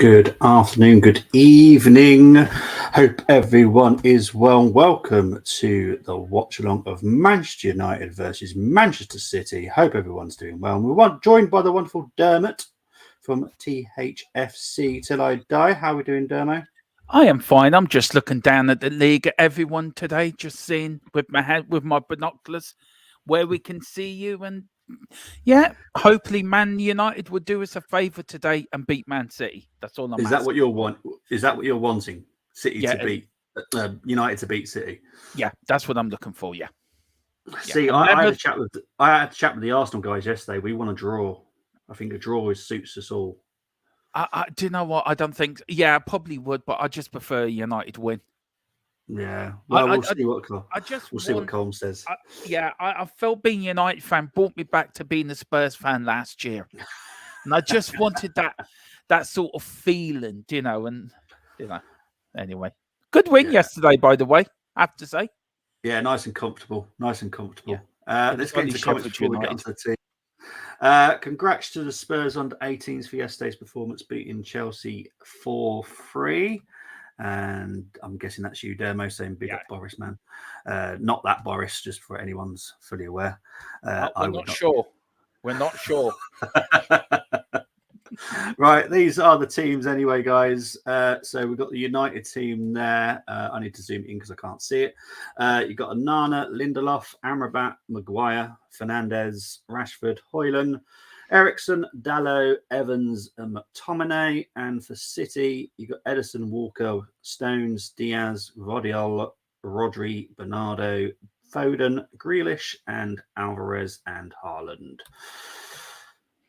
Good afternoon, good evening. Hope everyone is well. Welcome to the Watchalong of Manchester United versus Manchester City. Hope everyone's doing well. And we're joined by the wonderful Dermot from THFC Till I Die. How are we doing, Dermot? I am fine. I'm just looking down at the league at everyone today, just seeing with my head, with my binoculars, where we can see you. And yeah, hopefully Man United would do us a favour today and beat Man City. That's all I'm Is that asking. what you're want? Is that what you're wanting? City Yeah, to beat United to beat City. Yeah, that's what I'm looking for. Yeah. See, I had a chat with the Arsenal guys yesterday. We want a draw. I think a draw suits us all. Do you know what? I don't think. Yeah, I probably would, but I just prefer United win. Yeah. Well, we'll see what Colm says. I felt being a United fan brought me back to being a Spurs fan last year, and I just wanted that sort of feeling, and Anyway, good win yesterday, by the way. I have to say. Yeah, nice and comfortable. Yeah. Let's get into comments before we get onto the team. Congrats to the Spurs under 18s for yesterday's performance, beating Chelsea 4-3. And I'm guessing that's you, Dermo, saying big up Boris, man. Not that Boris, just for anyone's fully aware. We're not sure. We're not sure. Right, these are the teams anyway, guys. So we've got the United team there. I need to zoom in because I can't see it. You've got Onana, Lindelof, Amrabat, Maguire, Fernandes, Rashford, Højlund, Ericsson, Dalot, Evans, and McTominay. And for City, you've got Edison, Walker, Stones, Diaz, Vodiol, Rodri, Bernardo, Foden, Grealish, and Alvarez and Haaland.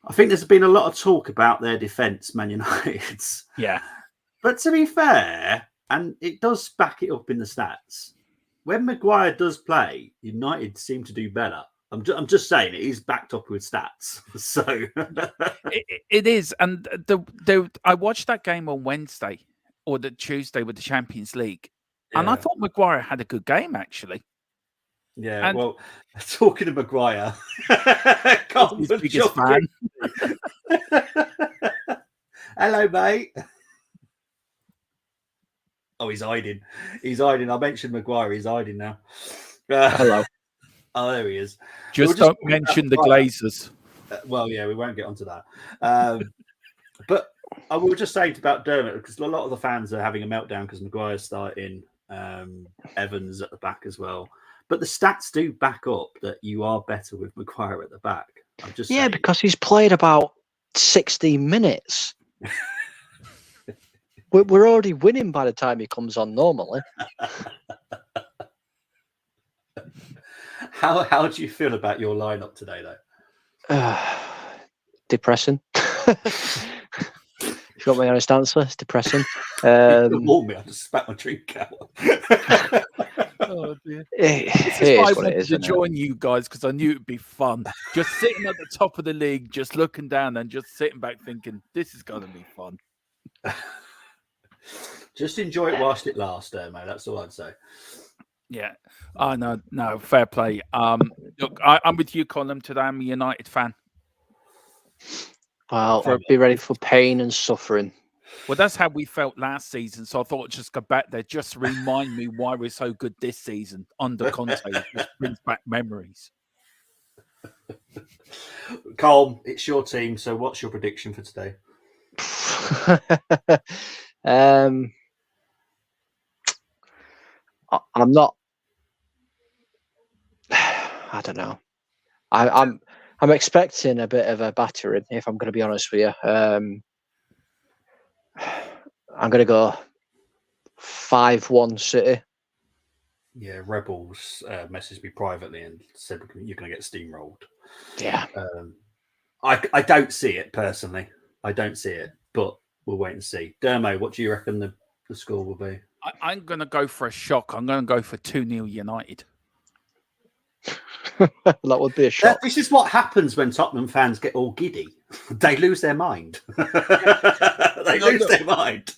I think there's been a lot of talk about their defence, Man United's. Yeah. But to be fair, and it does back it up in the stats, when Maguire does play, United seem to do better. I'm just saying it is backed up with stats. So it is. And I watched that game on Wednesday or the Tuesday with the Champions League. Yeah. And I thought Maguire had a good game, actually. Yeah, well, talking of Maguire, his biggest fan. Hello, mate. Oh, he's hiding. I mentioned Maguire. He's hiding now. Hello. Oh, there he is. Just don't mention the Glazers. Well, yeah, we won't get onto that. But I will just say about Dermot, because a lot of the fans are having a meltdown because Maguire's starting, Evans at the back as well. But the stats do back up that you are better with Maguire at the back. I'm just saying. Because he's played about 16 minutes. We're already winning by the time he comes on normally. How do you feel about your lineup today, though? Depressing. If you want my honest answer, it's depressing. Warn me, I just spat my drink out. Oh dear. This is why I wanted to join you guys, because I knew it'd be fun. Just sitting at the top of the league, just looking down and just sitting back thinking, this is going to be fun. Just enjoy it whilst it lasts, mate. That's all I'd say. Yeah. Oh, no, fair play. Look, I'm with you, Colin, today. I'm a United fan. Well, be ready for pain and suffering. Well, that's how we felt last season. So I thought I'd just go back there, just to remind me why we're so good this season under Conte. It just brings back memories. Colm, it's your team. So what's your prediction for today? I'm not. I don't know. I'm expecting a bit of a battering, if I'm going to be honest with you. I'm going to go 5-1 City. Yeah, Rebels messaged me privately and said you're going to get steamrolled. Yeah. I don't see it personally. I don't see it, but we'll wait and see. Dermo, what do you reckon the score will be? I'm going to go for a shock. I'm going to go for 2-0 United. That would be a shock. This is what happens when Tottenham fans get all giddy. They lose their mind. They lose their mind.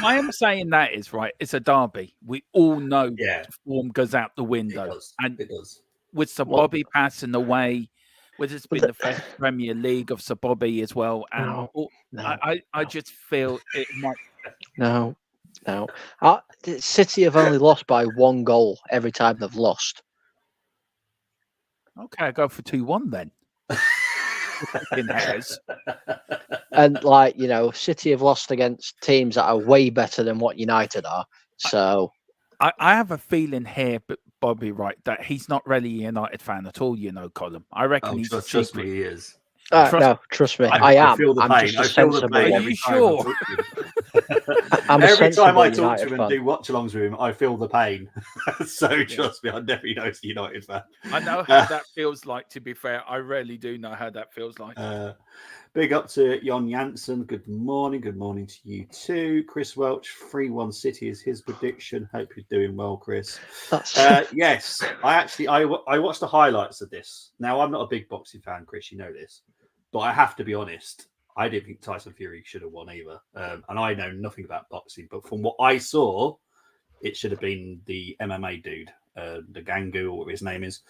Why I'm saying that is, right, it's a derby. We all know the form goes out the window. It does. With some Bobby passing away, Which has But been the first Premier League of Sir Bobby as well. And I just feel it might. No. City have only lost by 1 goal every time they've lost. Okay, I go for 2-1 then. In hairs. And City have lost against teams that are way better than what United are. So I have a feeling here, but Bobby, right, that he's not really a United fan at all. Column. I reckon he's trust me, he is. no, trust me, I am. feel the I'm pain. just a I feel the sensible pain one. every you time sure? I talk to him. I'm a Every time I sensible talk to him United and fan. do watch-alongs with him, I feel the pain. So trust me, I know he's a United fan. I know how that feels like. To be fair, I really do know how that feels like. Big up to Jon Jansen. Good morning. Good morning to you too. Chris Welch, 3-1 City is his prediction. Hope you're doing well, Chris. Yes, I watched the highlights of this. Now, I'm not a big boxing fan, Chris. You know this. But I have to be honest. I didn't think Tyson Fury should have won either. And I know nothing about boxing. But from what I saw, it should have been the MMA dude, the Gangu, or whatever his name is.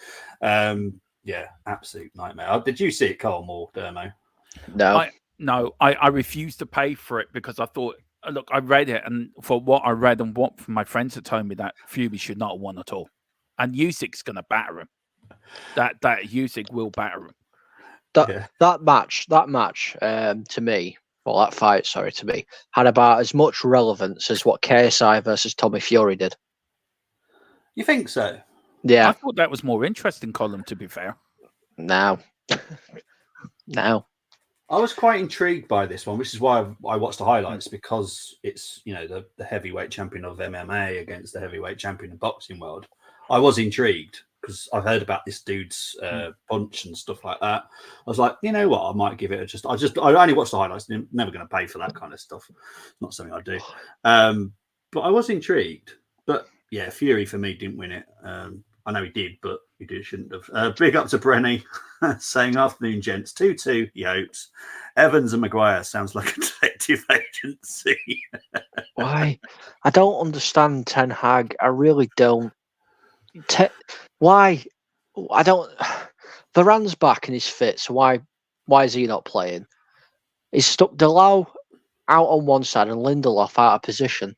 Yeah, absolute nightmare. Did you see it, Carl, or Dermo? No. I refused to pay for it because I thought, look, I read it, and for what I read and what my friends had told me, that Fury should not have won at all, and Usyk's going to batter him. That Usyk will batter him. That match, to me, that fight, to me, had about as much relevance as what KSI versus Tommy Fury did. You think so? Yeah. I thought that was more interesting, Colin, to be fair. No. I was quite intrigued by this one, which is why I watched the highlights, because it's, the heavyweight champion of MMA against the heavyweight champion of boxing world. I was intrigued because I've heard about this dude's punch and stuff like that. I was like, you know what, I might give it I only watched the highlights. I'm never going to pay for that kind of stuff. It's not something I do. But I was intrigued. But yeah, Fury for me didn't win it. I know he did, but shouldn't have. Big up to Brenny saying, afternoon, gents. 2-2, he hopes. Evans and Maguire sounds like a detective agency. Why? I don't understand Ten Hag. I really don't. Why? I don't. Varane's back and he's fit, so why is he not playing? He's stuck Delau out on one side and Lindelof out of position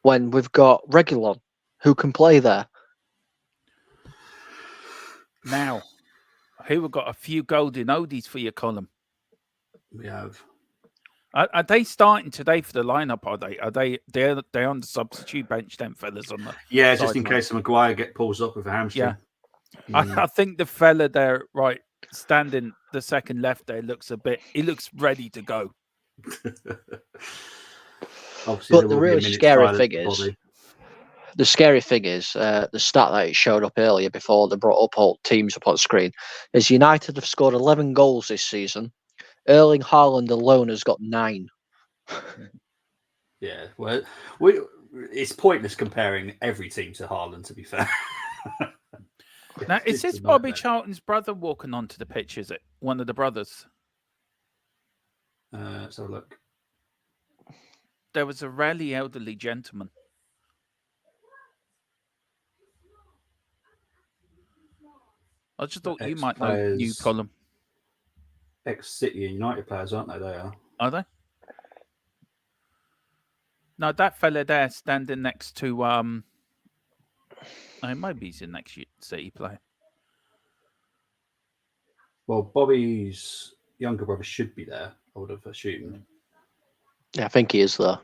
when we've got Reguilon who can play there. Now, who have got a few golden oldies for your column? We have. Are they starting today for the lineup? Are they? They're on the substitute bench, then, fellas, on the just in case Maguire pulls up with a hamstring. Yeah, I think the fella there, right, standing the second left there, he looks ready to go. But the really scary thing is, the stat that it showed up earlier before they brought up all teams up on screen, is United have scored 11 goals this season. Erling Haaland alone has got 9. Yeah, well, it's pointless comparing every team to Haaland, to be fair. Now, is this Bobby Charlton's brother walking onto the pitch? Is it one of the brothers? Let's have a look. There was a really elderly gentleman. I just thought you might know new column. Ex-City and United players, aren't they? They are. Are they? No, that fella there standing next to maybe he's the next City player. Well, Bobby's younger brother should be there, I would have assumed. Yeah, I think he is there.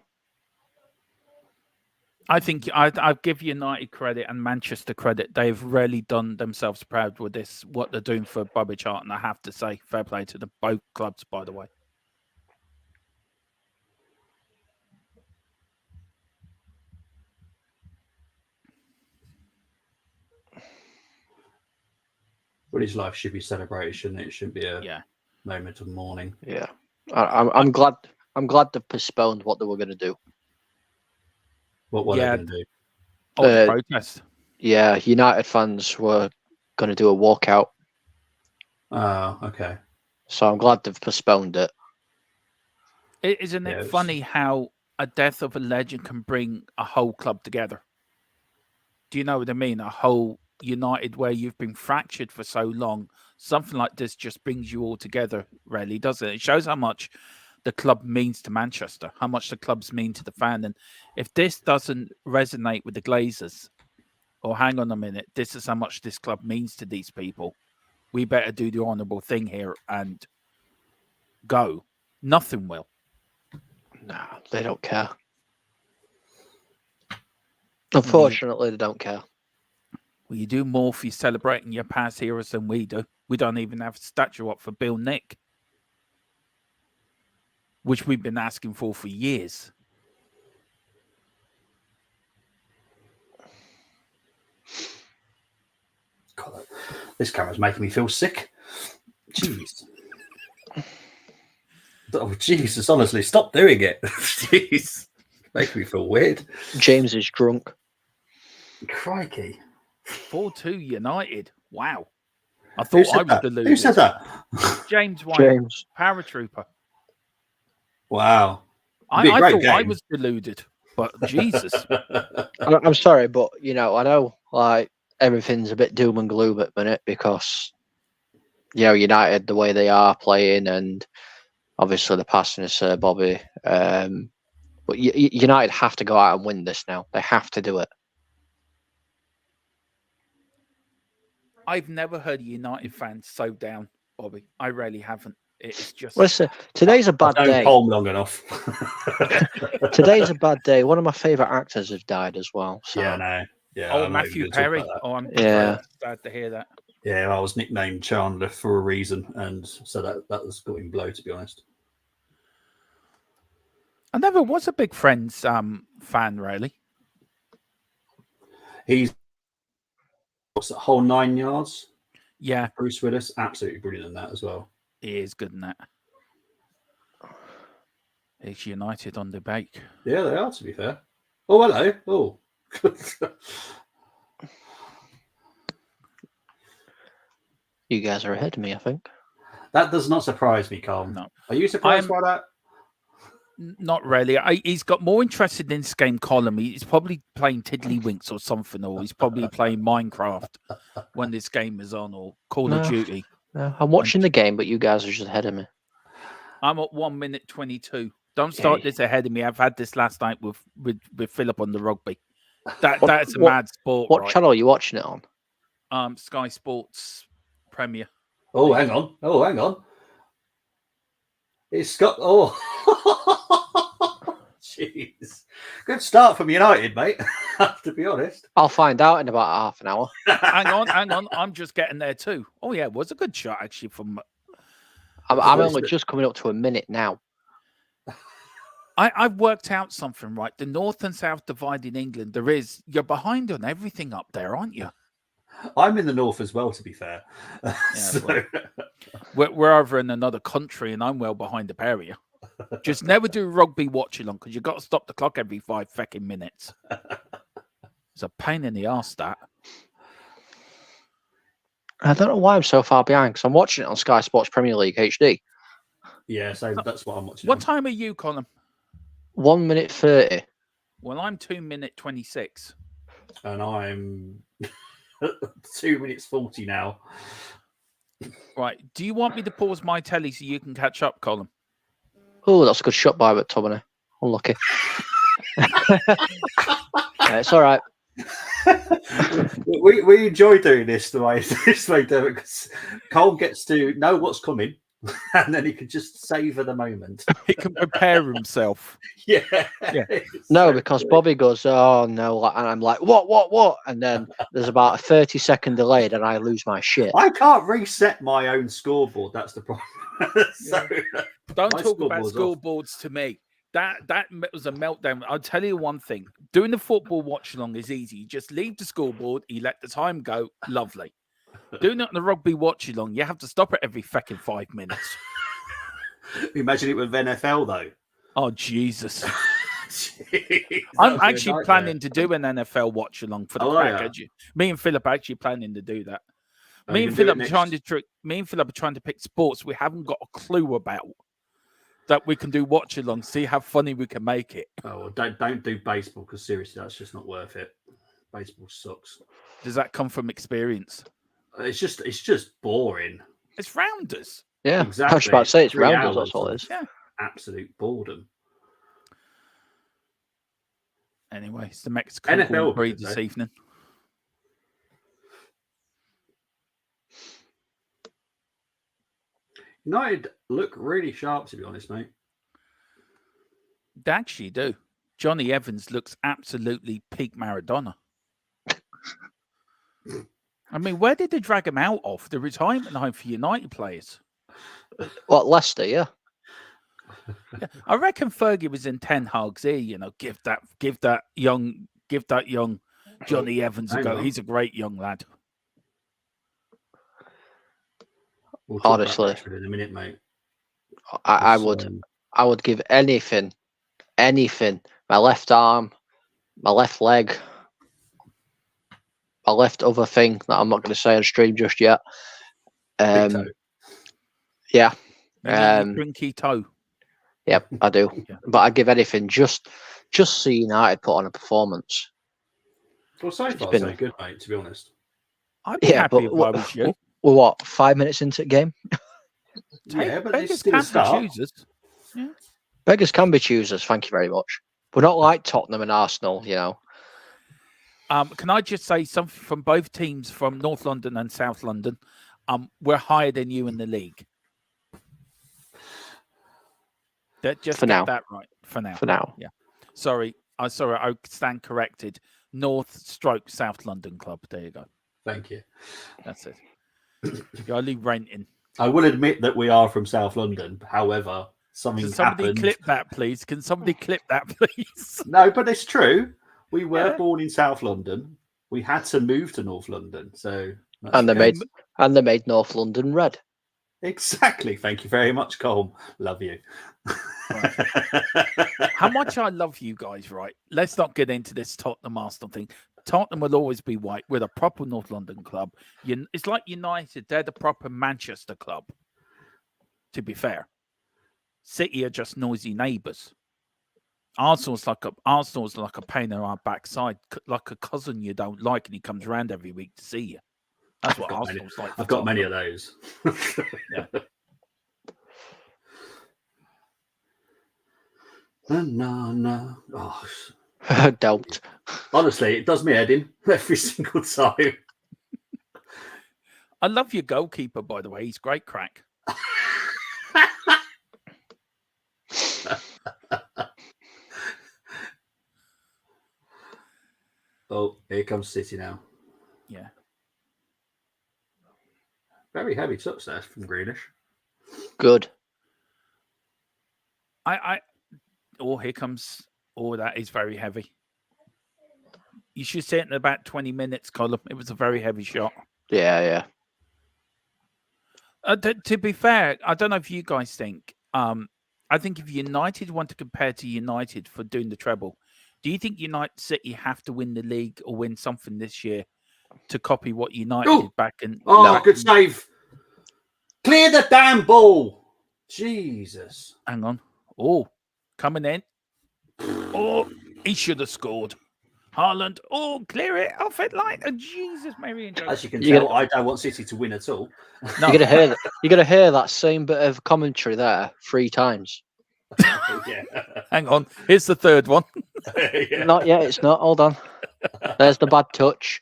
I think I'd give United credit and Manchester credit. They've really done themselves proud with this, what they're doing for Bobby Charlton. I have to say, fair play to both clubs, by the way. Well, his life should be celebrated, shouldn't it? It shouldn't be a moment of mourning. Yeah, I'm glad they've postponed what they were going to do. What were they going to do? The protest. Yeah, United fans were going to do a walkout. Oh, okay. So I'm glad they've postponed it. Isn't it funny how a death of a legend can bring a whole club together? Do you know what I mean? A whole United where you've been fractured for so long, something like this just brings you all together, really, doesn't it? It shows how much the club means to Manchester, how much the clubs mean to the fan. And if this doesn't resonate with the Glazers, or hang on a minute, this is how much this club means to these people, we better do the honourable thing here and go. Nothing will. No, they don't care. Unfortunately, they don't care. Well, you do more for you celebrating your past heroes than we do. We don't even have a statue up for Bill Nick, which we've been asking for years. God, this camera's making me feel sick. Jeez. Oh, Jesus, honestly, stop doing it. Jeez. Making me feel weird. James is drunk. Crikey. 4-2 United. Wow. I thought I was deluded. Who said that? James White, James. paratrooper. Wow. I thought I was deluded, but Jesus. I'm sorry, but, I know, like, everything's a bit doom and gloom at the minute because, United, the way they are playing, and obviously the passing of Sir Bobby. But United have to go out and win this now. They have to do it. I've never heard a United fan so down, Bobby. I really haven't. It's just... Listen, today's a bad day. Home long enough. Today's a bad day. One of my favourite actors have died as well. So. Yeah, no. Yeah, oh, Matthew Perry. Oh, I'm sad to hear that. Yeah, I was nicknamed Chandler for a reason, and so that was got him blow, to be honest. I never was a big Friends fan, really. He's what's that whole 9 yards? Yeah. Bruce Willis, absolutely brilliant in that as well. He is good in that. It's United on the bake. Yeah, they are, to be fair. Oh, hello. Oh. You guys are ahead of me, I think. That does not surprise me, Carl. No. Are you surprised by that? Not really. He's got more interested in this game column. He's probably playing Tiddlywinks or something, or he's probably playing Minecraft when this game is on, or Call of Duty. No, I'm watching the game, but you guys are just ahead of me. I'm at 1 minute 22. Don't start this ahead of me. I've had this last night with Philip on the rugby. That's a mad sport. What channel are you watching it on? Sky Sports Premier. Oh, hang on. It's Scott. Oh, jeez. Good start from United, mate. To be honest. I'll find out in about half an hour. hang on. I'm just getting there too. Oh, yeah, it was a good shot, actually. I'm only just coming up to a minute now. I've worked out something, right? The North and South divide in England, you're behind on everything up there, aren't you? I'm in the North as well, to be fair. Yeah, so... we're over in another country, and I'm well behind the pair of you. Just never do rugby watch-along, because you've got to stop the clock every 5 fucking minutes. It's a pain in the arse, that. I don't know why I'm so far behind, because I'm watching it on Sky Sports Premier League HD. Yeah, so that's what I'm watching. What time are you, Colin? 1 minute 30. Well, I'm 2 minute 26. And I'm 2 minutes 40 now. Right. Do you want me to pause my telly so you can catch up, Colin? Oh, that's a good shot by McTominay. Unlucky. It's all right. we enjoy doing this the way David, because Cole gets to know what's coming, and then he can just savor the moment. He can prepare himself. Yeah. No, because Bobby goes, oh no, and I'm like, what? And then there's about a 30-second delay, and I lose my shit. I can't reset my own scoreboard. That's the problem. Don't talk about scoreboards to me. That was a meltdown. I'll tell you one thing. Doing the football watch along is easy. You just leave the scoreboard, you let the time go. Lovely. Doing it on the rugby watch along, you have to stop it every fucking 5 minutes. Imagine it with NFL though. Oh Jesus. Jeez, I'm actually planning to do an NFL watch along for the crack. Yeah. Me and Philip are actually planning to do that. Me and Philip are trying to pick sports we haven't got a clue about that we can do watch along, see how funny we can make it. Oh, well, don't do baseball, because seriously, that's just not worth it. Baseball sucks. Does that come from experience? It's just boring. It's rounders. Yeah, Exactly. I was about to say it's 3 rounders. hours That's all it of is. Yeah. Absolute boredom. Anyway, it's the Mexican NFL Grand Prix good, this though. evening. United look really sharp, to be honest, mate. They actually do. Johnny Evans looks absolutely peak Maradona. I mean, where did they drag him out of? The retirement home for United players. What, Leicester? Yeah. Yeah, I reckon Fergie was in Ten Hag's ear. Give that young Johnny Evans a hang go. on. He's a great young lad. We'll talk Honestly. about Rashford in a minute, mate. I would give anything, my left arm, my left leg, my left other thing that I'm not going to say on stream just yet. Big toe. Yeah. You mean your drinky toe? Yep, I do. Yeah. But I'd give anything just so United put on a performance. Well, so far, so good, mate, to be honest. I'd be happy if I was you. We're what, 5 minutes into the game? Yeah, but beggars it's still a can't be start. choosers. Yeah. Beggars can be choosers, thank you very much. We're not like Tottenham and Arsenal, Can I just say something from both teams from North London and South London? We're higher than you in the league. Just For get now. that right. For now. Yeah. Sorry, I stand corrected. North/South London club. There you go. Thank you. That's it. You're only renting. I will admit that we are from South London. However, Can somebody happened. clip that, please? Can somebody clip that, please? No, but it's true. We were born in South London. We had to move to North London, so and they made North London red. Exactly. Thank you very much, Colm. Love you. Right. How much I love you guys, right? Let's not get into this Tottenham Arsenal thing. Tottenham will always be white. We're a proper North London club. It's like United. They're the proper Manchester club, to be fair. City are just noisy neighbours. Arsenal's like a pain in our backside, like a cousin you don't like, and he comes around every week to see you. That's what Arsenal's like. I've got many of those. Yeah. No. Oh, Don't. honestly, it does me head in every single time. I love your goalkeeper, by the way. He's great crack. Oh, here comes City now. Yeah. Very heavy touch there from Greenish. Good. Here comes. Oh, that is very heavy. You should see it in about 20 minutes, Colin. It was a very heavy shot. Yeah. To be fair, I don't know if you guys think. I think if United want to compare to United for doing the treble, do you think United City have to win the league or win something this year to copy what United did back in? Oh, good save! Clear the damn ball! Jesus! Hang on. Oh, coming in. Oh, he should have scored. Haaland. Oh, clear it off it line. Oh, Jesus, Mary and Joe. As you can tell, I don't want City to win at all. No. You're gonna hear that same bit of commentary there 3 times. Yeah. Hang on. Here's the third one. Yeah. Not yet. It's not. Hold on. There's the bad touch.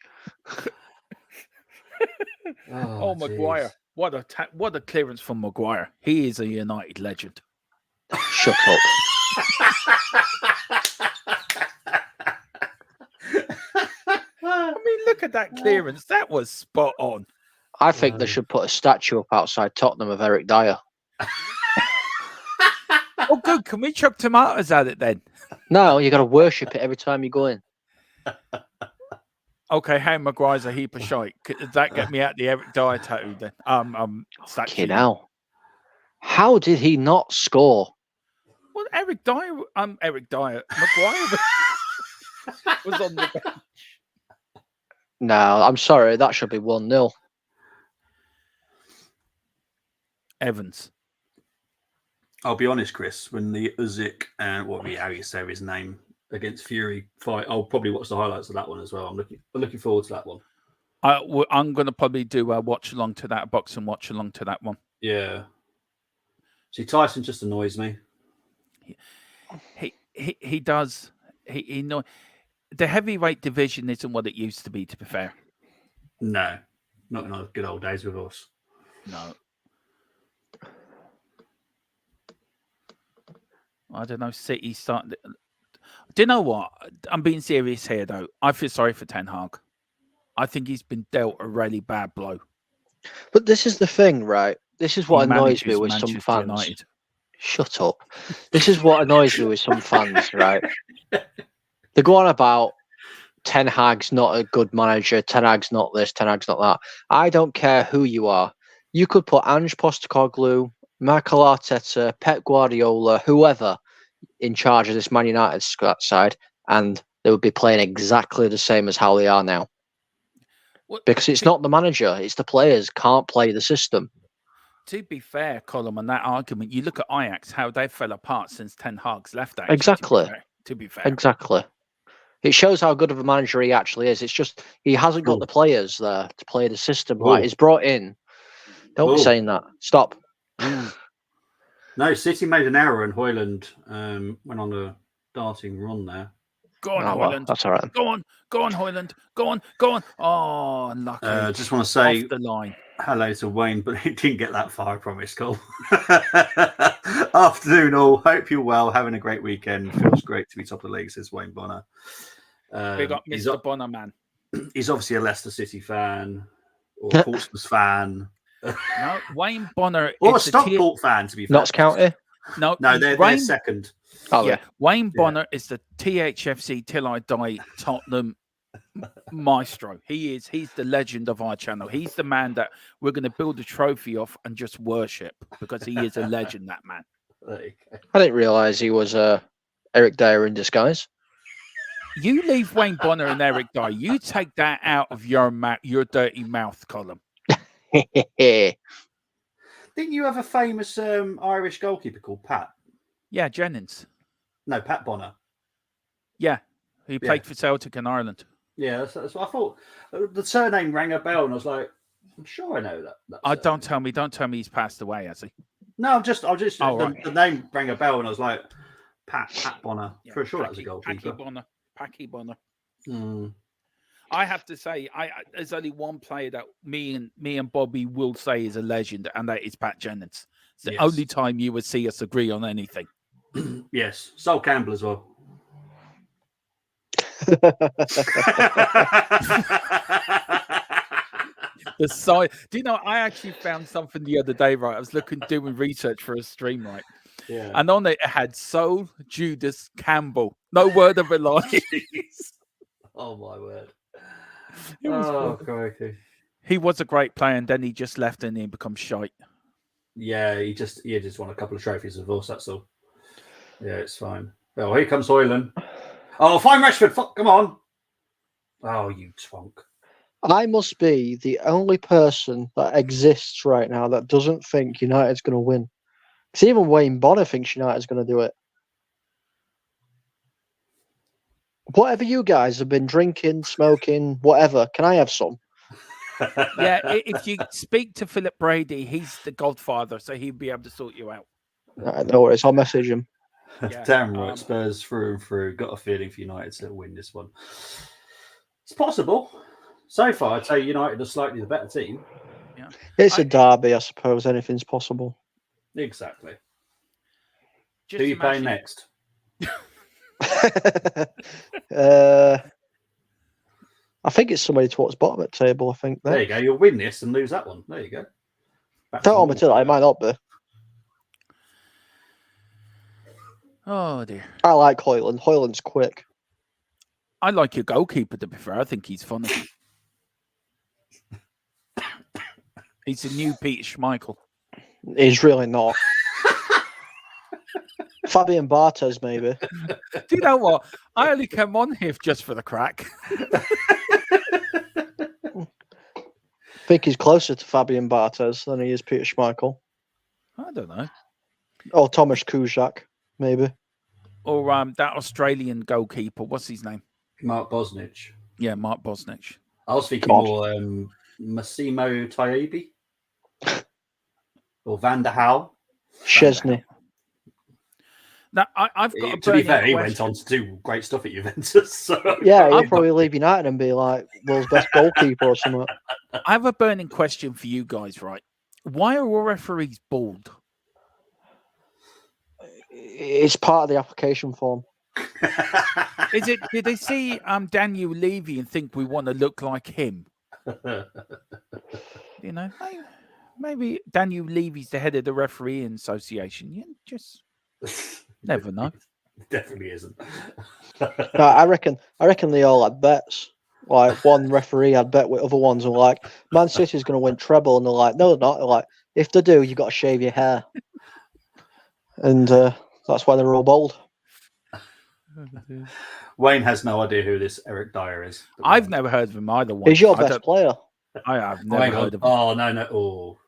Oh, Maguire. What a clearance from Maguire. He is a United legend. Shut up. I mean, look at that clearance. That was spot on. I think they should put a statue up outside Tottenham of Eric Dyer. Oh, good. Can we chuck tomatoes at it then? No, you got to worship it every time you go in. Okay, Harry Maguire's a heap of shite. Does that get me out the Eric Dyer tattoo then? Okay, now. How did he not score? Well, Eric Dyer, Maguire was on the bench. No, I'm sorry. That should be 1-0. Evans. I'll be honest, Chris. When the Usyk and how you say his name against Fury fight. I'll probably watch the highlights of that one as well. I'm looking forward to that one. I'm going to probably do a watch along to that boxing watch along to that one. Yeah. See, Tyson just annoys me. He does. He know the heavyweight division isn't what it used to be. To be fair, no, not in the good old days with us. No. I don't know. City starting. Do you know what? I'm being serious here, though. I feel sorry for Ten Hag. I think he's been dealt a really bad blow. But this is the thing, right? This is what annoys me with some fans. United. Shut up. This is what annoys me with some fans, right? They go on about Ten Hag's not a good manager, Ten Hag's not this, Ten Hag's not that. I don't care who you are. You could put Ange Postecoglou, Mikel Arteta, Pep Guardiola, whoever in charge of this Man United side, and they would be playing exactly the same as how they are now. Because it's not the manager, it's the players can't play the system. To be fair, Colin, on that argument, you look at Ajax, how they fell apart since Ten Hag's left. Actually, exactly. To be fair. Exactly. It shows how good of a manager he actually is. It's just he hasn't got the players there to play the system. Like he's brought in. Don't be saying that. Stop. No, City made an error and Højlund went on a darting run there. Go on, Højlund. Well, that's all right. Go on, Højlund. Go on. Oh, unlucky. Just want to say off the line. Hello to Wayne, but it didn't get that far, I promise, Cole. Afternoon all. Hope you're well. Having a great weekend. Feels great to be top of the league, says Wayne Bonner. Big up Mr. Bonner, man. He's obviously a Leicester City fan or a Portsmouth fan. No, Wayne Bonner or a Stockport fan, to be fair. Notts County? No, they're second. Oh, yeah. Wayne Bonner is the THFC Till I Die Tottenham maestro. He's the legend of our channel. He's the man that we're going to build a trophy off and just worship because he is a legend, that man. I didn't realise he was Eric Dyer in disguise. You leave Wayne Bonner and Eric Dyer. You take that out of your dirty mouth, Colin. Didn't you have a famous Irish goalkeeper called Pat? Yeah, Jennings. No, Pat Bonner. Yeah, he played for Celtic in Ireland. Yeah, that's what I thought. The surname rang a bell, and I was like, I'm sure I know that. Don't tell me he's passed away, has he? No, the name rang a bell, and I was like, Pat Bonner. Yeah, for sure, that was a goalkeeper. Packy Bonner. I have to say, there's only one player that me and Bobby will say is a legend, and that is Pat Jennings. It's the only time you would see us agree on anything. Yes, Sol Campbell as well. The size. Do you know? I actually found something the other day. Right, I was doing research for a stream. Right, yeah, and on it had Sol Judas Campbell. No word of a lie. Oh my word! It was crikey. He was a great player, and then he just left and he become shite. Yeah, he just won a couple of trophies of us. That's all. Yeah, it's fine. Oh, here comes Højlund. Oh, fine, Rashford. Come on. Oh, you twonk. I must be the only person that exists right now that doesn't think United's going to win. Because even Wayne Bonner thinks United's going to do it. Whatever you guys have been drinking, smoking, whatever, can I have some? Yeah, if you speak to Philip Brady, he's the godfather, so he'll be able to sort you out. No worries, I'll message him. Yeah, damn right, Spurs through and through. Got a feeling for United to win this one. It's possible. So far, I'd say United are slightly the better team. Yeah, it's a derby, I suppose. Anything's possible. Exactly. Just who are you playing next? I think it's somebody towards bottom of the table. I think. There you go. You'll win this and lose that one. There you go. Don't hold me to that. It might not be. Oh dear. I like Højlund. Højlund's quick. I like your goalkeeper, to be fair. I think he's funny. He's a new Peter Schmeichel. He's really not. Fabian Barthez, maybe. Do you know what? I only came on here just for the crack. I think he's closer to Fabian Barthez than he is Peter Schmeichel. I don't know. Or Thomas Kujak, maybe. or that Australian goalkeeper? What's his name? Mark Bosnich. Yeah, Mark Bosnich. I was thinking more Massimo Taibbi or Van der Hal. Chesney. Now, I've got a to be fair, question. he went on to do great stuff at Juventus. So. Yeah, he'll probably leave United and be like world's best goalkeeper or something. I have a burning question for you guys, right? Why are all referees bald? It's part of the application form. Is it? Did they see Daniel Levy and think we want to look like him? You know, maybe Daniel Levy's the head of the refereeing association. You just never know. Definitely isn't. No, I reckon they all had bets. Like one referee had bet with other ones, and like Man City's going to win treble, and they're like, no, they're not. They're like, if they do, you got to shave your hair, and that's why they're all bald. Wayne has no idea who this Eric Dyer is. I've never heard of him either. He's your best player. I have never heard of him. Oh no! Oh,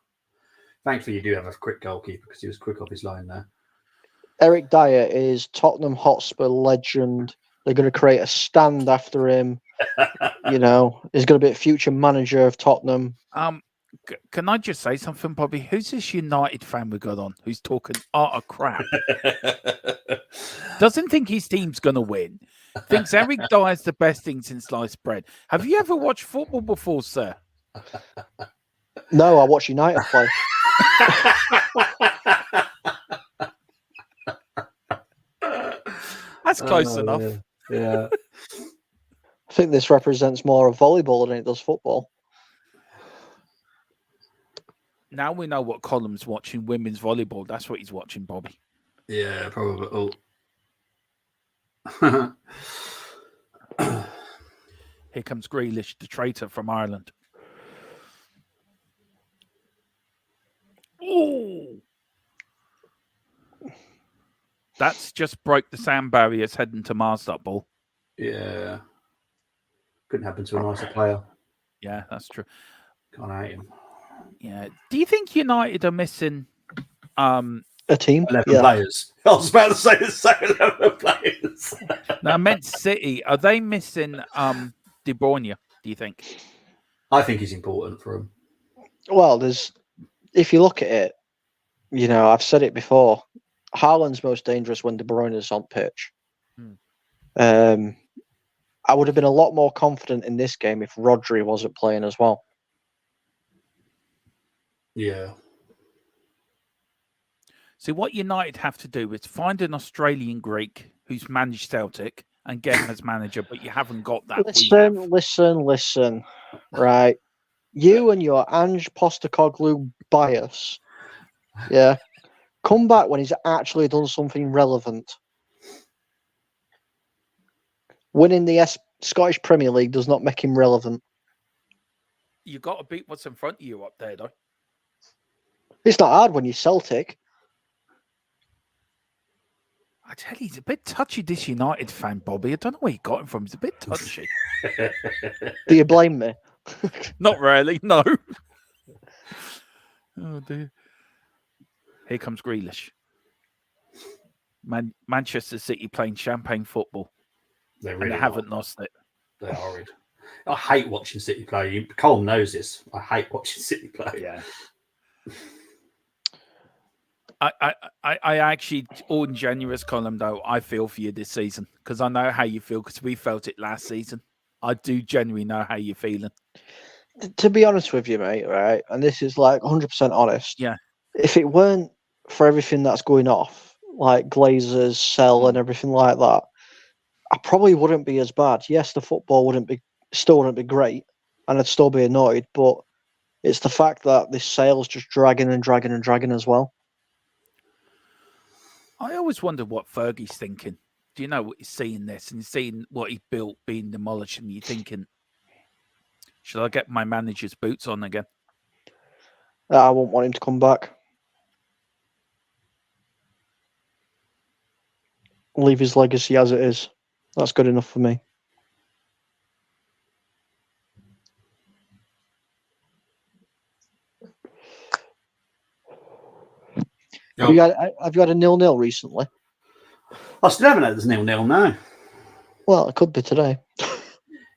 thankfully you do have a quick goalkeeper because he was quick off his line there. Eric Dyer is Tottenham Hotspur legend. They're going to create a stand after him. You know, he's going to be a future manager of Tottenham. Can I just say something, Bobby? Who's this United fan we got on who's talking utter crap? Doesn't think his team's going to win. Thinks Eric Dyer's the best thing since sliced bread. Have you ever watched football before, sir? No, I watch United play. That's close enough. Yeah. I think this represents more of volleyball than it does football. Now we know what Column's watching, women's volleyball. That's what he's watching, Bobby. Yeah, probably. Here comes Grealish, the traitor from Ireland. Oh! That's just broke the sound barriers heading to Mars, that ball. Yeah. Couldn't happen to a nicer player. Yeah, that's true. Can't hate him. Yeah. Do you think United are missing a team? 11 players. I was about to say the same 11 players. No, I meant City. Are they missing De Bruyne, do you think? I think he's important for them. Well, if you look at it, you know, I've said it before, Haaland's most dangerous when De Bruyne is on pitch. I would have been a lot more confident in this game if Rodri wasn't playing as well. Yeah. See, what United have to do is find an Australian Greek who's managed Celtic and get him as manager, but you haven't got that. Listen. Right. You and your Ange Postecoglou bias. Yeah. Come back when he's actually done something relevant. Winning the Scottish Premier League does not make him relevant. You got to beat what's in front of you up there, though. It's not hard when you're Celtic. I tell you, he's a bit touchy, this United fan, Bobby. I don't know where he got him from. He's a bit touchy. Do you blame me? Not really, no. Oh, dear. Here comes Grealish. Manchester City playing champagne football. They haven't lost it. They're horrid. I hate watching City play. Cole knows this. I hate watching City play. Yeah. I actually, all in generous column though, I feel for you this season because I know how you feel because we felt it last season. I do genuinely know how you're feeling. To be honest with you, mate, right? And this is like 100% honest. Yeah. If it weren't for everything that's going off, like Glazers, Sell, and everything like that, I probably wouldn't be as bad. Yes, the football still wouldn't be great, and I'd still be annoyed. But it's the fact that this sale's just dragging as well. I always wonder what Fergie's thinking. Do you know what he's seeing this and seeing what he built being demolished, and you're thinking, should I get my manager's boots on again? I won't want him to come back. Leave his legacy as it is. That's good enough for me. Have you had a 0-0 recently? I still haven't had this 0-0 now. Well, it could be today.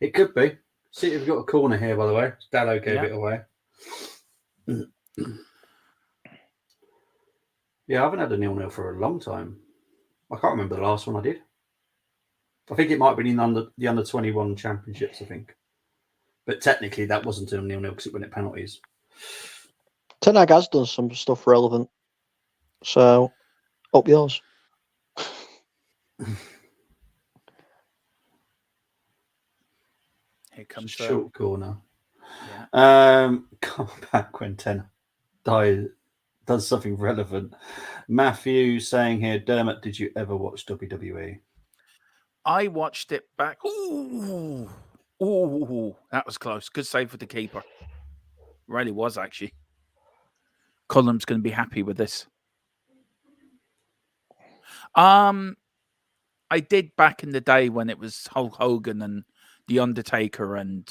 It could be. See, we've got a corner here, by the way. Dallo gave it away. Yeah, I haven't had a 0-0 for a long time. I can't remember the last one I did. I think it might have been in the under-21 championships, I think. But technically, that wasn't a 0-0 because it went at penalties. Ten Hag has done some stuff relevant. So, up yours. Here comes a short corner. Yeah. Come back when Ten does something relevant. Matthew saying here, Dermot, did you ever watch WWE? I watched it back. Ooh, that was close. Good save for the keeper. Really was, actually. Cullum's going to be happy with this. I did back in the day when it was Hulk Hogan and The Undertaker and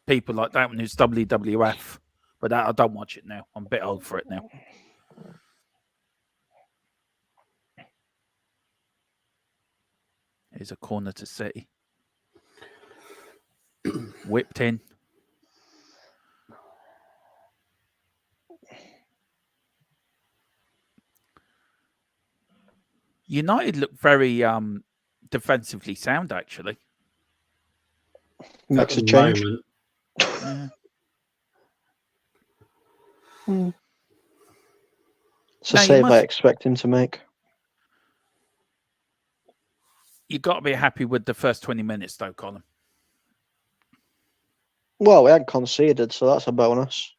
people like that when it was WWF. But I don't watch it now. I'm a bit old for it now. Here's a corner to City. Whipped in. United look very defensively sound, actually. Makes a change. Yeah. It's a save I expect him to make. You've got to be happy with the first 20 minutes, though, Colin. Well, we hadn't conceded, so that's a bonus.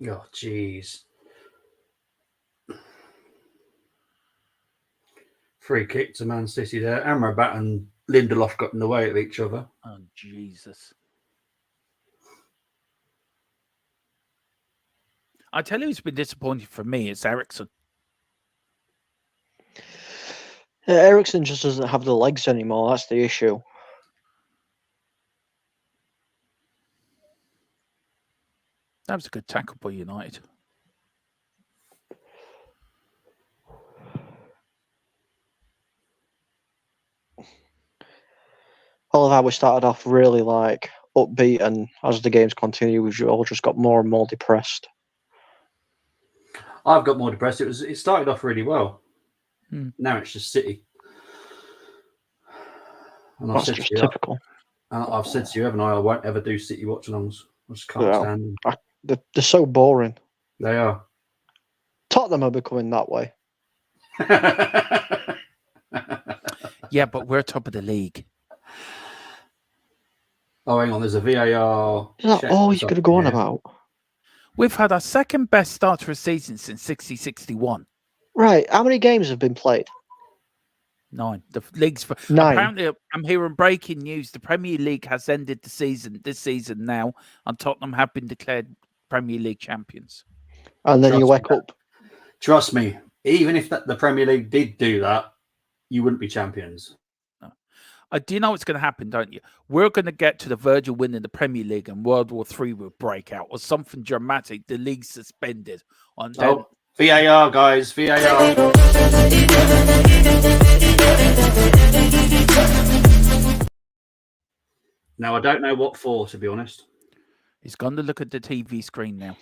Oh, jeez. Free kick to Man City there. Amrabat and Lindelof got in the way of each other. Oh, Jesus. I tell you, it's been disappointing for me. It's Eriksen. Yeah, Eriksen just doesn't have the legs anymore. That's the issue. That was a good tackle by United. I love how we started off really upbeat, and as the games continue, we've all just got more and more depressed. I've got more depressed. It started off really well. Now it's just City. And that's just typical. I've said to you, haven't I won't ever do City watch-alongs. I just can't stand them. They're so boring. They are. Tottenham are becoming that way. Yeah, but we're top of the league. Oh, hang on. There's a VAR. Is that all you're going to go on about? We've had our second best start to a season since 60-61. Right. How many games have been played? 9. The league's 9. Apparently, I'm hearing breaking news. The Premier League has ended this season now, and Tottenham have been declared Premier League champions. And then you wake up. Trust me, even if the Premier League did do that, you wouldn't be champions. No. Do you know what's going to happen, don't you? We're going to get to the verge of winning the Premier League and World War III will break out or something dramatic. The league's suspended. VAR, guys. VAR. Now, I don't know what for, to be honest. He's going to look at the TV screen now.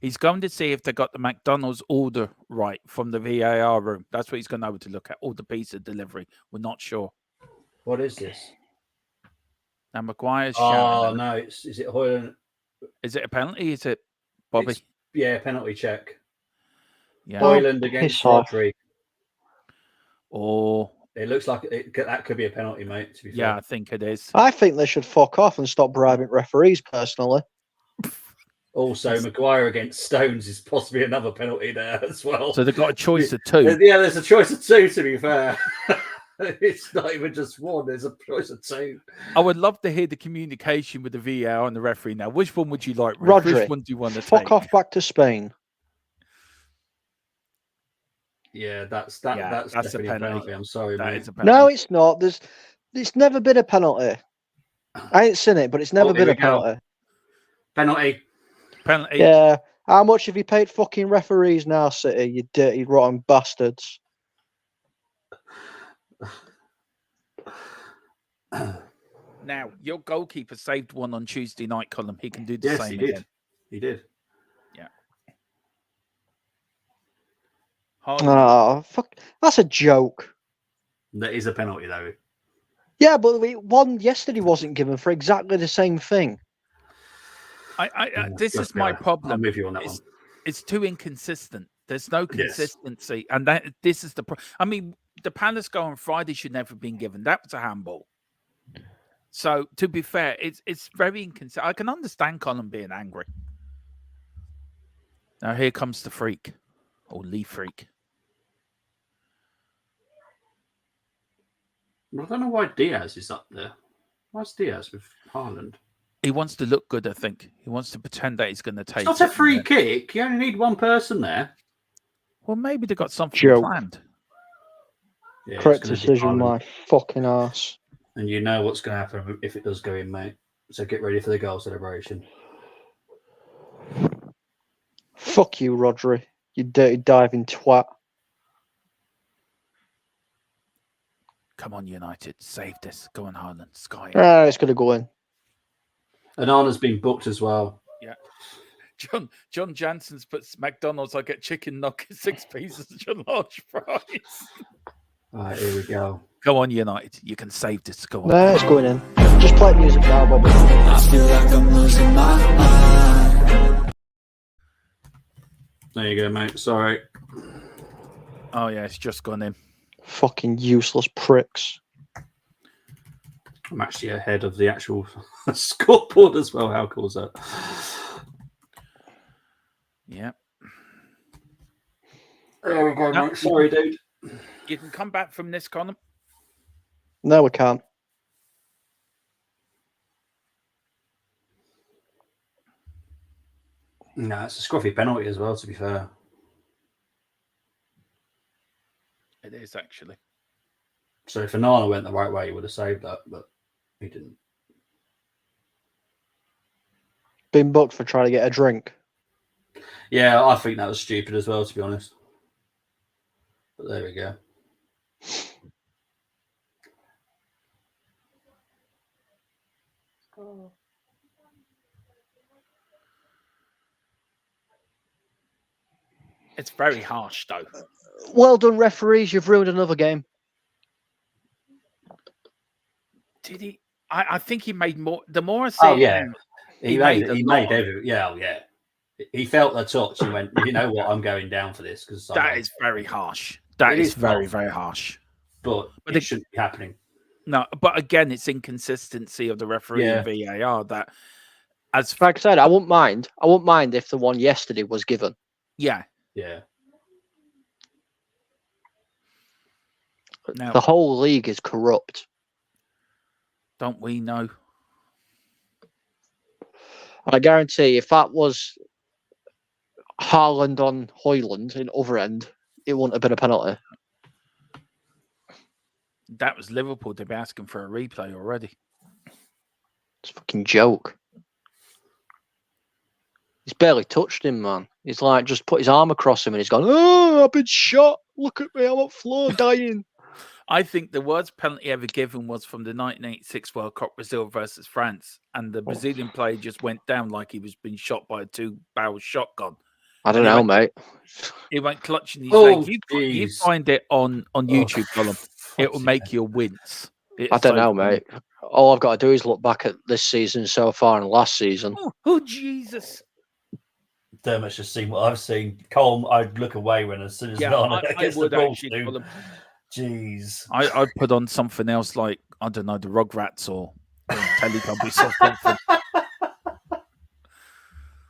He's going to see if they got the McDonald's order right from the VAR room. That's what he's going to look at. All the pizza delivery. We're not sure. What is this? Now, Maguire's shouting. Oh, no. Is it Hoyland? Is it a penalty? Is it Bobby? Penalty check. Yeah. Hoyland against Rodri. Oh. It looks like that could be a penalty, mate, to be fair. Yeah, I think it is. I think they should fuck off and stop bribing referees, personally. Also, Maguire against Stones is possibly another penalty there as well. So they've got a choice of 2. Yeah, there's a choice of 2, to be fair. It's not even just 1. There's a choice of 2. I would love to hear the communication with the VAR and the referee now. Which one would you like, Rodri? Which one do you want to fuck take? Off back to Spain. Yeah, that's Yeah, that's that's a definitely a penalty. penalty. I'm sorry, That mate. is a penalty. No, it's not. It's never been a penalty. I ain't seen it, but it's never Oh, here been a we go. penalty. Penalty. Penalty. Yeah. How much have you paid fucking referees now, City? You dirty, rotten bastards. Now, your goalkeeper saved one on Tuesday night, Colin. He can do the Yes, same he did. again. He did. Yeah. Oh, fuck. That's a joke. That is a penalty, though. Yeah, but one yesterday wasn't given for exactly the same thing. This is my problem. I'm with you on that one. It's too inconsistent. There's no consistency, and this is the problem. I mean, the Palace goal on Friday should never have been given. That was a handball. So, to be fair, it's very inconsistent. I can understand Colin being angry. Now, here comes the freak, or Lee Freak. Well, I don't know why Diaz is up there. Why's Diaz with Haaland? He wants to look good, I think. He wants to pretend that he's going to take It's not a free kick. You only need one person there. Well, maybe they got something planned. Yeah, correct decision, my fucking ass. And you know what's going to happen if it does go in, mate. So get ready for the goal celebration. Fuck you, Rodri. You dirty diving twat. Come on, United. Save this. Go on, Haaland. Sky. It's going to go in. And Arna's been booked as well. Yeah. John Jansen's puts McDonald's. I get chicken nuggets, 6 pieces at a large price. All right, here we go. Go on, United. You can save this. Go on. No, it's going in. Just play music now, Bobby. I feel like I'm losing my mind. There you go, mate. Sorry. Oh, yeah, it's just gone in. Fucking useless pricks. I'm actually ahead of the actual scoreboard as well. How cool is that? Yeah. There we go, mate. Sorry, dude. You can come back from this, Colin. No, we can't. No, it's a scruffy penalty as well, to be fair. It is, actually. So if Onana went the right way, he would have saved that, but he didn't. Been booked for trying to get a drink. Yeah, I think that was stupid as well, to be honest. But there we go. It's very harsh, though. Well done, referees. You've ruined another game. Did he? I think he made more. The more I see he made every. Yeah, yeah. He felt the touch and went, you know what, I'm going down for this. Because that is very harsh. That is very, very harsh. But it shouldn't be happening. No, but again, it's inconsistency of the referee and VAR that, as like I said, I wouldn't mind. I wouldn't mind if the one yesterday was given. Yeah. Yeah. Now, the whole league is corrupt. Don't we know? I guarantee if that was Haaland on Højlund in other end, it wouldn't have been a penalty. That was Liverpool. They'd be asking for a replay already. It's a fucking joke. He's barely touched him, man. He's like just put his arm across him and he's gone, oh, I've been shot. Look at me, I'm on floor dying. I think the worst penalty ever given was from the 1986 World Cup, Brazil versus France. And the Brazilian player just went down like he was being shot by a 2-barrel shotgun. I don't know, mate. He went clutching his leg. You find it on YouTube, Colin. It will make you wince. I don't know, mate. All I've got to do is look back at this season so far and last season. Oh Jesus. Dermot's just seen what I've seen. Cole, I'd look away when as soon as I would actually. Jeez. I'd put on something else like, I don't know, the Rugrats or Teletubbies or something.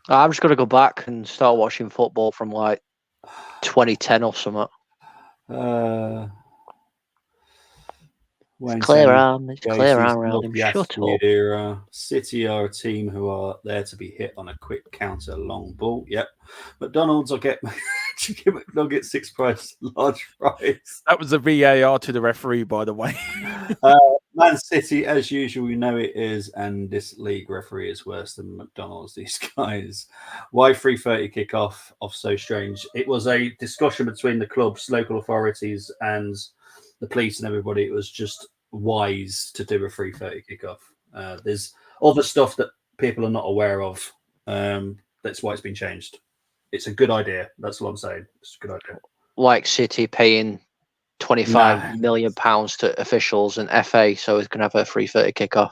I'm just going to go back and start watching football from like 2010 or something. It's clear arm. It's clear arm around him. Shut up. City are a team who are there to be hit on a quick counter long ball. Yep. McDonald's will get chicken McNugget, 6 price, large fries. That was a VAR to the referee, by the way. Man City, as usual, we know it is, and this league referee is worse than McDonald's. These guys. Why 3:30 kickoff? Off so strange. It was a discussion between the clubs, local authorities, and the police and everybody. It was just wise to do a 3:30 kickoff. There's other stuff that people are not aware of. That's why it's been changed. It's a good idea. That's what I'm saying. It's a good idea. Like City paying £25 million to officials and FA, so it's going to have a 3:30 kickoff.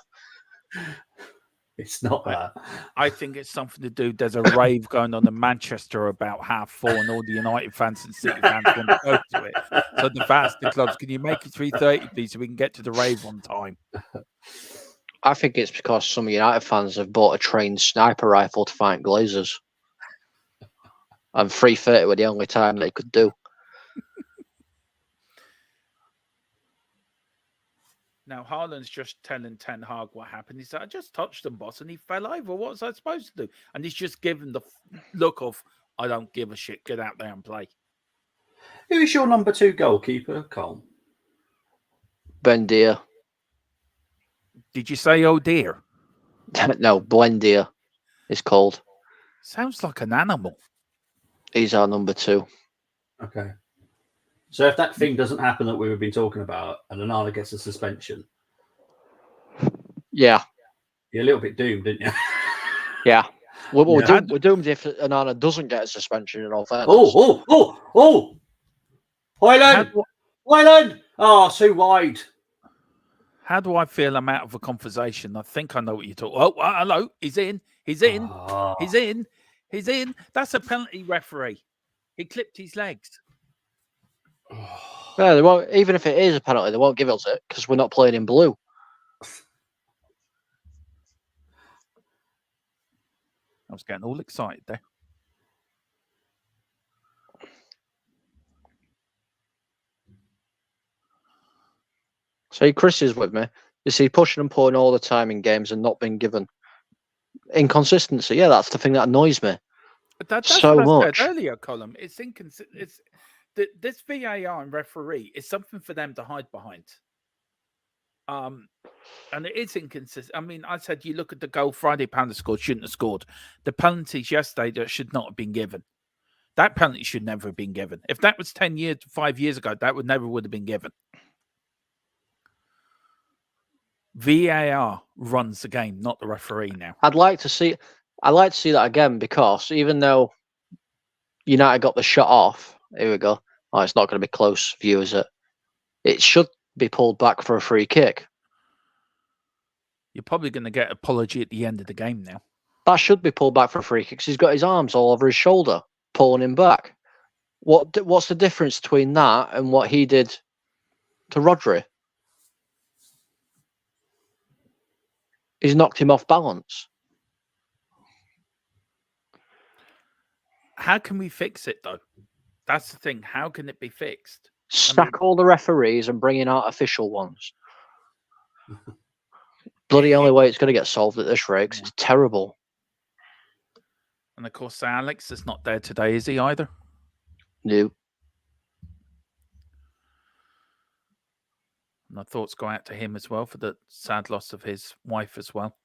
It's not that. I think it's something to do. There's a rave going on in Manchester about 4:30, and all the United fans and City fans want to go to it. So the faster clubs, can you make it 3:30, please, so we can get to the rave on time? I think it's because some United fans have bought a trained sniper rifle to fight Glazers. And 3:30 were the only time they could do. Now, Haaland's just telling Ten Hag what happened. He said, I just touched him, boss, and he fell over. What was I supposed to do? And he's just given the look of, I don't give a shit. Get out there and play. Who is your number 2 goalkeeper, Cole? Bendia. Did you say, oh dear? No, Blendia is called. Sounds like an animal. He's our number 2. Okay. So if that thing doesn't happen that we've been talking about and Onana gets a suspension. Yeah. You're a little bit doomed, didn't you? Yeah. We're doomed if Onana doesn't get a suspension in all fairness. Oh! Highland! Oh, too wide. How do I feel I'm out of a conversation? I think I know what you're talking. Oh, hello. He's in. He's in. Oh. He's in. He's in. That's a penalty, referee. He clipped his legs. Yeah, they won't. Even if it is a penalty, they won't give us it because we're not playing in blue. I was getting all excited there. See, Chris is with me. You see, pushing and pulling all the time in games and not being given inconsistency. Yeah, that's the thing that annoys me. But that's so what I much. said earlier, Colin. It's inconsistent. This VAR and referee is something for them to hide behind. And it is inconsistent. I mean, I said you look at the goal Friday Pounder scored, shouldn't have scored. The penalties yesterday that should not have been given. That penalty should never have been given. If that was 5 years ago, that would have been given. VAR runs the game, not the referee now. I'd like to see that again because even though United got the shot off, here we go. Oh, it's not going to be close view, is it? It should be pulled back for a free kick. You're probably going to get an apology at the end of the game now. That should be pulled back for a free kick because he's got his arms all over his shoulder, pulling him back. What's the difference between that and what he did to Rodri? He's knocked him off balance. How can we fix it, though? That's the thing. How can it be fixed? Sack all the referees and bring in artificial ones. Bloody only way it's going to get solved at this rate. It's terrible. And of course, Alex is not there today, is he either? No. My thoughts go out to him as well for the sad loss of his wife as well.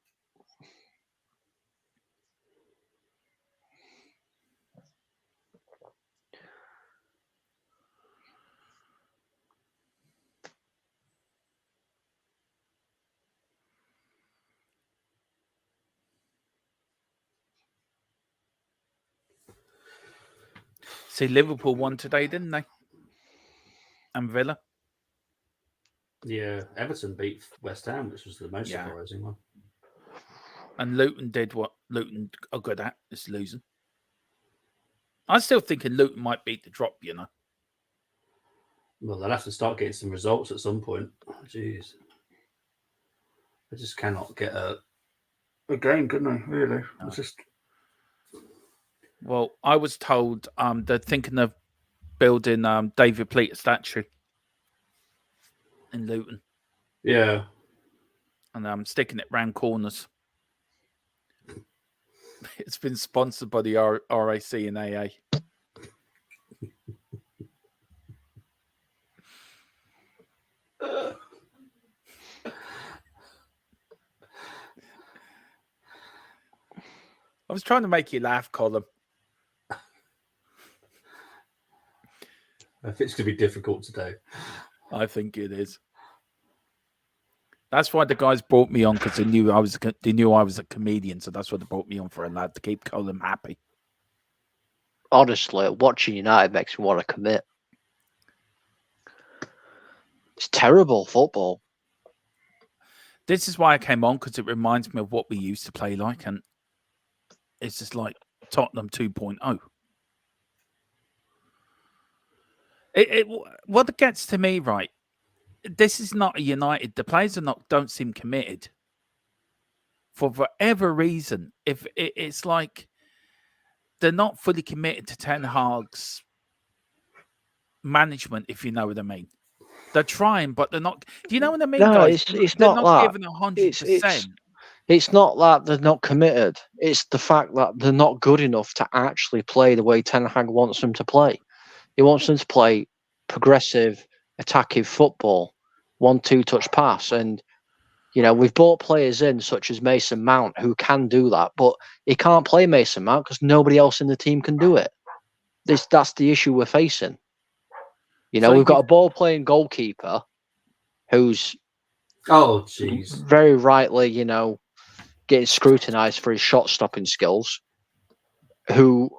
See, Liverpool won today, didn't they? And Villa. Yeah, Everton beat West Ham, which was the most surprising one. And Luton did what Luton are good at, is losing. I'm still thinking Luton might beat the drop, you know. Well, they'll have to start getting some results at some point. Jeez. They just cannot get a game, couldn't they, really? No. It's just... Well, I was told they're thinking of building David Pleat a statue in Luton. Yeah. And I'm sticking it round corners. It's been sponsored by the RAC and AA. I was trying to make you laugh, Colin. I think it's going to be difficult to do. I think it is. That's why the guys brought me on, because they knew I was a comedian, so that's why they brought me on for a lad to keep Colin happy. Honestly, watching United makes me want to commit. It's terrible football. This is why I came on, because it reminds me of what we used to play like, and it's just like Tottenham 2.0. What gets to me, right? This is not a United. The players don't seem committed for whatever reason. If it's like they're not fully committed to Ten Hag's management, if you know what I mean. They're trying, but they're not. Do you know what I mean, No, guys? it's they're not not that. giving 100%. It's not that they're not committed. It's the fact that they're not good enough to actually play the way Ten Hag wants them to play. He wants them to play progressive, attacking football, 1-2 touch pass. And, we've brought players in such as Mason Mount who can do that, but he can't play Mason Mount because nobody else in the team can do it. That's the issue we're facing. So we've got a ball-playing goalkeeper who's very rightly, getting scrutinised for his shot-stopping skills, who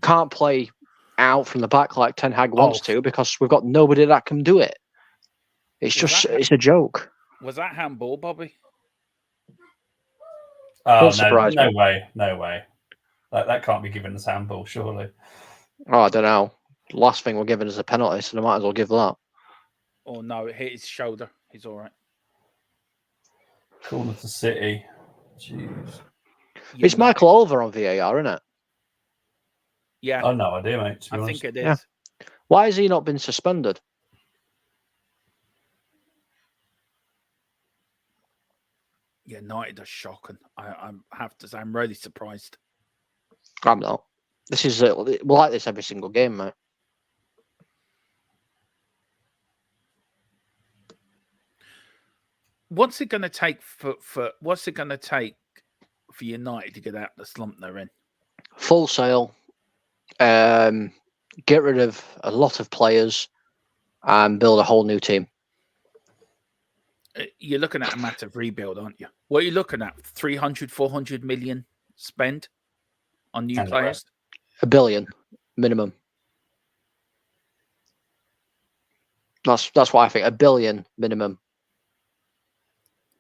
can't play out from the back like Ten Hag wants to, because we've got nobody that can do it. It's a joke. Was that handball, Bobby? Oh, no way. That can't be given as handball, surely. Oh, I don't know. The last thing we're given is a penalty, so they might as well give that. Oh, no, it hit his shoulder. He's all right. Corner to City. Jeez. It's Michael Oliver on VAR, isn't it? Yeah. I've no idea, mate. I think it is. Yeah. Why has he not been suspended? Yeah, United are shocking. I have to say, I'm really surprised. I'm not. This is we're like this every single game, mate. What's it going to take for United to get out the slump they're in? Full sale. Get rid of a lot of players and build a whole new team. You're looking at a massive rebuild, aren't you? What are you looking at? 300, 400 million spend on new players? $1 billion minimum. That's what I think. $1 billion minimum.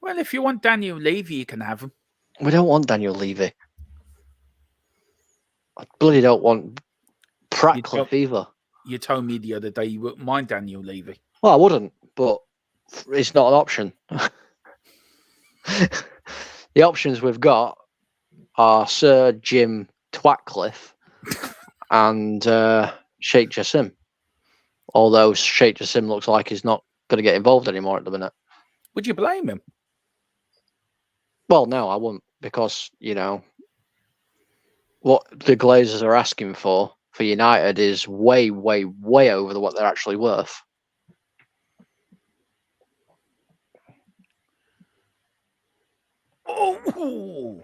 Well, if you want Daniel Levy, you can have him. We don't want Daniel Levy. I bloody don't want Pratcliffe either. You told me the other day you wouldn't mind Daniel Levy. Well, I wouldn't, but it's not an option. The options we've got are Sir Jim Twatcliffe and Sheikh Jassim. Although Sheikh Jassim looks like he's not going to get involved anymore at the minute. Would you blame him? Well, no, I wouldn't, because, what the Glazers are asking for United is way, way, way over what they're actually worth. Oh!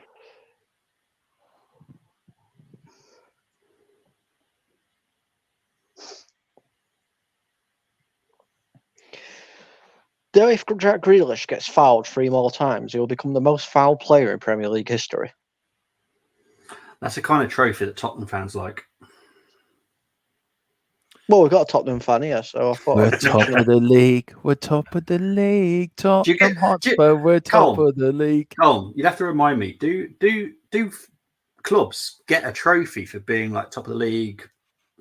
Though if Jack Grealish gets fouled 3 more times, he will become the most foul player in Premier League history. That's the kind of trophy that Tottenham fans like. Well, we've got a Tottenham fan here, so I thought... We're top of the league. We're top of the league. Tottenham Hotspur, we're top of the league. Colm, you'd have to remind me, do clubs get a trophy for being like top of the league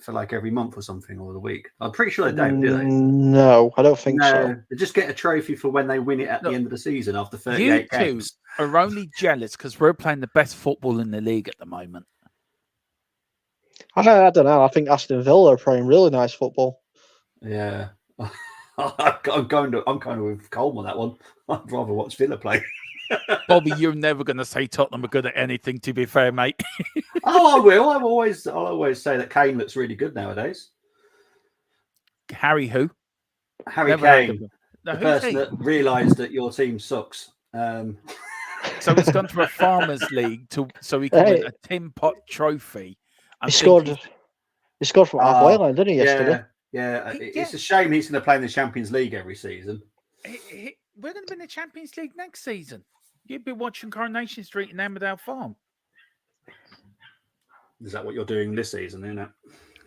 for like every month or something, or the week? I'm pretty sure they don't, do they? No, I don't think so. They just get a trophy for when they win it at the end of the season after 38 games. You two are only jealous because we're playing the best football in the league at the moment. I don't know. I think Aston Villa are playing really nice football. Yeah. I'm kind of with Colm on that one. I'd rather watch Villa play. Bobby, you're never going to say Tottenham are good at anything, to be fair, mate. Oh, I will. I'll always say that Kane looks really good nowadays. Harry who? Harry Kane. Now, the who's person he? that realised that your team sucks. So he's gone to a farmers league so he can win a Tin Pot trophy. He scored from halfway line, didn't he, yesterday? Yeah. It's a shame he's going to play in the Champions League every season. We're going to be in the Champions League next season. You'd be watching Coronation Street in Emmerdale Farm. Is that what you're doing this season, isn't it?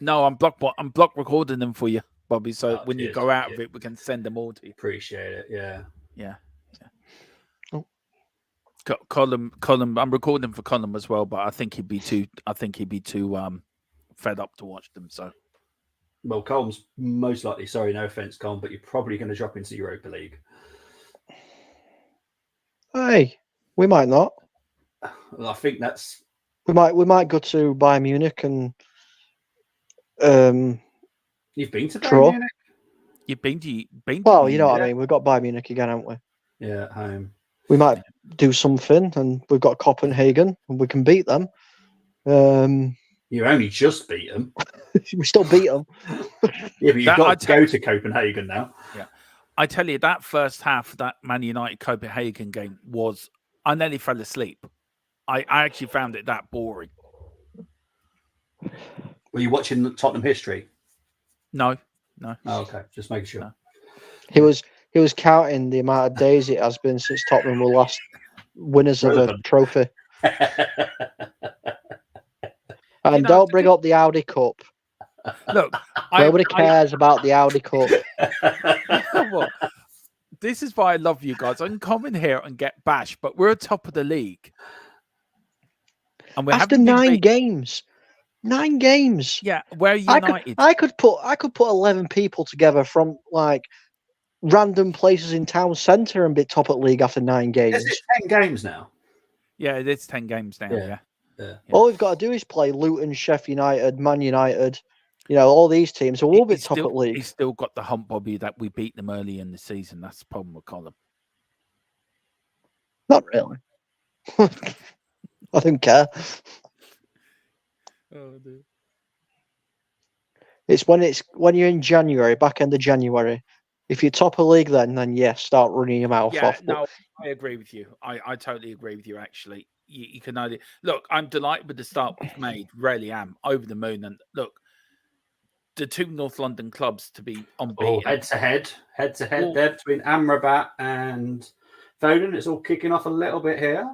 No, I'm block recording them for you, Bobby. So when you go out of it, we can send them all to you. Appreciate it. Yeah. Oh. Colin, I'm recording for Colin as well, but I think he'd be too fed up to watch them. So, well, Colm's most likely. Sorry, no offense, Colm, but you're probably going to drop into Europa League. Hey, we might not. Well, I think that's. We might go to Bayern Munich and. You've been to Bayern Munich. You've been to. Well, you know what I mean. We've got Bayern Munich again, haven't we? Yeah, at home. We might do something, and we've got Copenhagen, and we can beat them. You only just beat them. We still beat them. Yeah, but you've got to go to Copenhagen now. Yeah, I tell you, that first half of that Man United Copenhagen game was. I nearly fell asleep. I actually found it that boring. Were you watching the Tottenham history? No. Oh, okay, just making sure. No. He was counting the amount of days it has been since Tottenham were last winners of a trophy. And don't bring up the Audi Cup. Look, nobody cares about the Audi Cup. Well, this is why I love you guys. I can come in here and get bashed, but we're top of the league. And we after 9 games. 9 games. Yeah, we're United. I could put 11 people together from like random places in town centre and be top at league after 9 games. Is it 10 games now? Yeah, it's 10 games now. Yeah. All we've got to do is play Luton, Sheffield United, Man United, all these teams. So we'll be top at league. He's still got the hump, Bobby, that we beat them early in the season. That's the problem with Colin. Not really. I don't care. Oh, dude. It's when you're in January, back end of January. If you're top of league, then yes, start running your mouth off. But... No, I agree with you. I totally agree with you. Actually, you can only look. I'm delighted with the start we've made. Really am over the moon. And look, the 2 North London clubs to be unbeaten. Head to head there between Amrabat and Foden. It's all kicking off a little bit here.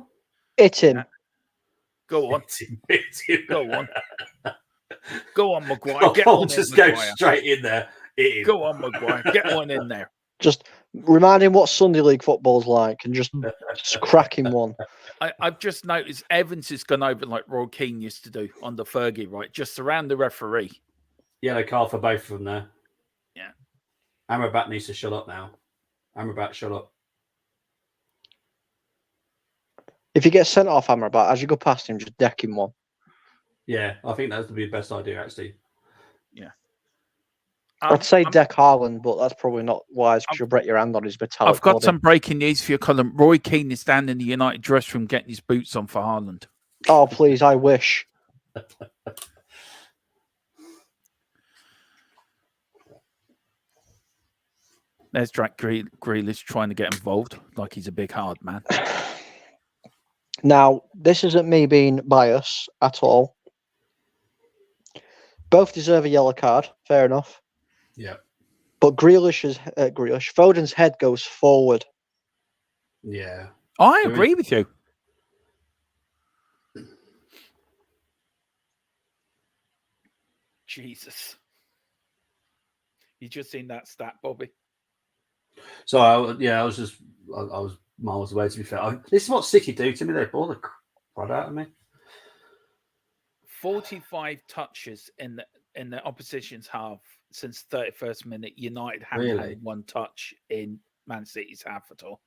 Hit him. Go on. Go on. Go on, Maguire. Go straight in there. Go on, Maguire. Get one in there. Just remind him what Sunday League football's like and just crack him one. I've just noticed Evans has gone over like Roy Keane used to do under Fergie, right? Just surround the referee. Yellow card for both of them there. Yeah. Amrabat needs to shut up now. Amrabat, shut up. If you get sent off Amrabat, as you go past him, just deck him one. Yeah, I think that would be the best idea, actually. Yeah. I'd say deck Haaland, but that's probably not wise because you'll break your hand on his metallic I've got body. some breaking news for you, Colin. Roy Keane is down in the United dressing room getting his boots on for Haaland. Oh, please, I wish. There's Jack Grealish trying to get involved like he's a big hard man. Now, this isn't me being biased at all. Both deserve a yellow card, fair enough. Yeah. But Foden's head goes forward. Yeah. I agree with you. Jesus. You just seen that stat, Bobby? So, I was miles away, to be fair. This is what City do to me. They ball the crud out of me. 45 touches in the opposition's half since 31st minute. United haven't had 1 touch in Man City's half at all.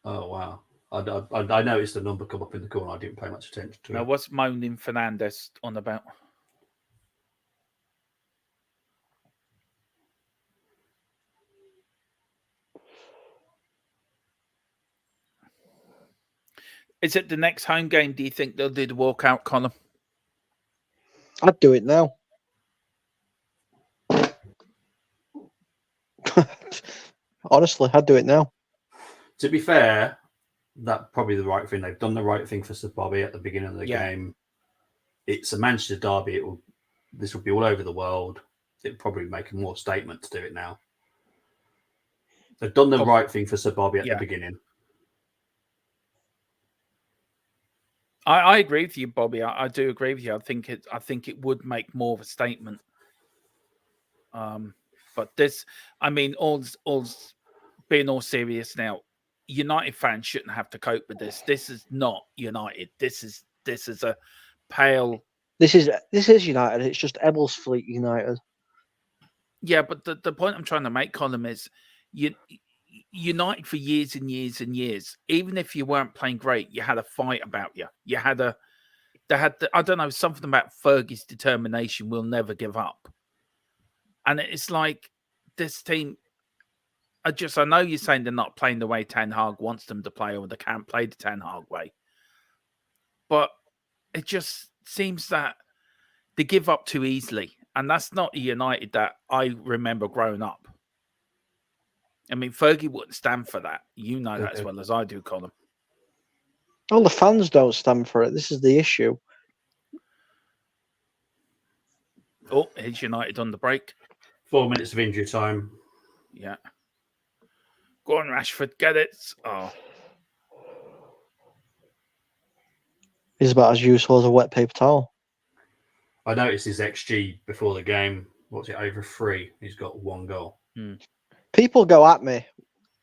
Oh, wow. I noticed the number come up in the corner. I didn't pay much attention to it. Now, what's moaning Fernandes on about? Is it the next home game? Do you think they'll do the walkout, Colin? I'd do it now. Honestly, I'd do it now. To be fair, that's probably the right thing. They've done the right thing for Sir Bobby at the beginning of the game. It's a Manchester derby. This will be all over the world. It'll probably make a more statement to do it now. They've done the right thing for Sir Bobby at the beginning. I agree with you, Bobby. I do agree with you. I think it would make more of a statement. But this, I mean, all's being all serious now. United fans shouldn't have to cope with this. This is not United. This is a pale. This is United. It's just Ebbsfleet United. Yeah, but the point I'm trying to make, Colin, is United for years and years and years. Even if you weren't playing great, you had a fight about you. I don't know, something about Fergie's determination. Will never give up. And it's like this team. I know you're saying they're not playing the way Ten Hag wants them to play, or they can't play the Ten Hag way. But it just seems that they give up too easily. And that's not a United that I remember growing up. I mean, Fergie wouldn't stand for that. You know that as well as I do, Colin. All the fans don't stand for it. This is the issue. Oh, here's United on the break. 4 minutes of injury time. Yeah. Go on, Rashford. Get it. Oh. He's about as useful as a wet paper towel. I noticed his XG before the game. What's it, over 3? He's got 1 goal. People go at me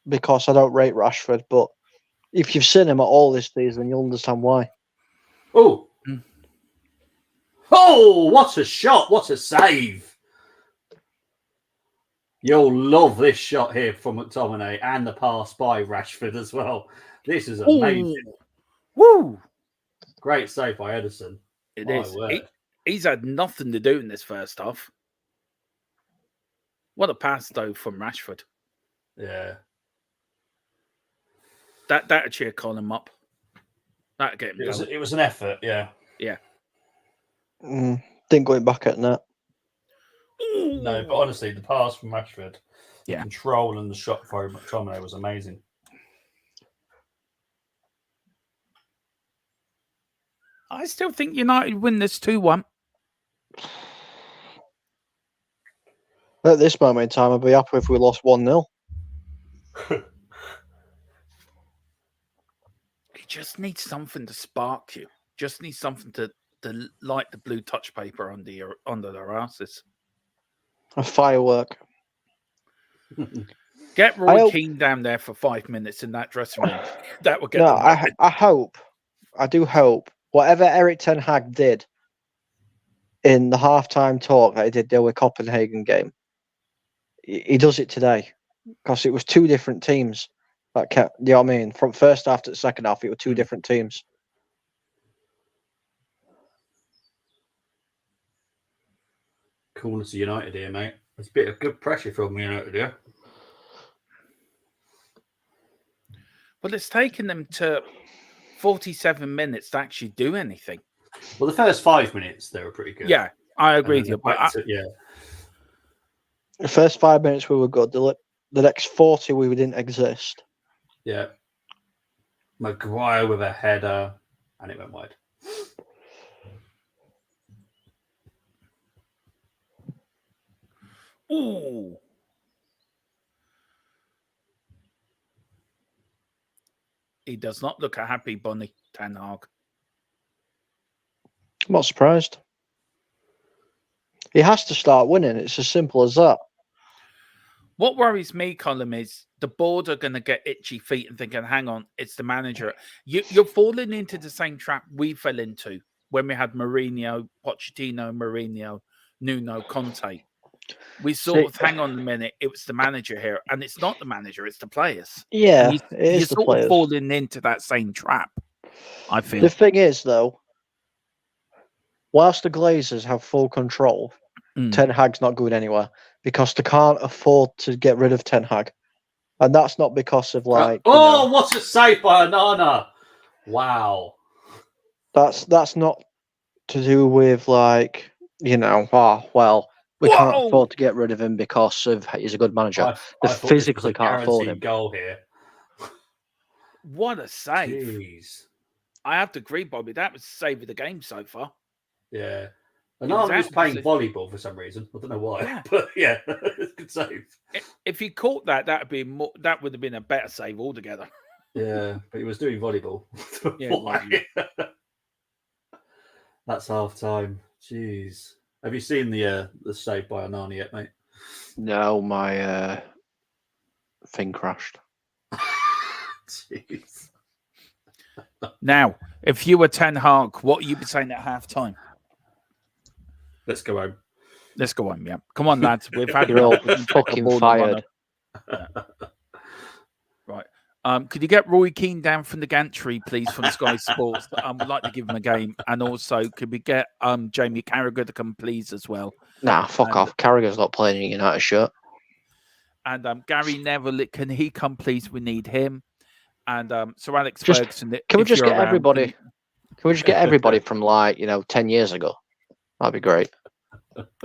because I don't rate Rashford, but if you've seen him at all this season, you'll understand why. Oh! Oh, what a shot. What a save. You'll love this shot here from McTominay and the pass by Rashford as well. This is amazing. Ooh. Woo! Great save by Edison. It is. He's had nothing to do in this first half. What a pass, though, from Rashford. Yeah. That'd cheer Colin up. That'd get him it was an effort, yeah. Yeah. Didn't go back at net. No, but honestly, the pass from Rashford, the Yeah, control and the shot for McTominay was amazing. I still think United win this 2-1. At this moment in time, I'd be happy if we lost 1-0. You just need something to spark you. Just need something to light the blue touch paper under their asses. A firework. Get Roy Keane down there for 5 minutes in that dressing room. That would get. No, I do hope whatever Eric Ten Hag did in the halftime talk that he did there with Copenhagen game, he does it today, because it was 2 different teams that kept. You know what I mean? From first half to the second half, it were 2 different teams. Coolness of United here, mate. There's a bit of good pressure from United here. Well, it's taken them to 47 minutes to actually do anything. Well, the first 5 minutes, they were pretty good. Yeah, I agree with you. But The first 5 minutes we were good. The next 40 we didn't exist. Yeah. Maguire with a header, and it went wide. Ooh. He does not look a happy bunny, Ten Hag. I'm not surprised. He has to start winning. It's as simple as that. What worries me, Colin, is the board are going to get itchy feet and thinking, hang on, it's the manager. You're falling into the same trap we fell into when we had Mourinho, Pochettino, Mourinho, Nuno, Conte. We sort of, hang on a minute, it was the manager here. And it's not the manager, it's the players. Yeah, you're sort of falling into that same trap, I feel. The thing is, though, whilst the Glazers have full control, Ten Hag's not going anywhere because they can't afford to get rid of Ten Hag. And that's not because of like... what a save by Onana! Wow. That's not to do with like, We can't afford to get rid of him because he's a good manager. They physically can't afford him. Goal here. What a save! Jeez. I have to agree, Bobby. That was the save of the game so far. Yeah. Another was playing volleyball for some reason. I don't know why, but yeah, good save. If he caught that, that would have been a better save altogether. Yeah, but he was doing volleyball. Yeah, that's half time. Jeez, have you seen the save by Onana yet, mate? No, my thing crashed. Jeez. Now, if you were Ten Hag, what would you be saying at half time? Let's go home. Let's go home, yeah. Come on, lads. We've had You're all fucking fired. Yeah. Right. Could you get Roy Keane down from the gantry, please, from Sky Sports? We'd like to give him a game. And also, could we get Jamie Carragher to come, please, as well? Nah, fuck off. Carragher's not playing in a United shirt. And Gary Neville, can he come, please? We need him. And Sir Alex Ferguson. Can we just get everybody? Can we just get everybody from 10 years ago? That'd be great.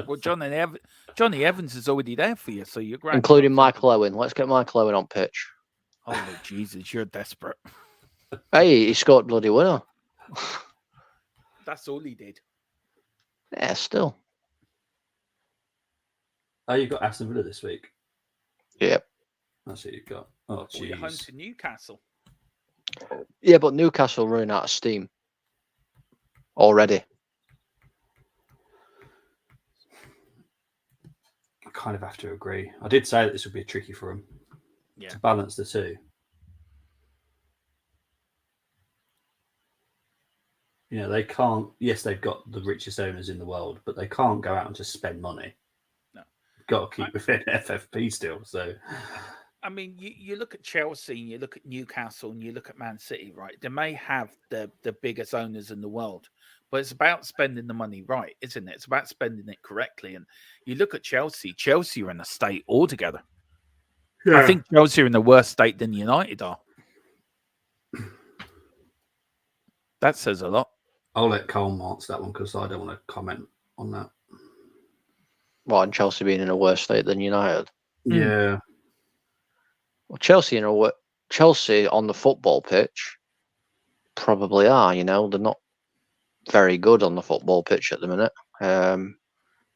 Well, Johnny Evans is already there for you, so you're great. Including Michael Owen. Let's get Michael Owen on pitch. Holy Jesus, you're desperate. Hey, he scored bloody winner. That's all he did. Yeah, still. Oh, you got Aston Villa this week? Yep. That's what you've got. Oh, jeez. You're home to Newcastle. Yeah, but Newcastle running out of steam already. I kind of have to agree. I did say that this would be tricky for them to balance the two. You know, they can't. Yes, they've got the richest owners in the world, but they can't go out and just spend money. No, got to keep within FFP still. So, I mean, you look at Chelsea, and you look at Newcastle, and you look at Man City. Right, they may have the biggest owners in the world, but it's about spending the money right, isn't it? It's about spending it correctly. And you look at Chelsea. Chelsea are in a state altogether. Yeah. I think Chelsea are in a worse state than United are. That says a lot. I'll let Cole answer that one because I don't want to comment on that. What, and Chelsea being in a worse state than United? Yeah. Well, Chelsea on the football pitch probably are. You know, they're not very good on the football pitch at the minute.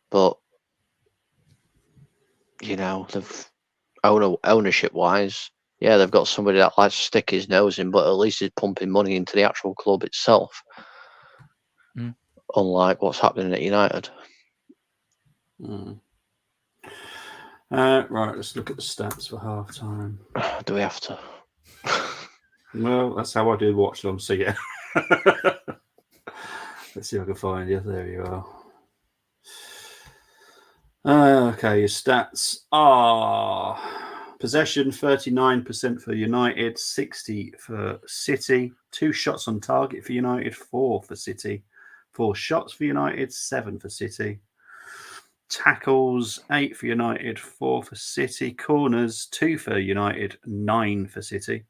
But you know, they've ownership wise, yeah, they've got somebody that likes to stick his nose in, but at least he's pumping money into the actual club itself. Unlike what's happening at United. Right, let's look at the stats for half time. Do we have to? Well, that's how I do Watchalong, so yeah. Let's see if I can find you. There you are. Okay, your stats are possession 39% for United, 60 for City, 2 shots on target for United, 4 for City, 4 shots for United, 7 for City. Tackles 8 for United, 4 for City. Corners 2 for United, 9 for City.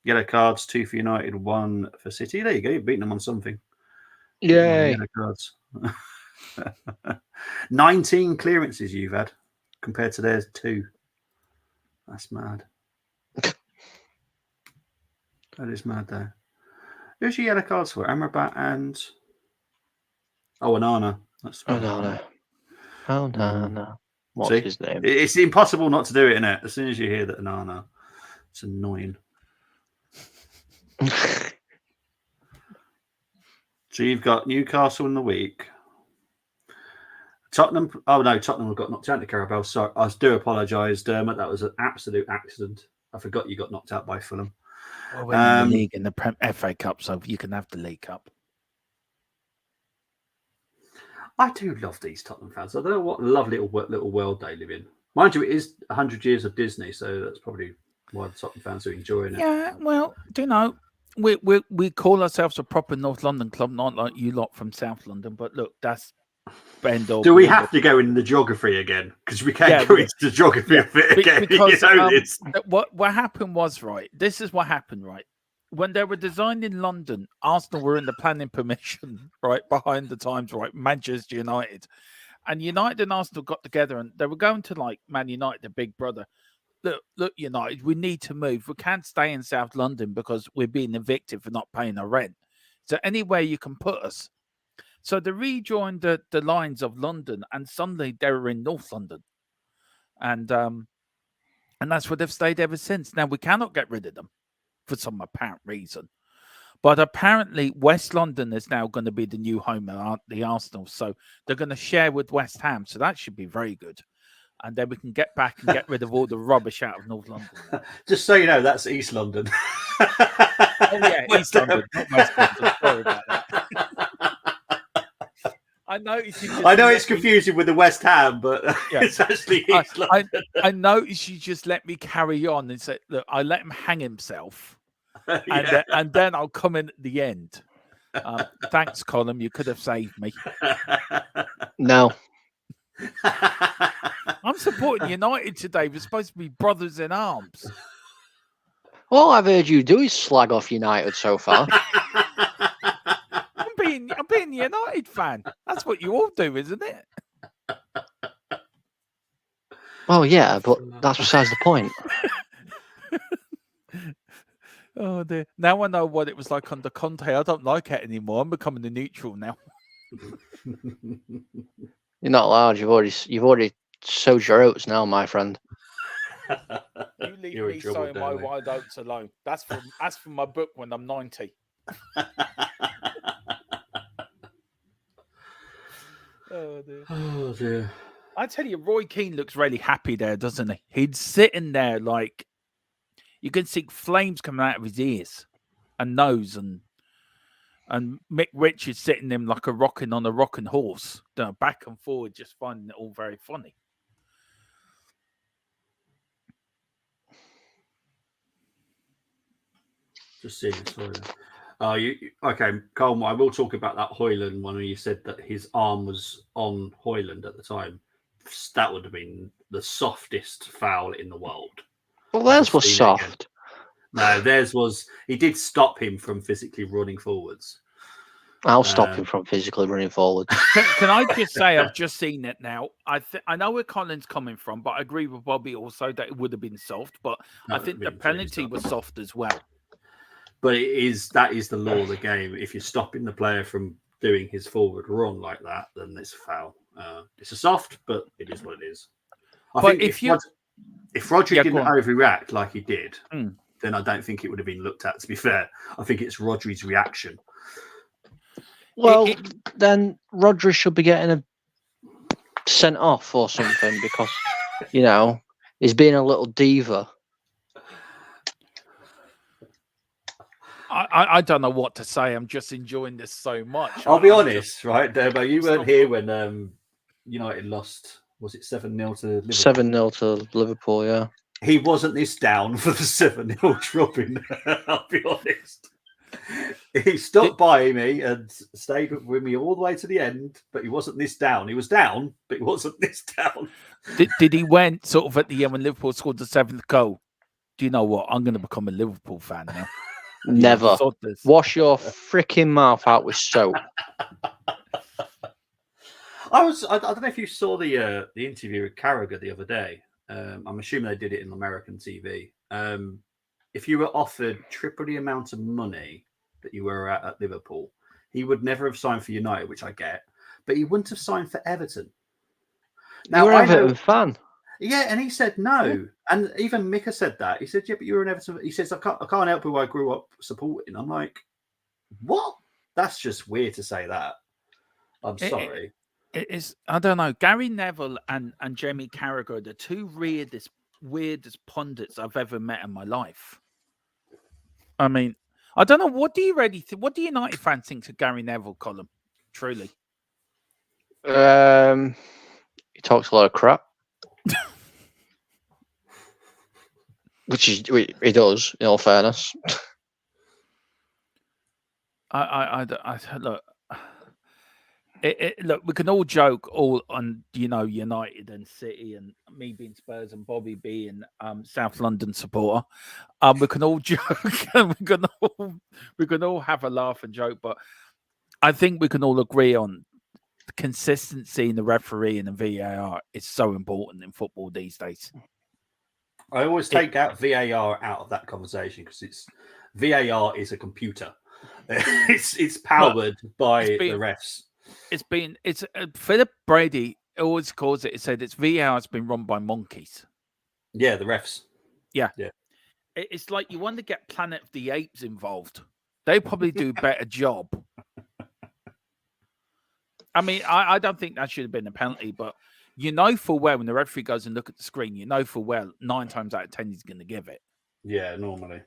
Yellow cards 2 for United, 1 for City. There you go, you've beaten them on something. Yay! Yellow cards. 19 clearances you've had compared to theirs 2. That's mad. That is mad though. Who's your yellow cards for? Amrabat and Onana. That's Onana. Onana. What's his name? It's impossible not to do it, isn't it? As soon as you hear that Onana, it's annoying. So you've got Newcastle in the week. Tottenham. Oh no, Tottenham have got knocked out to Carabao. Sorry, I do apologise, Dermot. That was an absolute accident. I forgot you got knocked out by Fulham. Well, we're in the league in the FA Cup, so you can have the League Cup. I do love these Tottenham fans. I don't know what lovely little world they live in. Mind you, it is 100 years of Disney, so that's probably why the Tottenham fans are enjoying it. Yeah, well, do you know, we call ourselves a proper North London club, not like you lot from South London. But look, that's bend over. Do we have to go in the geography again? Because we can't go into the geography of it again. Because you know, what happened was, right, this is what happened, right? When they were designed in London, Arsenal were in the planning permission, right, behind the times, right, Manchester United. And United and Arsenal got together, and they were going to like Man United, the big brother. Look, United, we need to move. We can't stay in South London because we're being evicted for not paying our rent. So anywhere you can put us. So they rejoined the lines of London, and suddenly they were in North London, and that's where they've stayed ever since. Now we cannot get rid of them for some apparent reason, but apparently West London is now going to be the new home of the Arsenal. So they're going to share with West Ham. So that should be very good. And then we can get back and get rid of all the rubbish out of North London. Just so you know, that's East London. Oh, yeah, East London, not West London. Sorry about that. I know it's confusing with the West Ham, but it's actually East London. I noticed you just let me carry on and said, look, I let him hang himself. And then I'll come in at the end. Thanks, Colin. You could have saved me. No. I'm supporting United today. We're supposed to be brothers in arms. All I've heard you do is slag off United so far. I'm being a United fan. That's what you all do, isn't it? Well, yeah, but that's besides the point. Oh dear. Now I know what it was like under Conte. I don't like it anymore. I'm becoming a neutral now. You're not allowed. You've already sowed your oats now, my friend. You leave me sowing my wild oats alone. That's from my book when I'm 90. Oh dear. Oh dear. I tell you, Roy Keane looks really happy there, doesn't he? He's sitting there like you can see flames coming out of his ears and nose, and Mick Richards sitting him like on a rocking horse, back and forward, just finding it all very funny. Just seeing the story. Okay, Colm, I will talk about that Højlund one where you said that his arm was on Højlund at the time. That would have been the softest foul in the world. Well, theirs was soft. No, theirs was. He did stop him from physically running forwards. I'll stop him from physically running forwards. Can I just say, I've just seen it now. I know where Colin's coming from, but I agree with Bobby also that it would have been soft. But I think the penalty was soft as well. But that is the law of the game. If you're stopping the player from doing his forward run like that, then it's a foul. It's a soft, but it is what it is. I think if Rodri didn't overreact like he did, then I don't think it would have been looked at, to be fair. I think it's Rodri's reaction. Well, then Rodri should be getting a sent off or something because, he's being a little diva. I don't know what to say. I'm just enjoying this so much. I'll be honest, right, Derbo? You weren't here when United lost. Was it 7-0 to Liverpool? 7-0 to Liverpool, yeah. He wasn't this down for the 7-0 drubbing. I'll be honest. He stopped by me and stayed with me all the way to the end, but he wasn't this down. He was down, but he wasn't this down. Did he went sort of at the end when Liverpool scored the 7th goal? Do you know what? I'm going to become a Liverpool fan now. Never. Wash your freaking mouth out with soap. I don't know if you saw the interview with Carragher the other day. I'm assuming they did it in American TV. If you were offered triple the amount of money that you were at Liverpool, he would never have signed for United, which I get, but he wouldn't have signed for Everton. Now, you're an Everton fan. Yeah, and he said no. Yeah. And even Mika said that. He said, yeah, but you're an Everton. He says, I can't help who I grew up supporting. I'm like, what? That's just weird to say that. I'm sorry. It is. I don't know. Gary Neville and Jamie Carragher are the two weirdest pundits I've ever met in my life. I mean, I don't know. What do you really think? What do United fans think of Gary Neville, Colin? Truly. He talks a lot of crap. Which he does, in all fairness. I look. Look, we can all joke all on United and City and me being Spurs and Bobby being South London supporter. We can all joke and we can all have a laugh and joke, but I think we can all agree on the consistency in the referee and the VAR is so important in football these days. I always take out VAR out of that conversation because VAR is a computer. It's powered by the refs. It's Philip Brady always calls it. He said it's VAR has been run by monkeys. Yeah, the refs. Yeah. Yeah. It's like you want to get Planet of the Apes involved. They probably do a better job. I mean, I don't think that should have been a penalty, but you know full well when the referee goes and look at the screen, you know full well 9 times out of 10 he's going to give it. Yeah, normally.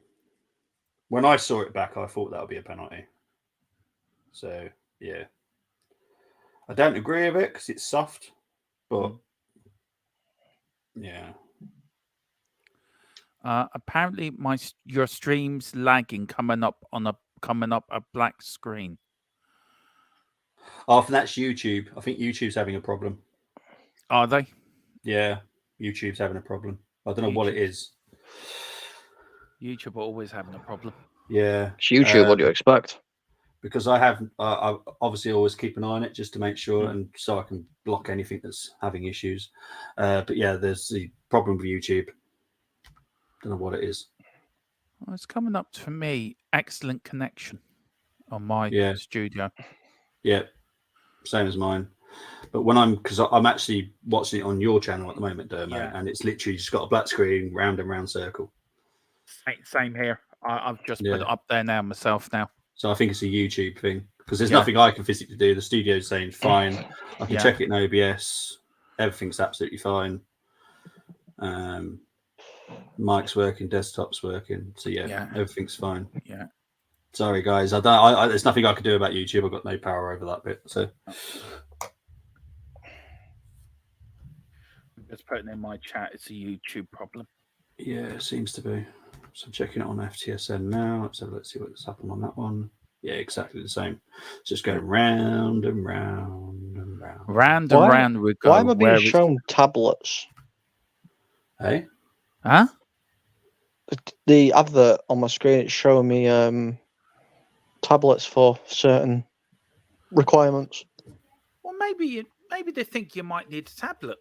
When I saw it back, I thought that would be a penalty. So, yeah. I don't agree with it because it's soft, but yeah. Apparently, your stream's lagging, coming up a black screen. Oh, that's YouTube. I think YouTube's having a problem. Are they? Yeah, YouTube's having a problem. I don't know what it is. YouTube are always having a problem. Yeah. It's YouTube, what do you expect? Because I obviously always keep an eye on it just to make sure, and so I can block anything that's having issues. But yeah, there's the problem with YouTube. Don't know what it is. Well, it's coming up for me. Excellent connection on my studio. Yeah, same as mine. But because I'm actually watching it on your channel at the moment, Dermo, and it's literally just got a black screen, round and round circle. Same here. I've just put it up there now myself now. So I think it's a YouTube thing because there's nothing I can physically do. The studio's saying fine. I can check it in OBS. Everything's absolutely fine. Mic's working, desktop's working. So everything's fine. Yeah. Sorry guys, there's nothing I can do about YouTube. I've got no power over that bit. So just putting in my chat, it's a YouTube problem. Yeah, it seems to be. So I'm checking it on FTSN now. Let's see what's happened on that one. Yeah, exactly the same. It's just going round and round and round. Round and round we go. Why am I being shown tablets? Hey? Huh? The advert on my screen, it's showing me tablets for certain requirements. Well, maybe they think you might need a tablet.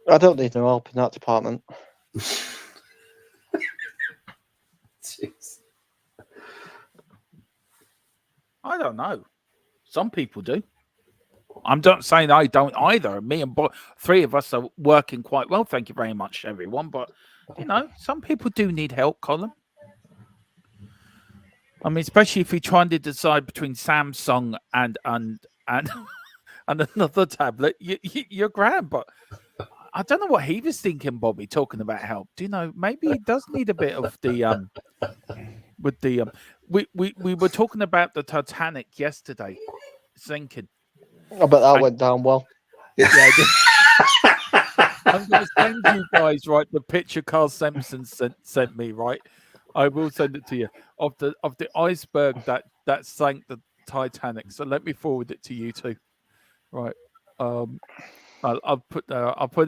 I don't need no help in that department. Jeez. I don't know. Some people do. I'm not saying I don't either. Me and three of us are working quite well. Thank you very much, everyone. But, some people do need help, Colin. I mean, especially if you're trying to decide between Samsung and another tablet, you're grand. But I don't know what he was thinking, Bobby, talking about help. Do you know, maybe he does need a bit of the with the we were talking about the Titanic yesterday sinking. I bet that went down well. Yeah, I'm going to send you guys the picture Carl Simpson sent me. I will send it to you of the iceberg that sank the Titanic. So let me forward it to you too. Right. I'll put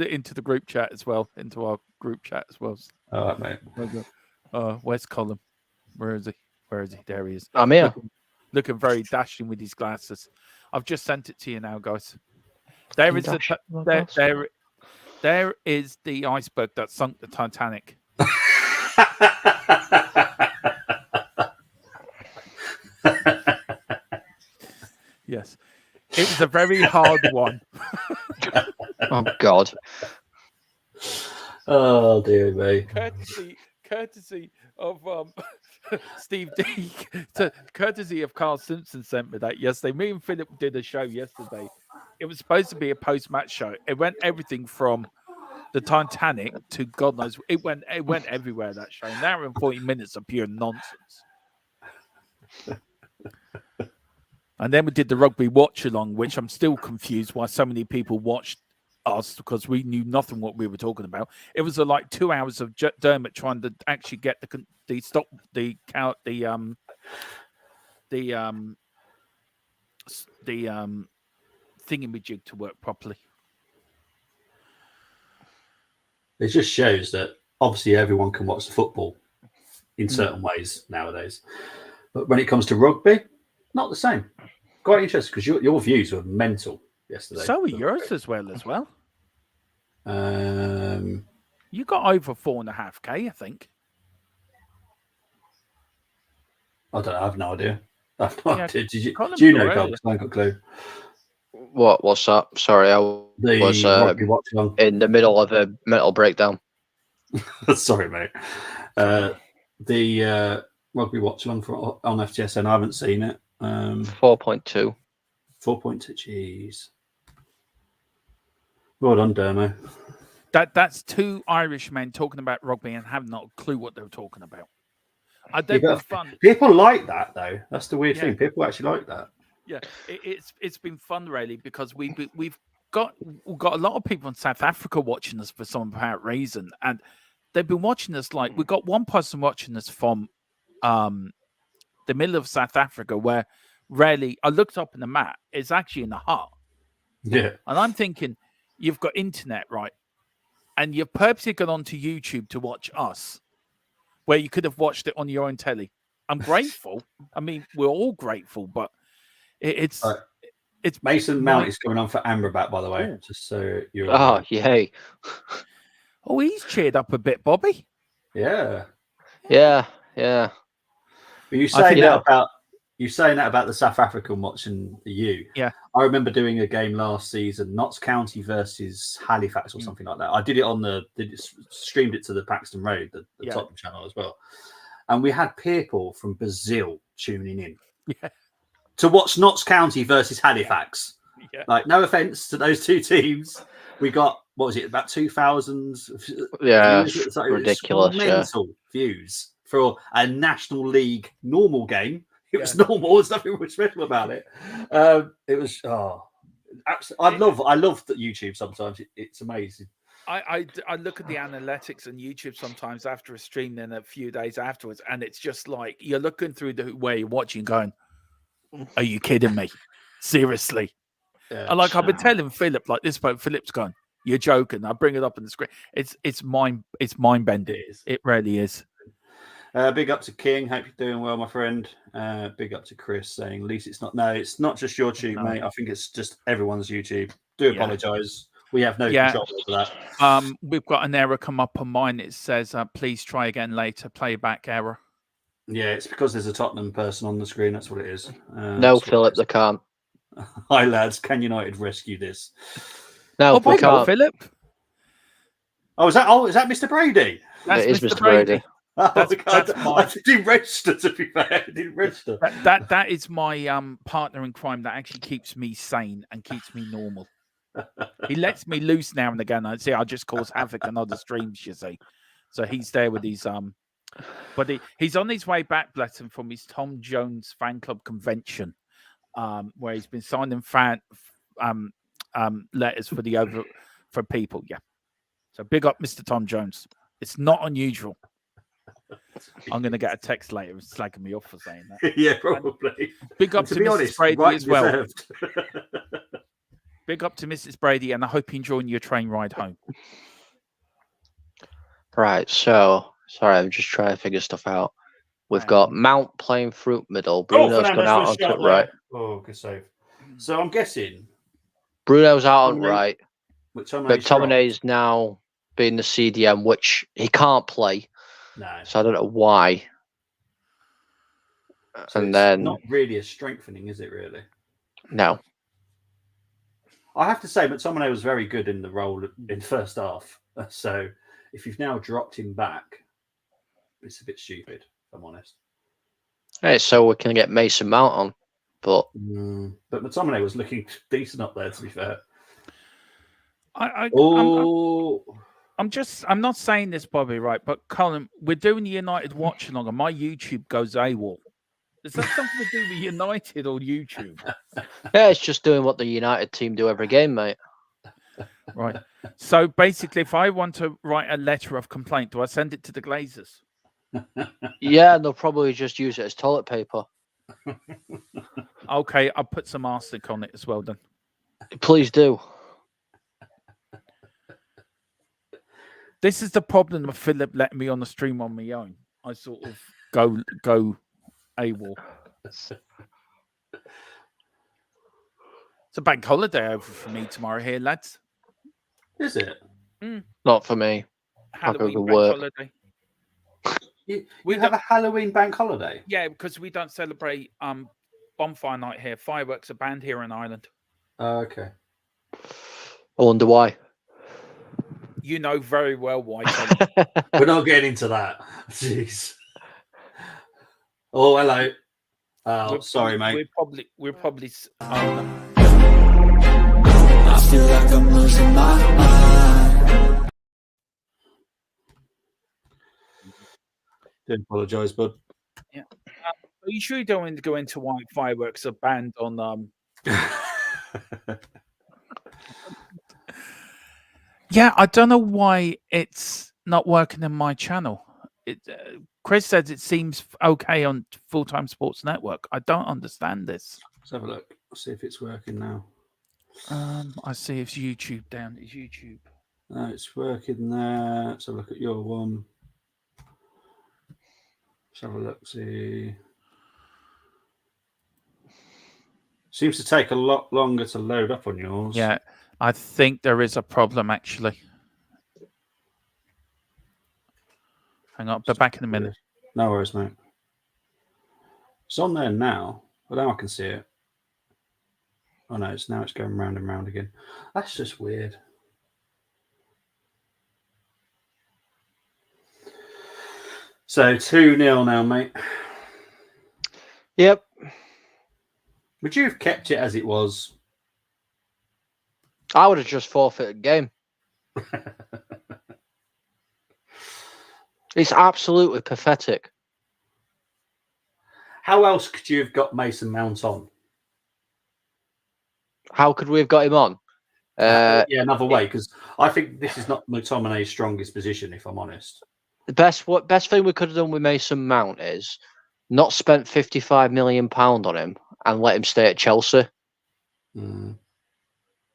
it into the group chat as well, into our group chat as well. All right, mate. Where's Colin? Where is he? There he is. I'm here. Looking very dashing with his glasses. I've just sent it to you now, guys. There is there is the iceberg that sunk the Titanic. Yes. It was a very hard one. Oh, God. Oh, dear me. Courtesy of Steve D. Courtesy of Carl Simpson sent me that yesterday. Me and Philip did a show yesterday. It was supposed to be a post-match show. It went everything from the Titanic to God knows. It went everywhere, that show. An hour and 40 minutes of pure nonsense. And then we did the rugby watch-along, which I'm still confused why so many people watched us because we knew nothing what we were talking about. It was like 2 hours of Dermot trying to actually get the thingamajig to work properly. It just shows that obviously everyone can watch the football in certain ways nowadays, but when it comes to rugby, not the same. quite interested because your views were mental yesterday. So are yours as well. You got over 4.5K, I think. I don't know. I have no idea. I have no idea. Do you know, Carl? I haven't got a clue. What's that? Sorry, I was in the middle of a mental breakdown. Sorry, mate. The rugby watch along on FTSN. I haven't seen it. 4.2. 4.2. Jeez. Well done, Dermo. That's two Irish men talking about rugby and have not a clue what they're talking about. They've been fun. People like that, though. That's the weird thing. People actually like that. Yeah, it's been fun, really, because we've got a lot of people in South Africa watching us for some apparent reason, and they've been watching us like we've got one person watching us from the middle of South Africa, where rarely I looked up in the map. It's actually in the heart. Yeah, and I'm thinking you've got internet, right? And you've purposely gone onto YouTube to watch us, where you could have watched it on your own telly. I'm grateful. I mean, we're all grateful, but it's Mason Mount is coming on for Amrabat, by the way. Ooh. Just so you're. Oh, yay! Oh, he's cheered up a bit, Bobby. Yeah. But you saying that about the South African watching you. Yeah. I remember doing a game last season, Notts County versus Halifax or something like that. I did it streamed it to the Paxton Road, the Tottenham channel as well. And we had people from Brazil tuning in to watch Notts County versus Halifax. Yeah. Like, no offense to those two teams. We got, what was it, about 2,000? Yeah, views. Ridiculous. Mental views for a National League normal game. It was normal. There's nothing special about it. It was absolutely. I love that YouTube sometimes. It's amazing. I look at the analytics on YouTube sometimes after a stream, then a few days afterwards, and it's just like you're looking through the way you're watching, going, "Are you kidding me? Seriously?" Yeah, and like I've been telling Philip, like this, but Philip's gone, "You're joking." I bring it up on the screen. It's mind bending. It really is. Big up to King. Hope you're doing well, my friend. Big up to Chris saying, at least it's not just your tube, mate. I think it's just everyone's YouTube. Do apologise. We have no control over that. We've got an error come up on mine. It says, please try again later. Playback error. Yeah, it's because there's a Tottenham person on the screen. That's what it is. No, Philip, they can't. Hi, lads. Can United rescue this? No, we can't. Philip. Oh, is that Mr. Brady? It is Mr. Brady. I didn't register, to be fair. I didn't register. That is my partner in crime that actually keeps me sane and keeps me normal. He lets me loose now and again. I just cause havoc on other streams, you see. So he's there with his but he's on his way back, bless him, from his Tom Jones fan club convention, where he's been signing letters for people. Yeah. So big up Mr. Tom Jones. It's not unusual. I'm going to get a text later slagging me off for saying that. Yeah, probably. Big up to Mrs. Brady as well. Big up to Mrs. Brady, and I hope you're enjoying your train ride home. Right, so, sorry, I'm just trying to figure stuff out. We've got Mount playing through middle. Bruno's gone out onto it right. Oh, good save. So I'm guessing Bruno's out on right. McTominay is now being the CDM, which he can't play. No. So I don't know why. So and then not really a strengthening, is it really? No. I have to say, McTominay was very good in the role in first half. So if you've now dropped him back, it's a bit stupid, if I'm honest. Hey, so we can get Mason Mount on, but McTominay was looking decent up there, to be fair. I'm not saying this, Bobby, right? But Colin, we're doing the United watch along, and my YouTube goes AWOL. Is that something to do with United or YouTube? Yeah, it's just doing what the United team do every game, mate. Right. So basically, if I want to write a letter of complaint, do I send it to the Glazers? Yeah, they'll probably just use it as toilet paper. Okay, I'll put some arsenic on it as well, then. Please do. This is the problem of Philip letting me on the stream on my own. I sort of go AWOL. It's a bank holiday over for me tomorrow here, lads. Is it? Not for me. Halloween bank work. holiday. We have a Halloween bank holiday? Yeah, because we don't celebrate bonfire night here. Fireworks are banned here in Ireland. Oh, okay. I wonder why. You know very well why. We're not getting into that. Jeez. Oh, hello. Oh, sorry, mate. We're probably. I feel like I'm losing my mind. Do apologise, bud. Yeah. Are you sure you don't want to go into why fireworks are banned on? Yeah, I don't know why it's not working in my channel. Chris says it seems okay on Full Time Sports Network. I don't understand this. Let's have a look. See if it's working now. I see it's YouTube down. It's YouTube. No, it's working there. Let's have a look at your one. Let's have a look. See. Seems to take a lot longer to load up on yours. Yeah, I think there is a problem actually. Hang on, be back in a minute. No worries, mate. It's on there now, but now I can see it. Oh no, it's going round and round again. That's just weird. So 2-0 now, mate. Yep. Would you have kept it as it was? I would have just forfeited the game. It's absolutely pathetic. How else could you have got Mason Mount on? How could we have got him on? Yeah, another way, because I think this is not McTominay's strongest position, if I'm honest. The best thing we could have done with Mason Mount is not spent £55 million on him and let him stay at Chelsea. Mm.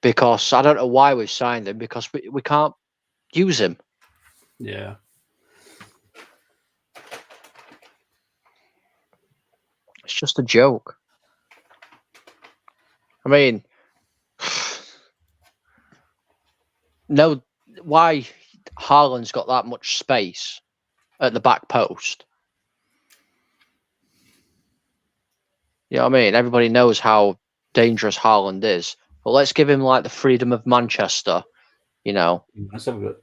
Because I don't know why we've signed him, because we can't use him. Yeah. It's just a joke. I mean, no, why Haaland's got that much space at the back post? You know what I mean? Everybody knows how dangerous Haaland is. But let's give him like the freedom of Manchester, you know. Let's have a look.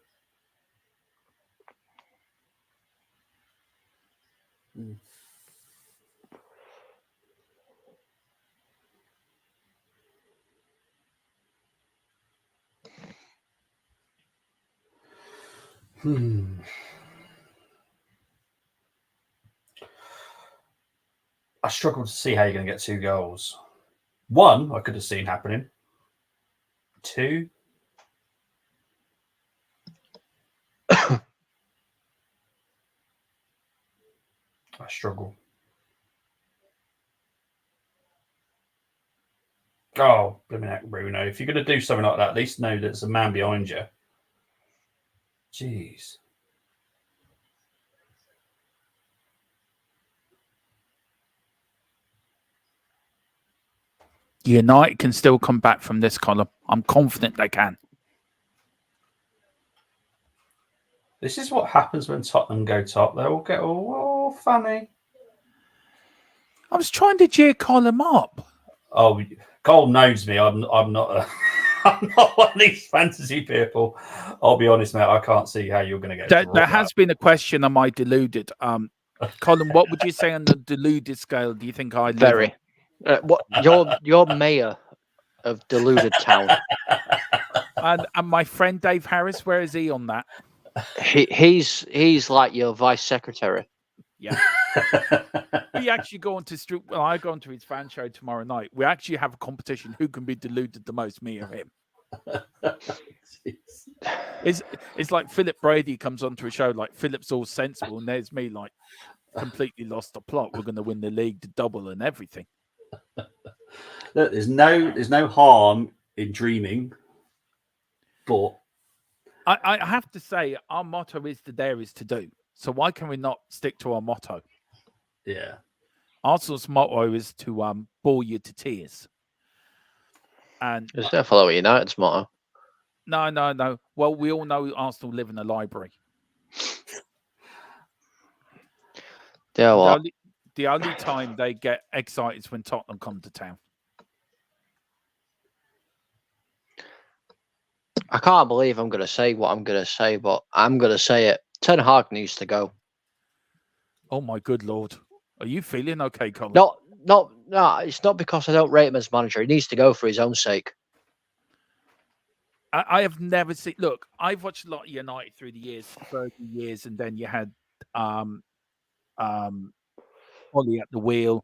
I struggle to see how you're going to get 2 goals. 1, I could have seen happening. 2. I struggle. Oh, blimmin' heck, Bruno. If you're going to do something like that, at least know there's a man behind you. Jeez. United can still come back from this column. I'm confident they can. This is what happens when Tottenham go top. They all get all funny. I was trying to cheer Colin up. Oh, Cole knows me. I'm not I'm not one of these fantasy people. I'll be honest, mate. I can't see how you're going to get. There has been a question: am I deluded? Colin, what would you say on the deluded scale? Do you think I live very? What you're mayor of deluded town? And my friend Dave Harris, where is he on that? He's like your vice secretary. Yeah. We actually go on to well, I go on to his fan show tomorrow night. We actually have a competition who can be deluded the most, me or him. It's like Philip Brady comes onto a show like Philip's all sensible, and there's me like completely lost the plot. We're going to win the league, the double, and everything. Look, there's no harm in dreaming, but I have to say our motto is there is to do. So why can we not stick to our motto? Yeah. Arsenal's motto is to bore you to tears. And It's not follow United's motto. No. Well, we all know Arsenal live in a library. The only time they get excited is when Tottenham come to town. I can't believe I'm going to say what I'm going to say, but I'm going to say it. Ten Hag needs to go. Oh my good lord! Are you feeling okay, Colin? No. It's not because I don't rate him as manager. He needs to go for his own sake. I have never seen. Look, I've watched a lot of United through the years, 30 years, and then you had Ollie at the wheel,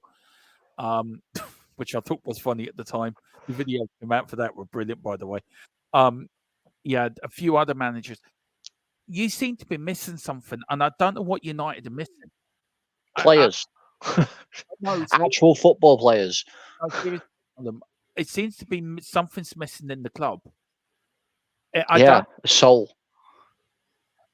which I thought was funny at the time. The videos came out for that were brilliant, by the way. Yeah, a few other managers. You seem to be missing something, and I don't know what United are missing. Players. Actual football players. It seems to be something's missing in the club. Soul.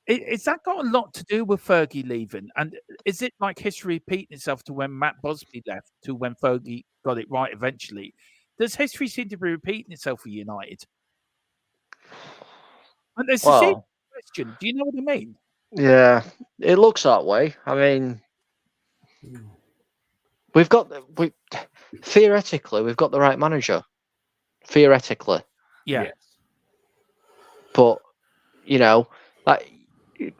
Is that got a lot to do with Fergie leaving? And is it like history repeating itself to when Matt Busby left to when Fergie got it right eventually? Does history seem to be repeating itself for United? And there's a serious question. Do you know what I mean? Yeah, it looks that way. I mean, theoretically, we've got the right manager. Theoretically. Yeah. Yes. But, like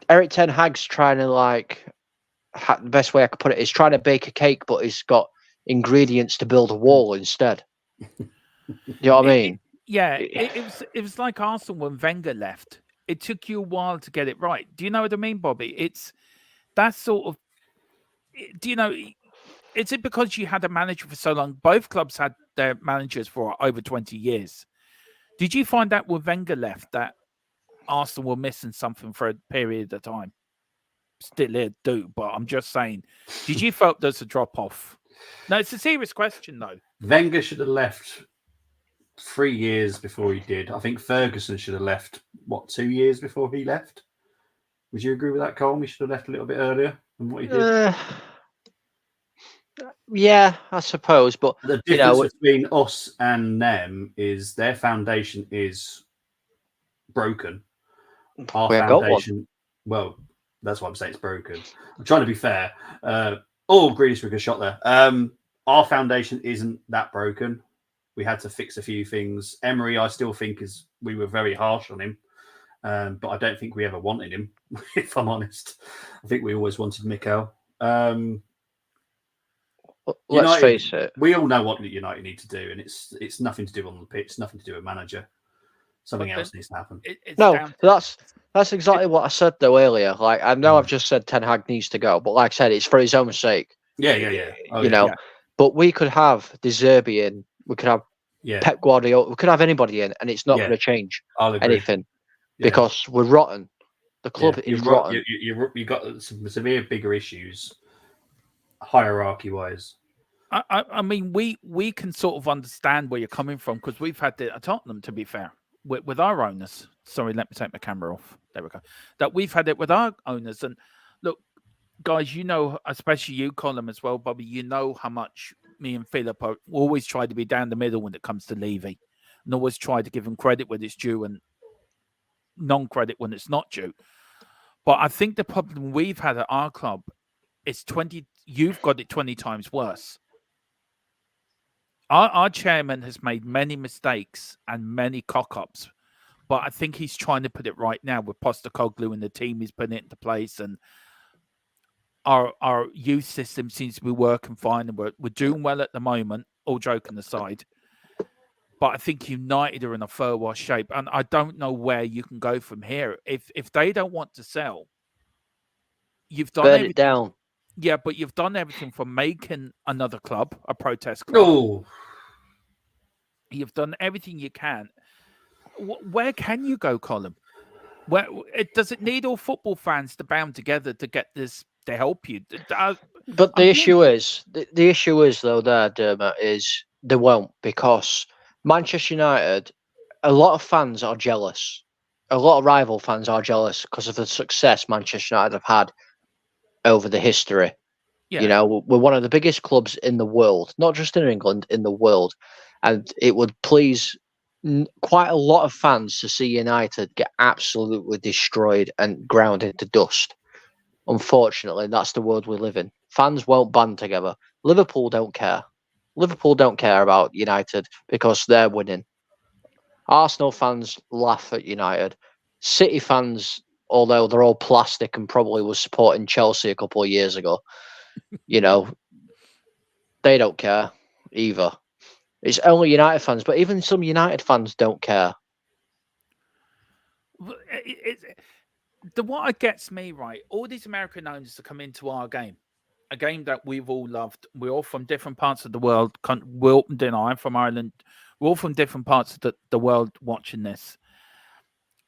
Eric Ten Hag's trying to the best way I could put it is trying to bake a cake, but he's got ingredients to build a wall instead. You know what I mean? It was like Arsenal when Wenger left. It took you a while to get it right. Do you know what I mean, Bobby? It's that sort of. Do you know? Is it because you had a manager for so long? Both clubs had their managers for over 20 years. Did you find out when Wenger left that Arsenal were missing something for a period of time? Still do, but I'm just saying. Did you felt there's a drop off? No, it's a serious question though. Wenger should have left 3 years before he did. I think Ferguson should have left 2 years before he left. Would you agree with that, Colm? He should have left a little bit earlier than what he did. Yeah, I suppose. But the difference between us and them is their foundation is broken. Our foundation, well, that's why I'm saying it's broken. I'm trying to be fair. Grealish took a shot there. Our foundation isn't that broken. We had to fix a few things. Emery, I still think we were very harsh on him, but I don't think we ever wanted him. If I'm honest, I think we always wanted Mikel. Let's face it. We all know what United need to do, and it's nothing to do on the pitch. It's nothing to do with manager. Something else needs to happen. That's exactly what I said though earlier. Like I know I've just said Ten Hag needs to go, but like I said, it's for his own sake. Yeah. But we could have De Zerbi in. We could have Pep Guardiola. We could have anybody in, and it's not going to change anything because we're rotten. The club is rotten. You got some severe, bigger issues, hierarchy-wise. I mean, we can sort of understand where you're coming from because we've had it at Tottenham, to be fair, with our owners. Sorry, let me take my camera off. There we go. That we've had it with our owners. And look, guys, especially you, Colin, as well, Bobby, you know how much me and Philip always try to be down the middle when it comes to Levy, and always try to give him credit when it's due and non-credit when it's not due. But I think the problem we've had at our club is you've got it 20 times worse. Our chairman has made many mistakes and many cock-ups, but I think he's trying to put it right now with Postecoglou and the team he's putting it into place, and our youth system seems to be working fine, and we're doing well at the moment, all joking aside. But I think United are in a far-worse shape, and I don't know where you can go from here. If they don't want to sell, you've done burn it down. Yeah, but you've done everything from making another club, a protest club. Oh. You've done everything you can. Where can you go, Colin? Does it need all football fans to band together to get this to help you? But the issue is though, Dermot, is they won't, because Manchester United, a lot of fans are jealous. A lot of rival fans are jealous because of the success Manchester United have had over the history. Yeah. We're one of the biggest clubs in the world, not just in England, in the world. And it would please quite a lot of fans to see United get absolutely destroyed and ground into dust. Unfortunately, that's the world we live in. Fans won't band together. Liverpool don't care. Liverpool don't care about United because they're winning. Arsenal fans laugh at United. City fans, although they're all plastic and probably was supporting Chelsea a couple of years ago, you know, they don't care either. It's only United fans, but even some United fans don't care. What gets me right, all these American owners to come into our game, a game that we've all loved. We're all from different parts of the world. I'm from Ireland. We're all from different parts of the world watching this.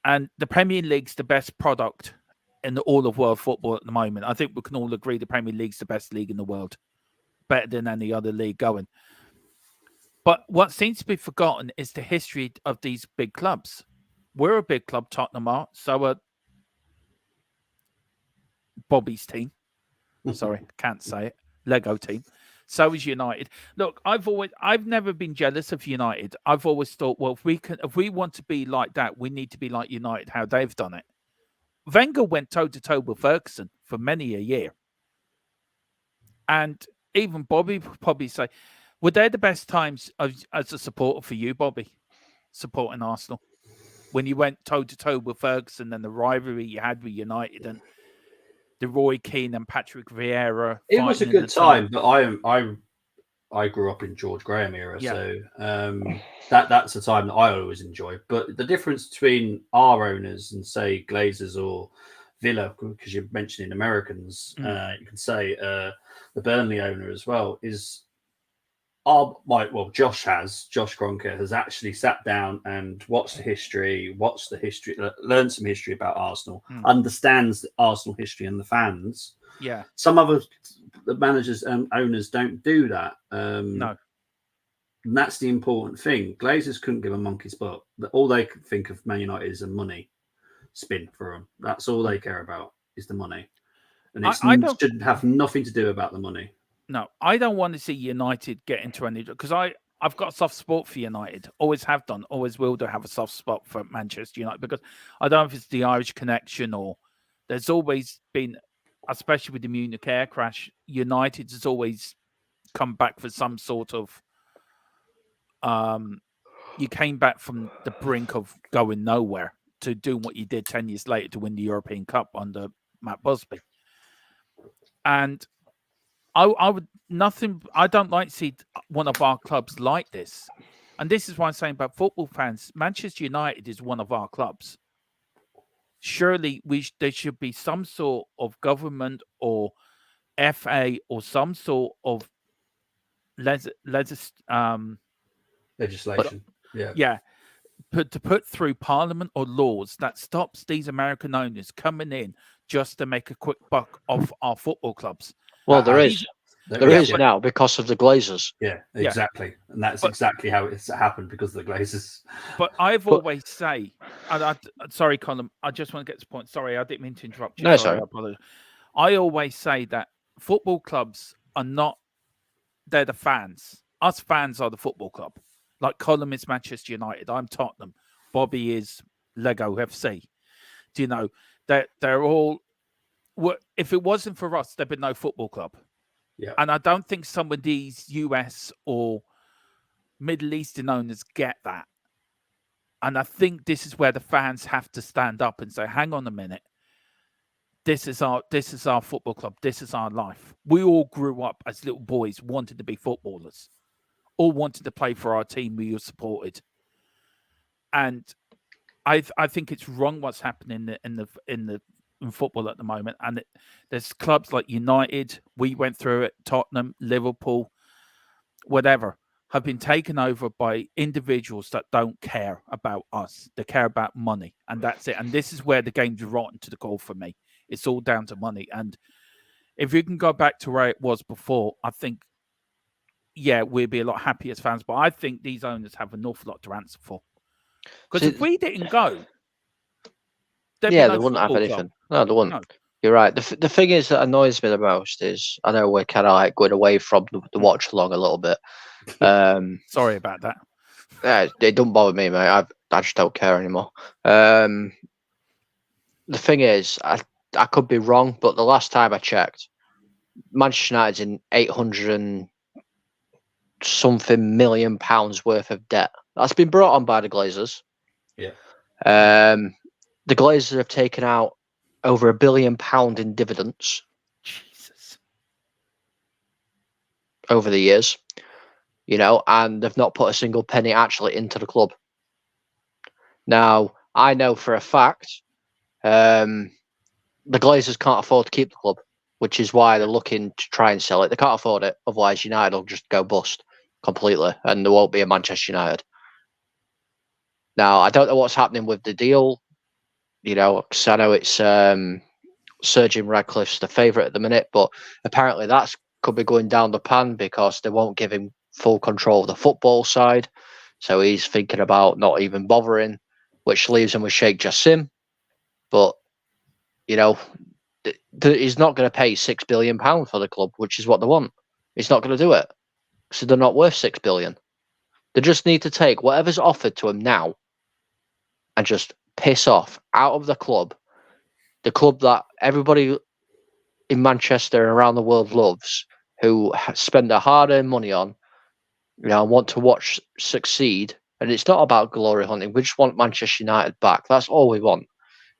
And the Premier League's the best product in all of world football at the moment. I think we can all agree the Premier League's the best league in the world, better than any other league going. But what seems to be forgotten is the history of these big clubs. We're a big club, Tottenham are. So are Bobby's team. Sorry, can't say it. Lego team. So is United. Look, I've never been jealous of United. I've always thought, well, if we want to be like that, we need to be like United, how they've done it. Wenger went toe to toe with Ferguson for many a year. And even Bobby would probably say, were they the best times as a supporter for you, Bobby, supporting Arsenal? When you went toe to toe with Ferguson and the rivalry you had with United and the Roy Keane and Patrick Vieira. It was a good time, but I grew up in George Graham era, so that's a time that I always enjoy. But the difference between our owners and say Glazers or Villa, because you're mentioning Americans, you can say the Burnley owner as well is Josh Gronker has actually sat down and watched the history, learned some history about Arsenal, understands the Arsenal history and the fans. Yeah. Some other managers and owners don't do that. No. And that's the important thing. Glazers couldn't give a monkey's butt. All they could think of Man United is a money spin for them. That's all they care about is the money. And it should have nothing to do about the money. No, I don't want to see United get into any, because I've got a soft spot for United. Always have done, always will do have a soft spot for Manchester United, because I don't know if it's the Irish connection or there's always been, especially with the Munich air crash, United has always come back for some sort of, you came back from the brink of going nowhere to doing what you did 10 years later to win the European Cup under Matt Busby. And I don't like to see one of our clubs like this. And this is what I'm saying about football fans. Manchester United is one of our clubs. Surely there should be some sort of government or FA or some sort of legislation. To put through Parliament or laws that stops these American owners coming in just to make a quick buck off our football clubs. Well, there is now because of the Glazers. Yeah, exactly. Yeah. And that's exactly how it's happened because of the Glazers. But always say, sorry, Colin, I just want to get to the point. Sorry, I didn't mean to interrupt you. No, sorry. I always say that football clubs are not, they're the fans. Us fans are the football club. Like Colin is Manchester United. I'm Tottenham. Bobby is Lego FC. Do you know, they're all, if it wasn't for us, there'd be no football club. Yeah. And I don't think some of these US or Middle Eastern owners get that. And I think this is where the fans have to stand up and say, hang on a minute. This is our football club. This is our life. We all grew up as little boys wanted to be footballers. All wanted to play for our team we were supported. And I think it's wrong what's happening in football at the moment. And there's clubs like United, we went through it, Tottenham, Liverpool, whatever, have been taken over by individuals that don't care about us. They care about money, and that's it. And this is where the game's rotten to the core for me. It's all down to money. And if you can go back to where it was before, I think, we'd be a lot happier as fans. But I think these owners have an awful lot to answer for. Because if we didn't go, they wouldn't have anything. No, they wouldn't. No. You're right. The thing is that annoys me the most is, I know we're kind of like going away from the watch along a little bit. Sorry about that. It don't bother me, mate. I just don't care anymore. The thing is, I could be wrong, but the last time I checked, Manchester United's in 800 and something million pounds worth of debt. That's been brought on by the Glazers. Yeah. The Glazers have taken out over £1 billion in dividends. Jesus. Over the years, and they've not put a single penny actually into the club. Now, I know for a fact the Glazers can't afford to keep the club, which is why they're looking to try and sell it. They can't afford it, otherwise United will just go bust completely, and there won't be a Manchester United. Now, I don't know what's happening with the deal, because I know it's Sir Jim Radcliffe's the favourite at the minute, but apparently that's could be going down the pan because they won't give him full control of the football side. So he's thinking about not even bothering, which leaves him with Sheikh Jassim. But, he's not going to pay £6 billion for the club, which is what they want. He's not going to do it. So they're not worth £6 billion. They just need to take whatever's offered to him now and just piss off out of the club that everybody in Manchester and around the world loves, who spend their hard-earned money on, want to watch succeed. And it's not about glory hunting. We just want Manchester United back. That's all we want.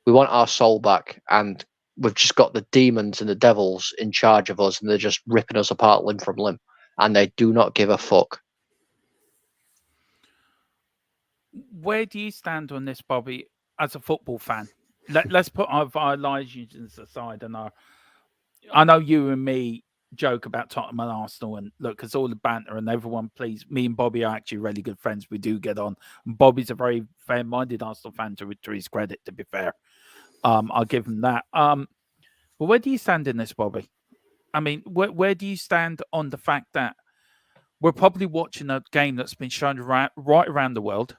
We want our soul back. And we've just got the demons and the devils in charge of us, and they're just ripping us apart limb from limb. And they do not give a fuck. Where do you stand on this, Bobby, as a football fan? Let's put our allegiances aside. And I know you and me joke about Tottenham and Arsenal, and look, it's all the banter and everyone, please. Me and Bobby are actually really good friends. We do get on. Bobby's a very fair-minded Arsenal fan, to his credit, to be fair. I'll give him that. But where do you stand in this, Bobby? I mean, where do you stand on the fact that we're probably watching a game that's been shown right around the world?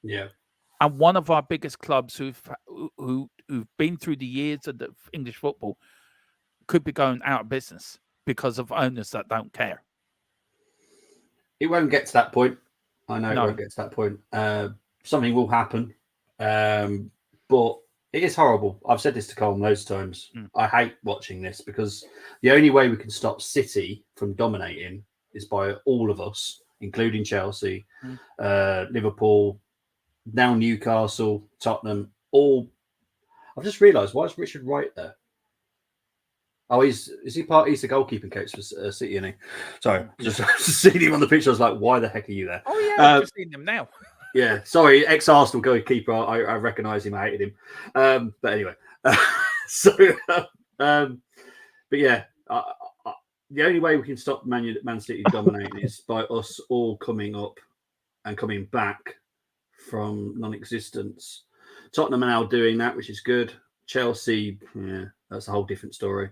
Yeah. And one of our biggest clubs who've been through the years of the English football could be going out of business because of owners that don't care. It won't get to that point. I know No. It won't get to that point. Something will happen. But it is horrible. I've said this to Colm loads of times. I hate watching this because the only way we can stop City from dominating is by all of us, including Chelsea, Liverpool, now Newcastle, Tottenham, all. I've just realised, why is Richard Wright there? Oh, he's the goalkeeping coach for City, isn't he? Sorry, just seeing him on the picture, I was like, why the heck are you there? Oh, yeah, I've just seen him now. Yeah, sorry, ex-Arsenal goalkeeper. I recognise him, I hated him. But anyway, but yeah, the only way we can stop Man City dominating is by us all coming up and coming back from non-existence. Tottenham are now doing that, which is good. Chelsea, yeah, that's a whole different story.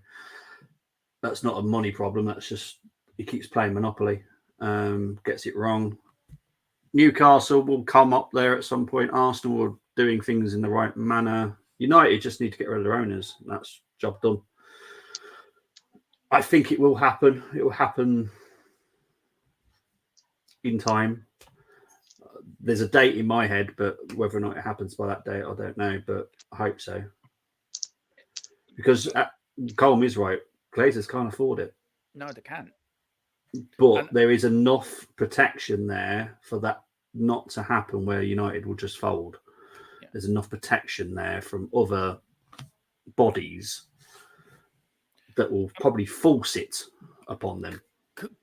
That's not a money problem. That's just he keeps playing Monopoly, gets it wrong. Newcastle will come up there at some point. Arsenal are doing things in the right manner. United just need to get rid of their owners. That's job done. I think it will happen. It will happen in time. There's a date in my head, but whether or not it happens by that date, I don't know. But I hope so. Because Colm is right. Glazers can't afford it. No, they can't. But there is enough protection there for that not to happen where United will just fold. Yeah. There's enough protection there from other bodies that will probably force it upon them.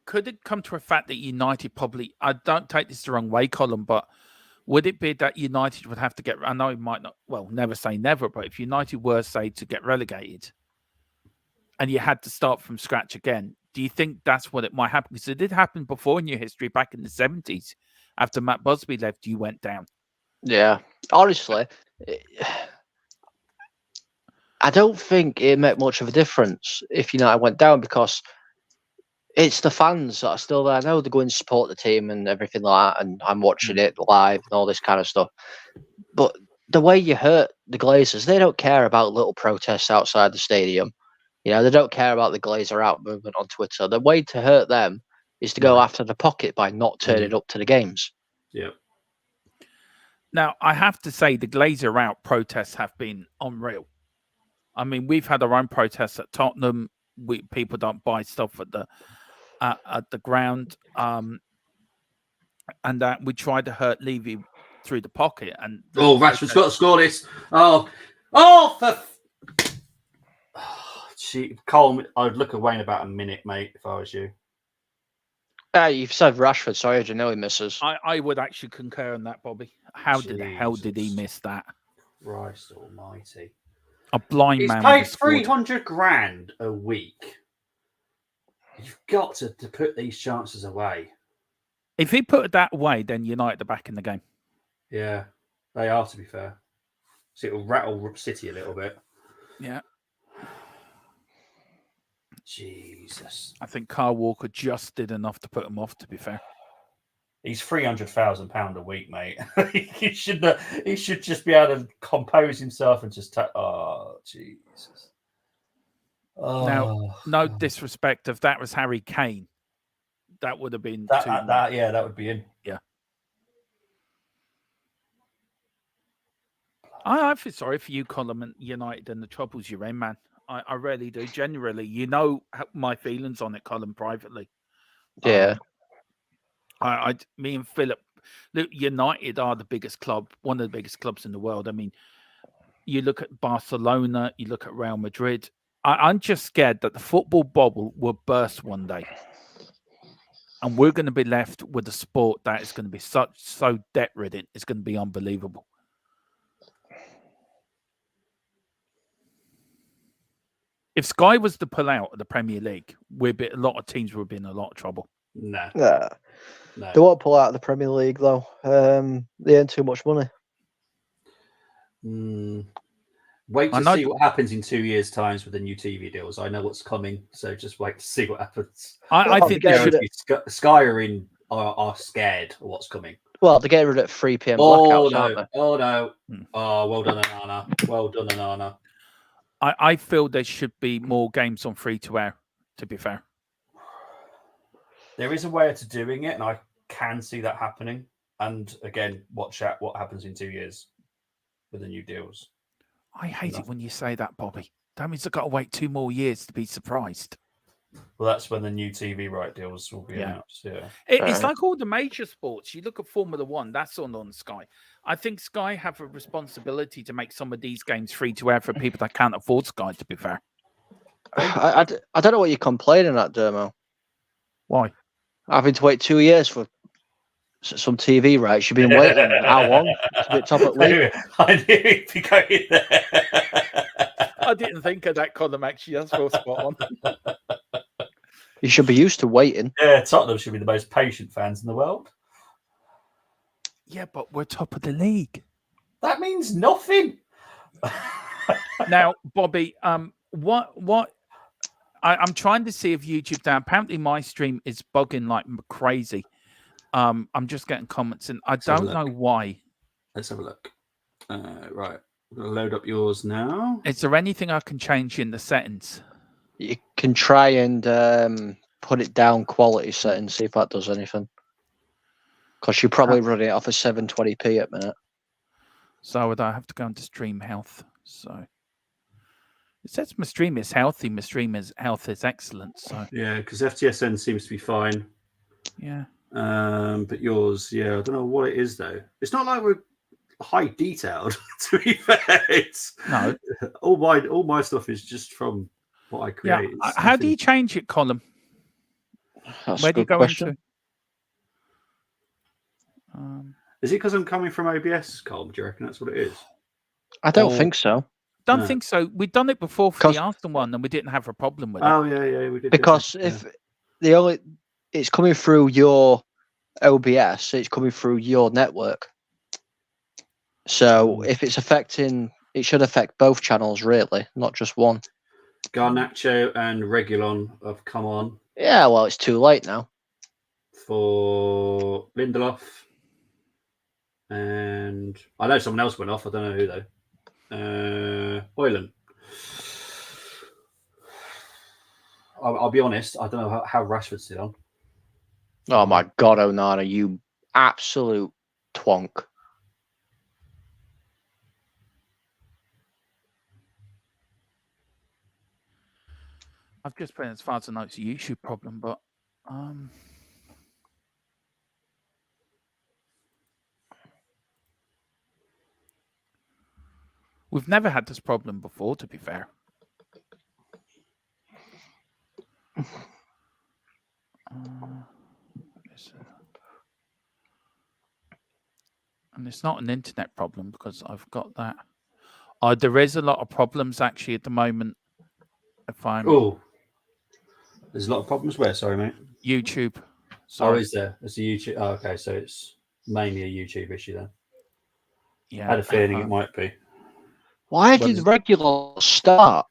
Could it come to a fact that United probably, I don't take this the wrong way, Colin, but would it be that United would have to get, I know it might not, well, never say never, but if United were, say, to get relegated and you had to start from scratch again, do you think that's what it might happen? Because it did happen before in your history, back in the 70s. After Matt Busby left, you went down. Yeah, honestly, I don't think it made much of a difference if United went down because it's the fans that are still there. I know they go and support the team and everything like that, and I'm watching it live and all this kind of stuff. But the way you hurt the Glazers, they don't care about little protests outside the stadium. They don't care about the Glazer out movement on Twitter. The way to hurt them is to go after the pocket by not turning up to the games. Yeah. Now, I have to say the Glazer out protests have been unreal. I mean, we've had our own protests at Tottenham. People don't buy stuff at the ground, and that we tried to hurt Levy through the pocket. And Rashford's got to score this. Cole, I'd look away in about a minute, mate, if I was you. You've said Rashford, so I know he misses. I would actually concur on that, Bobby. How the hell did he miss that? Christ almighty. A blind He's man. paid 300 grand a week. You've got to put these chances away. If he put it that way, then United are back in the game. Yeah, they are, to be fair. So it'll rattle City a little bit. Yeah. Jesus. I think Kyle Walker just did enough to put him off, to be fair. He's £300,000 a week, mate. he should just be able to compose himself and just oh, Jesus. Oh, now, no disrespect, if that was Harry Kane, that would have been that would be in. Yeah. I feel sorry for you, Colin, and United, and the troubles you're in, man. I really do. Generally, you know my feelings on it, Colin, privately. Yeah. Me and Philip, look, United are the biggest club, one of the biggest clubs in the world. I mean, you look at Barcelona, you look at Real Madrid. I'm just scared that the football bubble will burst one day. And we're going to be left with a sport that is going to be so debt-ridden. It's going to be unbelievable. If Sky was to pull out of the Premier League, a lot of teams would be in a lot of trouble. No. They won't pull out of the Premier League, though. They earn too much money. Wait to see what happens in 2 years' time with the new TV deals. I know what's coming, so just wait to see what happens. I think Sky are scared of what's coming. Well, they're getting rid of 3 p.m. blackouts, aren't they? Oh, no. Oh, well done, Anana. Well done, Anana. I feel there should be more games on free-to-air, to be fair. There is a way to doing it, and I can see that happening. And again, watch out what happens in 2 years with the new deals. I hate it when you say that, Bobby. That means I've got to wait 2 more years to be surprised. Well, that's when the new TV right deals will be announced. Yeah, it's like all the major sports. You look at Formula One, that's on Sky. I think Sky have a responsibility to make some of these games free to air for people that can't afford Sky, to be fair. I don't know what you're complaining at, Dermo. Why? Having to wait 2 years for some TV rights. You've been waiting how long to be at top of the league? I knew he'd be going there. I didn't think of that column, actually. That's well spot on. You should be used to waiting. Yeah, Tottenham should be the most patient fans in the world. Yeah, but we're top of the league. That means nothing. Now, Bobby, what? I'm trying to see if YouTube down. Apparently, my stream is bugging like crazy. I'm just getting comments, and I don't know why. Let's have a look. Right, I'm going to load up yours now. Is there anything I can change in the settings? You can try and put it down quality settings, see if that does anything. Because you're probably running it off of 720p at the minute. So would I have to go into stream health? So it says my stream is healthy. My stream is health is excellent. So yeah, because FTSN seems to be fine. Yeah. But yours, I don't know what it is though. It's not like we're high detailed. To be fair, no. All my stuff is just from what I create. Yeah. How do you change it, Colin? Where do you go into? Is it because I'm coming from OBS, Colin? Do you reckon that's what it is? I don't think so. Don't think so. We've done it before for the Arsenal one, and we didn't have a problem with it. Oh yeah, we did. Because if it's coming through your OBS, it's coming through your network. So if it's affecting, it should affect both channels, really, not just one. Garnacho and Regulon have come on. Yeah, well, it's too late now. For Lindelof. And I know someone else went off. I don't know who, though. Hoyland. I'll be honest. I don't know how Rashford's still on. Oh, my God, Onana, you absolute twonk. I've just put in as far as I know it's a YouTube problem, but we've never had this problem before, to be fair. And it's not an internet problem because I've got that. There is a lot of problems actually at the moment. If I'm there's a lot of problems where, sorry, mate. YouTube. Sorry. Oh, is there? It's a YouTube. Oh, okay, so it's mainly a YouTube issue then. Yeah. I had a feeling it might be. Why did Regulon start?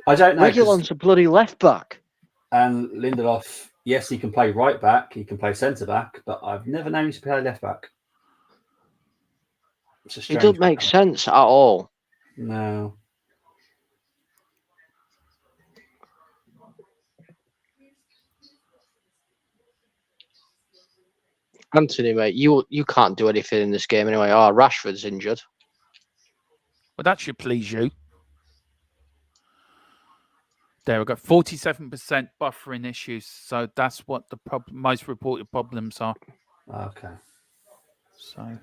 I don't know. Regulon's a bloody left back. And Lindelof, yes, he can play right back, he can play centre back, but I've never known him to play left back. It doesn't make sense at all. No. Anthony, mate, you can't do anything in this game anyway. Oh, Rashford's injured. Well, that should please you. There we go. 47% buffering issues. So that's what the most reported problems are. Okay. So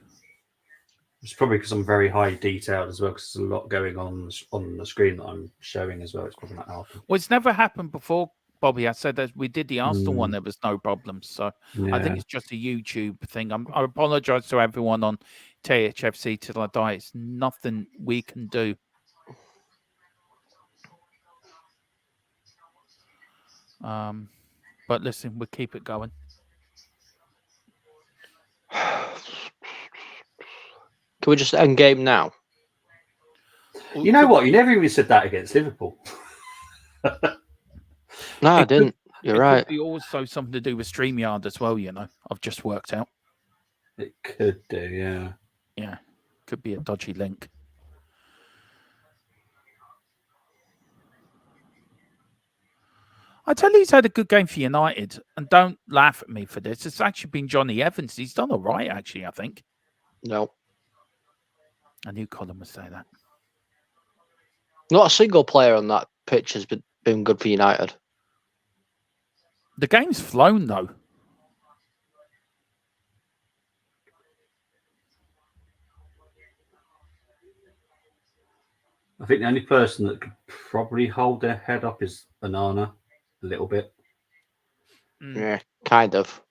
it's probably because I'm very high detailed as well, because there's a lot going on the screen that I'm showing as well. It's probably not helping. Well, it's never happened before, Bobby. I said that we did the Arsenal one. There was no problems. So I think it's just a YouTube thing. I apologise to everyone on THFC till I die. It's nothing we can do. But listen, we'll keep it going. Can we just end game now? You know what? You never even said that against Liverpool. No, I didn't. You're right. It could be also something to do with StreamYard as well, you know. I've just worked out. It could do, yeah. Yeah. Could be a dodgy link. I tell you, he's had a good game for United, and don't laugh at me for this. It's actually been Johnny Evans. He's done all right, actually, I think. No. I knew Colin would say that. Not a single player on that pitch has been good for United. The game's flown, though. I think the only person that could probably hold their head up is Banana, a little bit. Yeah, kind of.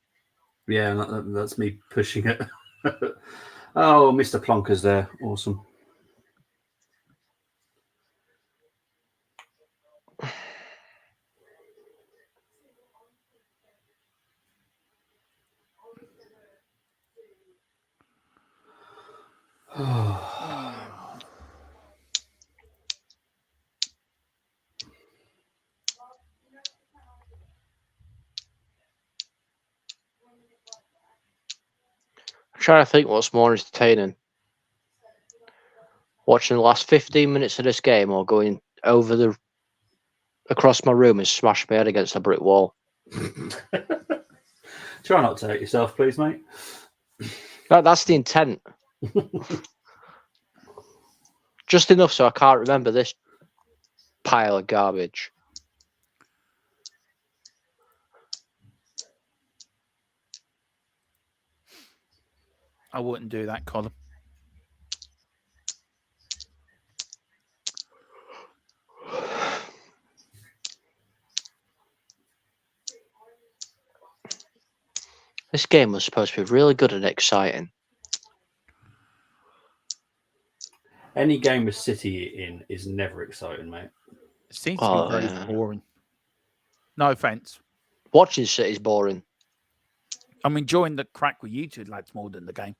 Yeah, that's me pushing it. Oh, Mr. Plonker's there. Awesome. I'm trying to think what's more entertaining. Watching the last 15 minutes of this game or going across my room and smash my head against a brick wall. Try not to hurt yourself, please, mate. That's the intent. Just enough so I can't remember this pile of garbage. I wouldn't do that, Colin. This game was supposed to be really good and exciting. Any game with City in is never exciting, mate. It seems to be very boring. No offence. Watching City's boring. I'm enjoying the crack with you two lads more than the game.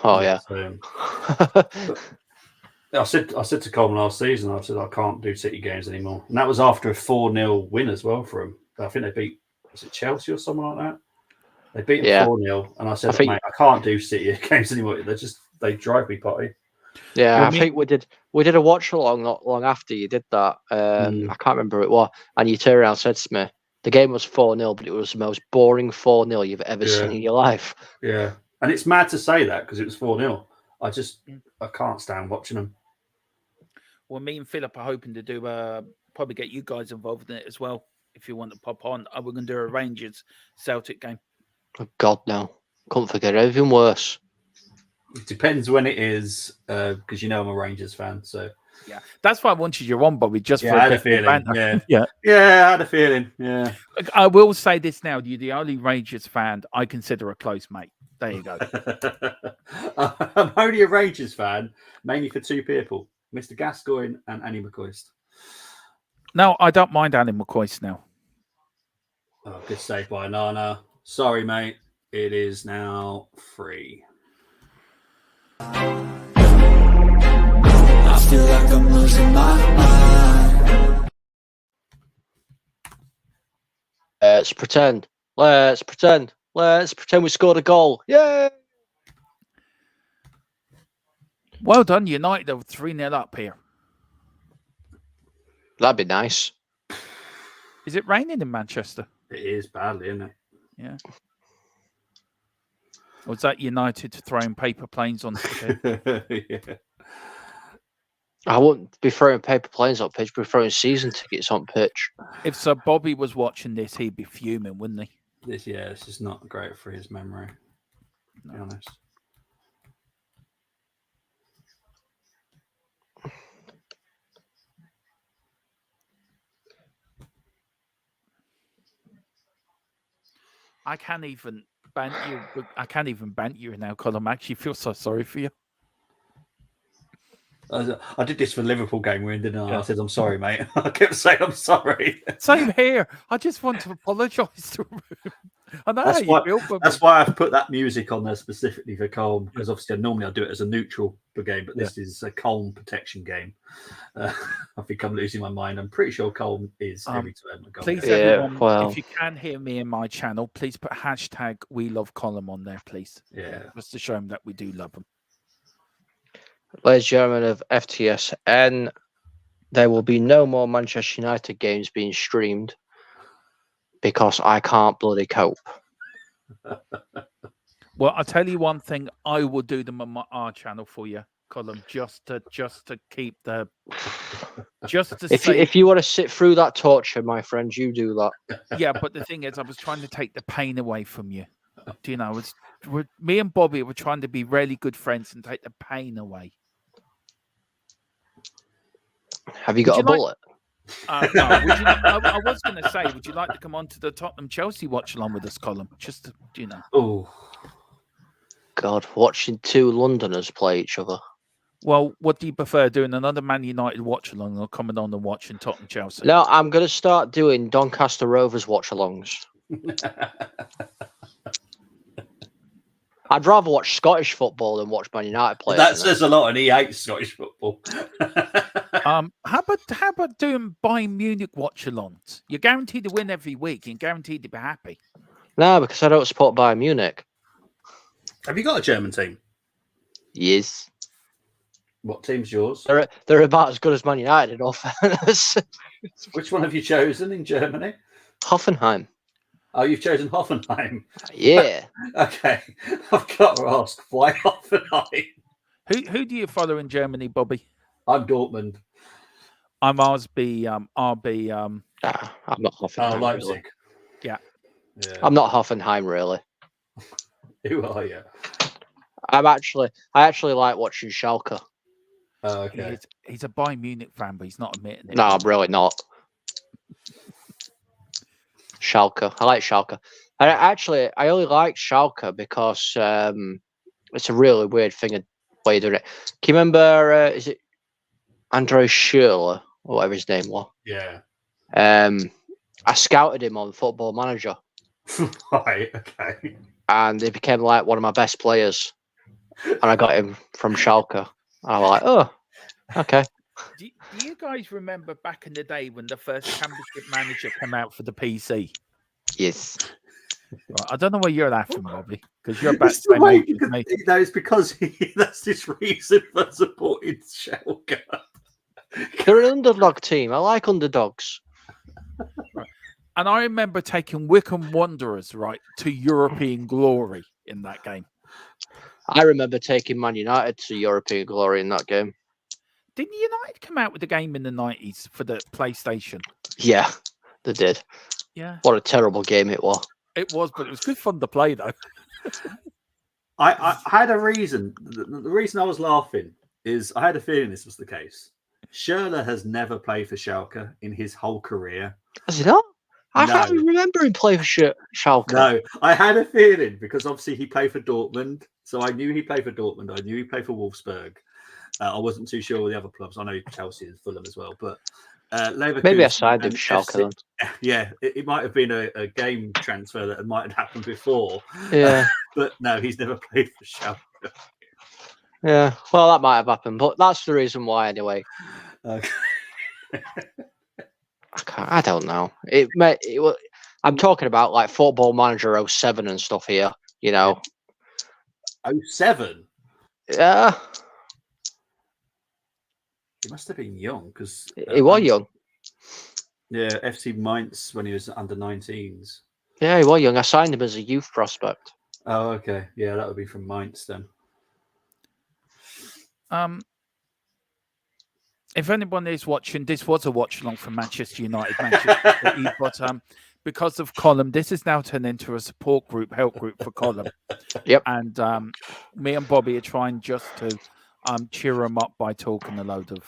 Oh, yeah. I said to Coleman last season, I said I can't do City games anymore. And that was after a 4-0 win as well for them. I think they beat, was it Chelsea or someone like that? They beat them 4-0. And I said, mate, I can't do City games anymore. They drive me potty. Yeah, I think we did a watch along not long after you did that. I can't remember who it was. And you turned around and said to me, The game was 4-0, but it was the most boring 4-0 you've ever seen in your life. Yeah. And it's mad to say that because it was 4-0. I can't stand watching them. Well, me and Philip are hoping to do probably get you guys involved in it as well. If you want to pop on, we're going to do a Rangers Celtic game. Oh, God, no. Couldn't forget anything worse. It depends when it is, because I'm a Rangers fan. So yeah, that's why I wanted you on, Bobby. Just for I had a feeling. Yeah, I had a feeling. Yeah. I will say this now: you're the only Rangers fan I consider a close mate. There you go. I'm only a Rangers fan, mainly for two people: Mr. Gascoigne and Annie McCoist. No, I don't mind Annie McCoist now. Oh, good save by Nana. Sorry, mate. It is now 3. I feel like I'm losing my mind. Let's pretend. Let's pretend we scored a goal. Yay! Well done, United are 3-0 up here. That'd be nice. Is it raining in Manchester? It is badly, isn't it? Yeah. Or is that United throwing paper planes on the pitch? Yeah. I wouldn't be throwing paper planes on pitch, but throwing season tickets on pitch. If Sir Bobby was watching this, he'd be fuming, wouldn't he? This is not great for his memory, to be honest. I can't even bant you. I can't even bant you now, Colin. I actually feel so sorry for you. I did this for the Liverpool game we're in, didn't I? Yeah. I said, I'm sorry, mate. I kept saying, I'm sorry. Same here. I just want to apologise to him. I know that's how why, you feel. That's why I've put that music on there specifically for Colm, because obviously normally I do it as a neutral game, but this is a Colm protection game. I think I'm losing my mind. I'm pretty sure Colm is every turn. Please, everyone, if you can hear me in my channel, please put hashtag We Love Colm on there, please. Yeah. Just to show him that we do love him. Ladies and gentlemen of FTSN, there will be no more Manchester United games being streamed because I can't bloody cope. Well, I'll tell you one thing. I will do them on our channel for you, Colin, just to keep the... If you want to sit through that torture, my friend, you do that. Yeah, but the thing is, I was trying to take the pain away from you. Do you know, me and Bobby were trying to be really good friends and take the pain away. Have you got a bullet? No. I was going to say, would you like to come on to the Tottenham-Chelsea watch-along with us, Colin? Just to, Oh. God, watching two Londoners play each other. Well, what do you prefer, doing another Man United watch-along or coming on and watching Tottenham-Chelsea? No, I'm going to start doing Doncaster Rovers watch-alongs. I'd rather watch Scottish football than watch Man United play. That says a lot, and he hates Scottish football. How about doing Bayern Munich watch-alongs? You're guaranteed to win every week. You're guaranteed to be happy. No, because I don't support Bayern Munich. Have you got a German team? Yes. What team's yours? They're about as good as Man United, in all fairness. Which one have you chosen in Germany? Hoffenheim. Oh, you've chosen Hoffenheim. Yeah. Okay. I've got to ask, why Hoffenheim? Who do you follow in Germany, Bobby? I'm Dortmund. I'm RB. I'm not Hoffenheim. Oh, Leipzig. Really. Yeah. I'm not Hoffenheim, really. Who are you? I actually like watching Schalke. Oh, okay. He's a Bayern Munich fan, but he's not admitting it. No, I'm really not. Schalke. I like Schalke. I only like Schalke because it's a really weird thing of way of doing it. Can you remember, is it Andre Schürrle, or whatever his name was? Yeah. I scouted him on Football Manager. Right, okay. And he became like one of my best players. And I got him from Schalke. And I was like, oh, okay. Do you guys remember back in the day when the first Championship Manager came out for the PC? Yes. Right, I don't know where you're laughing, Bobby, because you're about the same age as me. No, it's because that's his reason for supporting Schalke. They're an underdog team. I like underdogs. Right. And I remember taking Wycombe Wanderers right to European glory in that game. I remember taking Man United to European glory in that game. Didn't United come out with the game in the 90s for the PlayStation? Yeah, they did. Yeah. What a terrible game it was. It was, but it was good fun to play, though. I had a reason. The reason I was laughing is I had a feeling this was the case. Schürrle has never played for Schalke in his whole career. Has he not? I No. can't remember him playing for Schalke. No, I had a feeling because obviously he played for Dortmund. So I knew he played for Dortmund. I knew he played for Wolfsburg. I wasn't too sure with the other clubs. I know Chelsea and Fulham as well. But Leverkusen, maybe I signed him for Schalke then. Yeah, it might have been a game transfer that might have happened before. Yeah. But no, he's never played for Schalke. Yeah, well, that might have happened, but that's the reason why anyway. Okay. I don't know. I'm talking about like Football Manager 07 and stuff here, you know. 07? Yeah. He must have been young because He was young. Yeah, FC Mainz when he was under 19s. Yeah, he was young. I signed him as a youth prospect. Oh, okay. Yeah, that would be from Mainz then. If anyone is watching, this was a watch along from Manchester United, Manchester City, but because of Colin, this is now turned into a support group, help group for Colin. Yep. And me and Bobby are trying just to cheer him up by talking a load of.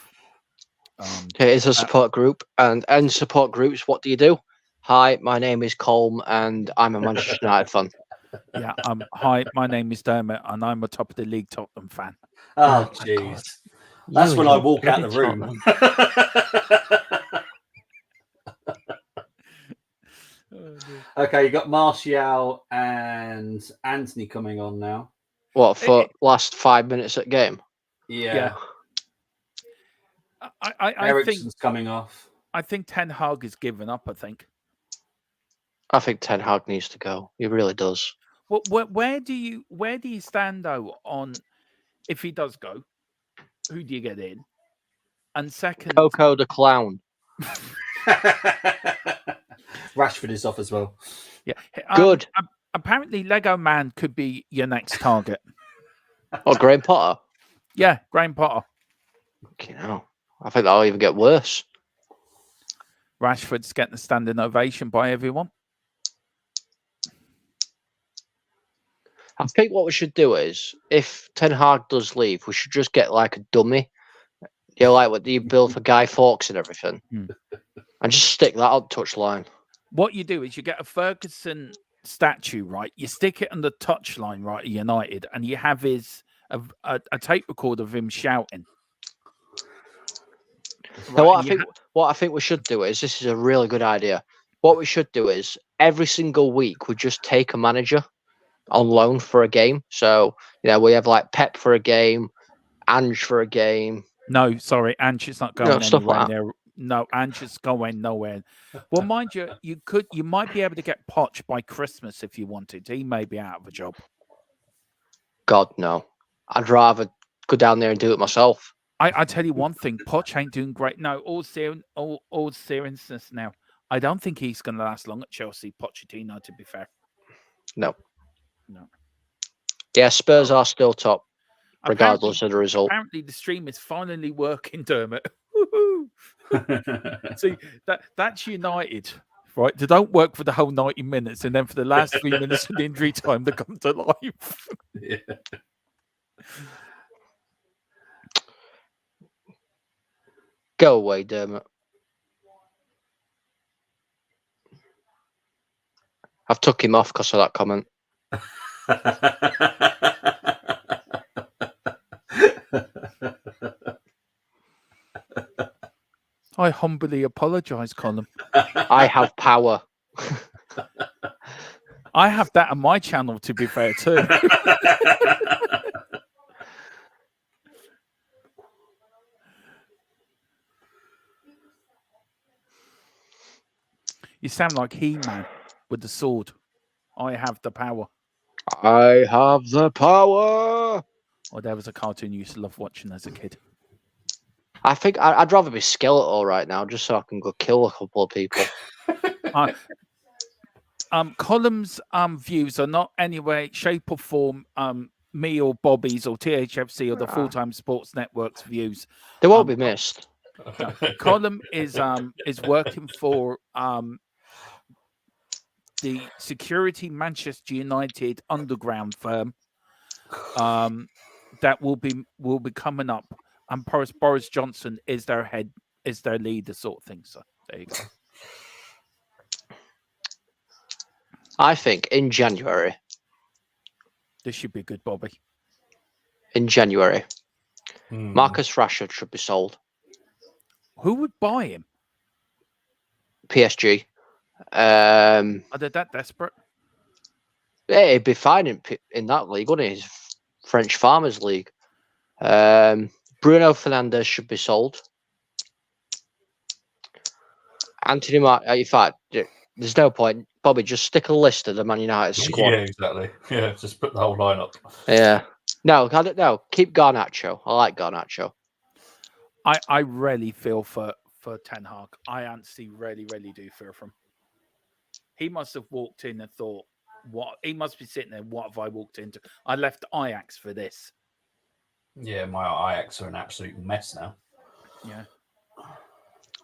It is a support group, and in support groups, what do you do? Hi, my name is Colm, and I'm a Manchester United fan. Yeah. Hi, my name is Dermot, and I'm a top of the league Tottenham fan. Oh, jeez. That's when I walk out the room. Okay, you got Martial and Anthony coming on now. What, for last 5 minutes at game? Yeah. I Ericsson's think coming off. I think Ten Hag has given up. I think. I think Ten Hag needs to go. He really does. Well, where do you stand though on if he does go? Who do you get in? And second, Coco the Clown. Rashford is off as well. Yeah, good. Apparently, Lego Man could be your next target. Or Graham Potter. Yeah, Graham Potter. You know, I think that'll even get worse. Rashford's getting a standing ovation by everyone. I think what we should do is, if Ten Hag does leave, we should just get like a dummy. You know, like what you build for Guy Fawkes and everything. And just stick that on touchline. What you do is you get a Ferguson statue, right? You stick it on the touchline, right, at United, and you have a tape recorder of him shouting. Now, what I think we should do is, this is a really good idea. What we should do is, every single week, we just take a manager on loan for a game. So, you know, we have like Pep for a game, Ange for a game. No, sorry, Ange is not going anywhere like there. No, Ange is going nowhere. Well, mind you, you might be able to get Poch by Christmas if you wanted. He may be out of a job. God, no. I'd rather go down there and do it myself. I tell you one thing, Poch ain't doing great. No, all seriousness now. I don't think he's going to last long at Chelsea, Pochettino, to be fair. No. Yeah, Spurs are still top, regardless of the result. Apparently, the stream is finally working, Dermot. See, that's United, right? They don't work for the whole 90 minutes, and then for the last 3 minutes of injury time, they come to life. Yeah. Go away, Dermot. I've took him off because of that comment. I humbly apologise, Colin. I have power. I have that on my channel, to be fair, too. You sound like He-Man with the sword. I have the power. I have the power. Or there was a cartoon you used to love watching as a kid. I think I'd rather be Skeletor right now, just so I can go kill a couple of people. Column's views are not any way, shape, or form me or Bobby's or THFC or the Full-Time Sports Network's views. They won't be missed. No. Column is working for the Security Manchester United underground firm that will be coming up, and Boris Johnson is their leader, sort of thing. So there you go. I think in January. This should be good, Bobby. In January, Marcus Rashford should be sold. Who would buy him? PSG. Are they that desperate? Yeah, he'd be fine in that league, wouldn't he? His French Farmers League. Bruno Fernandes should be sold. Anthony in fact, there's no point. Bobby, just stick a list of the Man United squad. Yeah, exactly. Yeah, just put the whole lineup. Yeah. No, I don't know. Keep Garnacho. I like Garnacho. I really feel for Ten Hag. I honestly really do feel for him. He must have walked in and thought, "What?" He must be sitting there. What have I walked into? I left Ajax for this. Yeah, my Ajax are an absolute mess now. Yeah.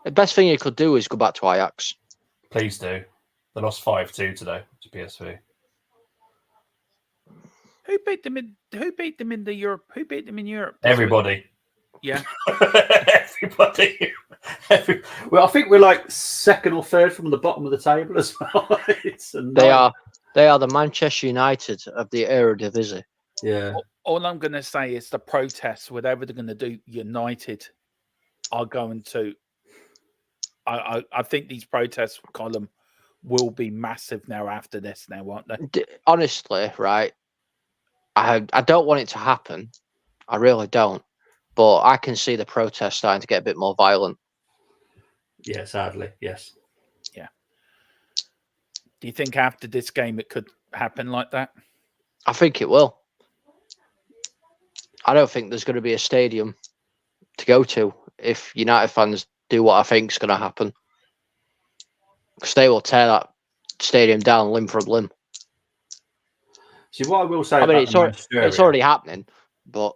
The best thing you could do is go back to Ajax. Please do. They lost 5-2 today to PSV. Who beat them in the Europe? Who beat them in Europe? Everybody. Yeah. Everybody. Well, I think we're like second or third from the bottom of the table as well. They are the Manchester United of the Eredivisie. Yeah. All I'm going to say is the protests, whatever they're going to do, United are going to. I think these protests, Column, will be massive now after this. Now, won't they? Honestly, right? I don't want it to happen. I really don't. But I can see the protests starting to get a bit more violent. Yeah, sadly, yes. Yeah. Do you think after this game it could happen like that? I think it will. I don't think there's going to be a stadium to go to if United fans do what I think is going to happen. Because they will tear that stadium down limb from limb. See, what I will say it's already happening, but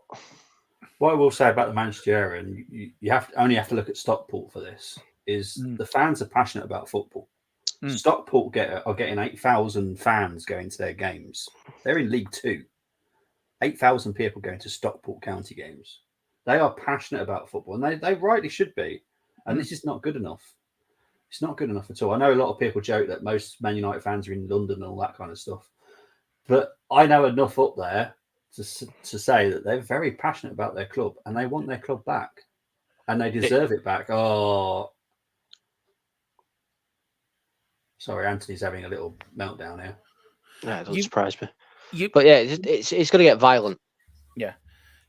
what I will say about the Manchester area, and you only have to look at Stockport for this, is the fans are passionate about football. Stockport are getting 8,000 fans going to their games. They're in League Two. 8,000 people going to Stockport County games. They are passionate about football, and they rightly should be. And this is not good enough. It's not good enough at all. I know a lot of people joke that most Man United fans are in London and all that kind of stuff. But I know enough up there to say that they're very passionate about their club and they want their club back. And they deserve it back. Oh. Sorry, Anthony's having a little meltdown here. Yeah, it doesn't surprise me. But yeah, it's going to get violent. Yeah.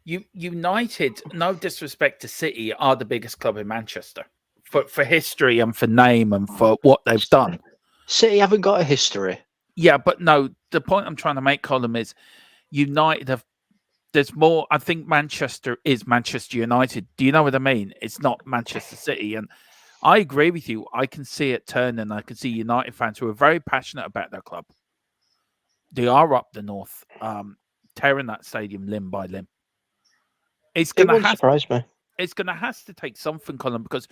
United, no disrespect to City, are the biggest club in Manchester. For history and for name and for what they've done. City haven't got a history. Yeah, but no, the point I'm trying to make, Colin, is United there's more. I think Manchester is Manchester United. Do you know what I mean? It's not Manchester City. And I agree with you. I can see it turning. I can see United fans who are very passionate about their club. They are up the north, tearing that stadium limb by limb. It's going to surprise me. It's going to have to take something, Colin, because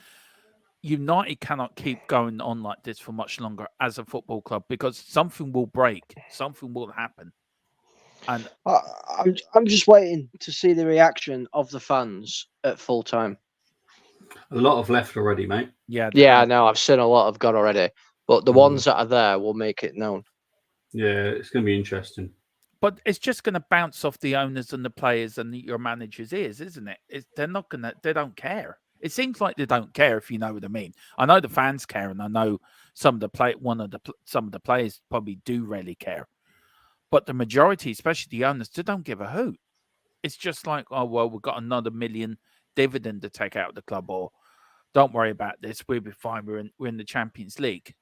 United cannot keep going on like this for much longer as a football club, because something will break, something will happen. And I'm just waiting to see the reaction of the fans at full time. A lot have left already, mate. Yeah, I know. I've seen a lot have gone already, but the ones that are there will make it known. Yeah, it's going to be interesting. But it's just going to bounce off the owners and the players and your managers' ears, isn't it? They're not going to. They don't care. It seems like they don't care, if you know what I mean. I know the fans care, and I know some of the players probably do really care. But the majority, especially the owners, they don't give a hoot. It's just like, oh well, we've got another $1 million dividend to take out of the club, or don't worry about this. We'll be fine. We're in the Champions League.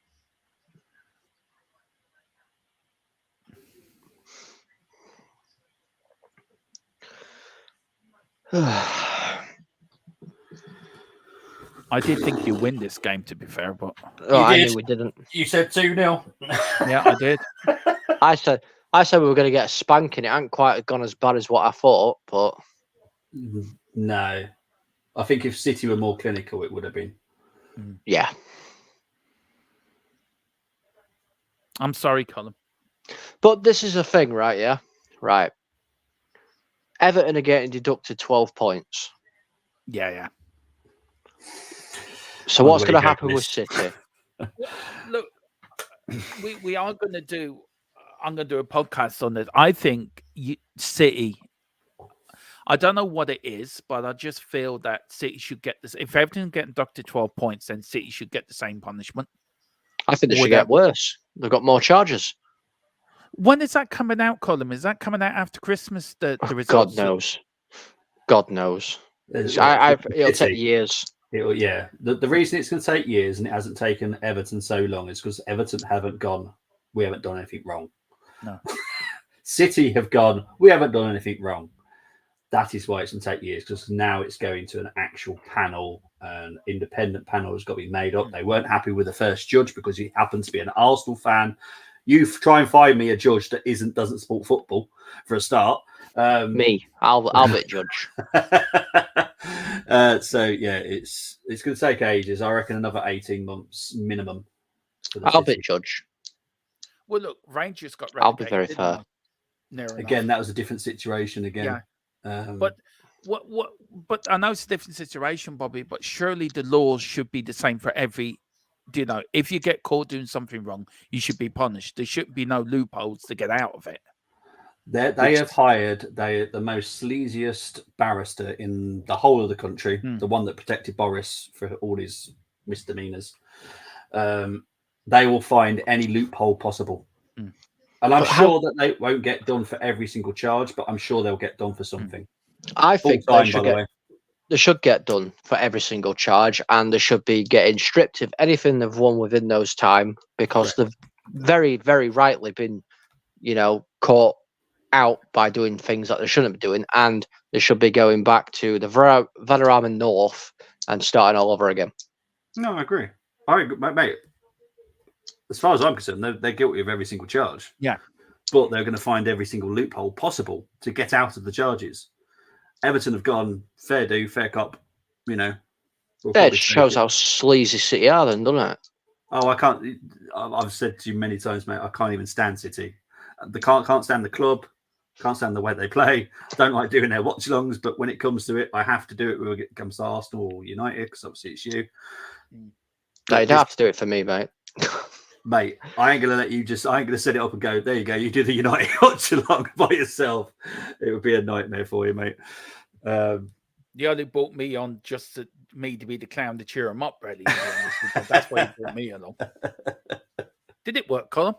I did think you win this game, to be fair, but I did. knew we didn't. You said 2-0. yeah, I did. I said we were going to get a spanking. It hadn't quite gone as bad as what I thought, but No. I think if City were more clinical, it would have been. yeah. I'm sorry, Colin. But this is the thing, right? Yeah, right. Everton are getting deducted 12 points. Yeah. So what's going to happen with City? Look, we are going to do. I'm going to do a podcast on this. I think City. I don't know what it is, but I just feel that City should get this. If Everton get deducted 12 points, then City should get the same punishment. I think they should get worse. They've got more charges. When is that coming out, Colin? Is that coming out after Christmas? The results? God knows. God knows. It'll take years. The reason it's going to take years and it hasn't taken Everton so long is because Everton haven't gone, we haven't done anything wrong. No. City have gone, we haven't done anything wrong. That is why it's going to take years, because now it's going to an actual panel. An independent panel has got to be made up. They weren't happy with the first judge because he happened to be an Arsenal fan. You try and find me a judge that doesn't support football for a start. Me, Albert Judge. So yeah, it's going to take ages. I reckon another 18 months minimum. Albert Judge. Well, look, Rangers got relegated. I'll be very fair. Again, that was a different situation again. Yeah. But But I know it's a different situation, Bobby. But surely the laws should be the same for every. You know, if you get caught doing something wrong, you should be punished. There shouldn't be no loopholes to get out of it. They have hired the most sleaziest barrister in the whole of the country, the one that protected Boris for all his misdemeanors. They will find any loophole possible. And I'm sure that they won't get done for every single charge, but I'm sure they'll get done for something. I think they should get done for every single charge, and they should be getting stripped of anything they've won within those time, because they've very, very rightly been, caught out by doing things that they shouldn't be doing, and they should be going back to the Vanarama North and starting all over again. No, I agree. Mate. As far as I'm concerned, they're guilty of every single charge. Yeah. But they're going to find every single loophole possible to get out of the charges. Everton have gone fair do, fair cop, It shows how sleazy City are then, doesn't it? Oh, I can't. I've said to you many times, mate, I can't even stand City. They can't stand the club, can't stand the way they play. Don't like doing their watchalongs, but when it comes to it, I have to do it when it comes to Arsenal or United, because obviously it's you. No, you don't have to do it for me, mate. Mate, I ain't going to set it up and go, there you go, you do the United watch along by yourself. It would be a nightmare for you, mate. You only brought me on just to me to be the clown to cheer him up, really. That's why you brought me along. Did it work, Colin?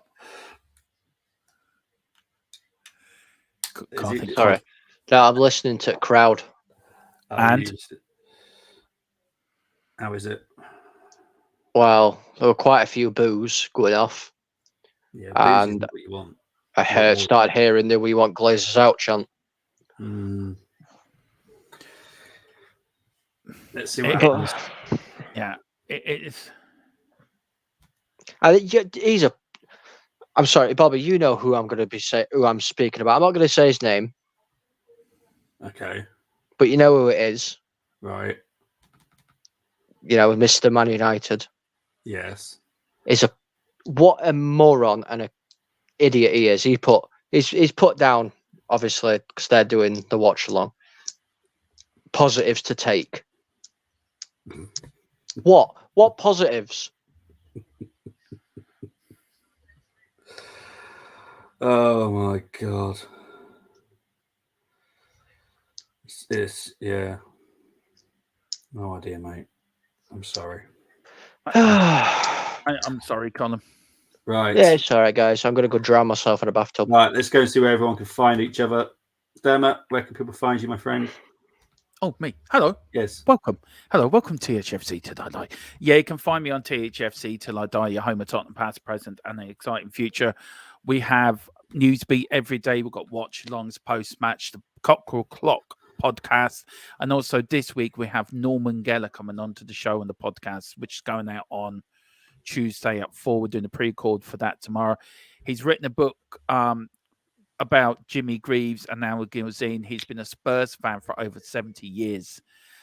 Sorry. No, I'm listening to crowd. And? How is it? Well, there were quite a few boos going off. Yeah, and what you want. I started hearing the "We want Glazers out" chant. Let's see what happens. Yeah, it's. I'm sorry, Bobby. You know who I'm going to be who I'm speaking about. I'm not going to say his name. Okay. But you know who it is, right? Mr. Man United. Yes. What a moron and a idiot he is. He's put down, obviously, because they're doing the watch along. Positives to take. What positives? Oh my god. It's yeah. No idea, mate. I'm sorry. I'm sorry, Colin. Right. Yeah, it's all right, guys. I'm going to go drown myself in a bathtub. Right, let's go and see where everyone can find each other. Dermot, where can people find you, my friend? Oh, me. Hello. Yes. Welcome. Hello. Welcome to THFC Till I Die. Yeah, you can find me on THFC Till I Die, your home of Tottenham past, present, and an exciting future. We have Newsbeat every day. We've got watch-alongs, post-match, the Cockerel Clock podcast. And also this week we have Norman Geller coming onto the show on the podcast, which is going out on Tuesday at 4. We're doing a pre-record for that tomorrow. He's written a book about Jimmy Greaves and Al Gilzine. He's been a Spurs fan for over 70 years.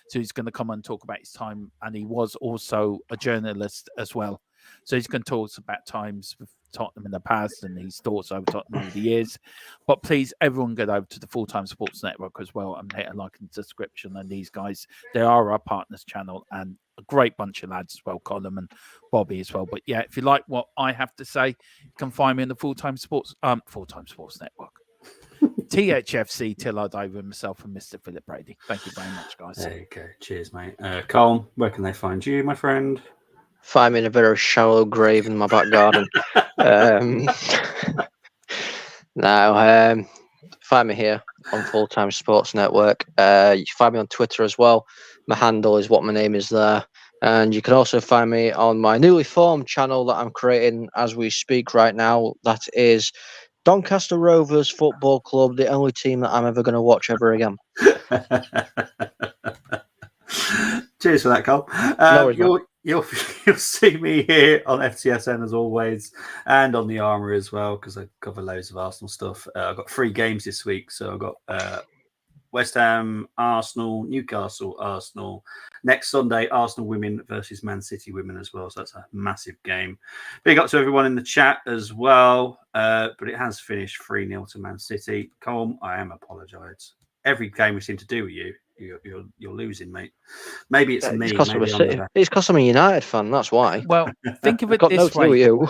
So he's going to come and talk about his time. And he was also a journalist as well. So he's going to talk about times with Tottenham in the past and his thoughts over Tottenham over the years. But please, everyone get over to the Full-Time Sports Network as well and hit a like in the description. And these guys, they are our partners channel and a great bunch of lads as well, Colin and Bobby as well. But yeah, if you like what I have to say, you can find me on the Full-Time Sports Network. THFC till I die with myself and Mr. Philip Brady. Thank you very much, guys. There you go. Cheers, mate. Cole, where can they find you, my friend? Find me in a very shallow grave in my back garden. Find me here on Full-Time Sports Network. You can find me on Twitter as well. My handle is what my name is there. And you can also find me on my newly formed channel that I'm creating as we speak right now. That is Doncaster Rovers Football Club, the only team that I'm ever going to watch ever again. Cheers for that, Cole. No worries, you'll see me here on FTSN as always, and on the Armour as well, because I cover loads of Arsenal stuff. I've got 3 games this week, so I've got West Ham, Arsenal, Newcastle, Arsenal. Next Sunday, Arsenal women versus Man City women as well. So that's a massive game. Big up to everyone in the chat as well. But it has finished 3-0 to Man City. Colm, I am apologise. Every game we seem to do with you, you're losing, mate. Maybe it's me. It's because I'm a United fan. That's why. Well, think of it got this no way. you.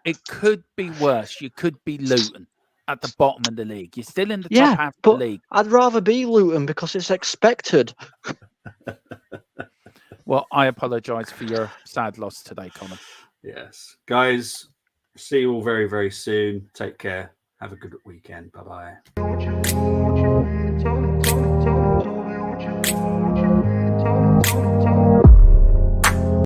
It could be worse. You could be Luton at the bottom of the league. You're still in the top half of the league. I'd rather be Luton because it's expected. Well, I apologise for your sad loss today, Colin. Yes. Guys, see you all very, very soon. Take care. Have a good weekend. Bye-bye.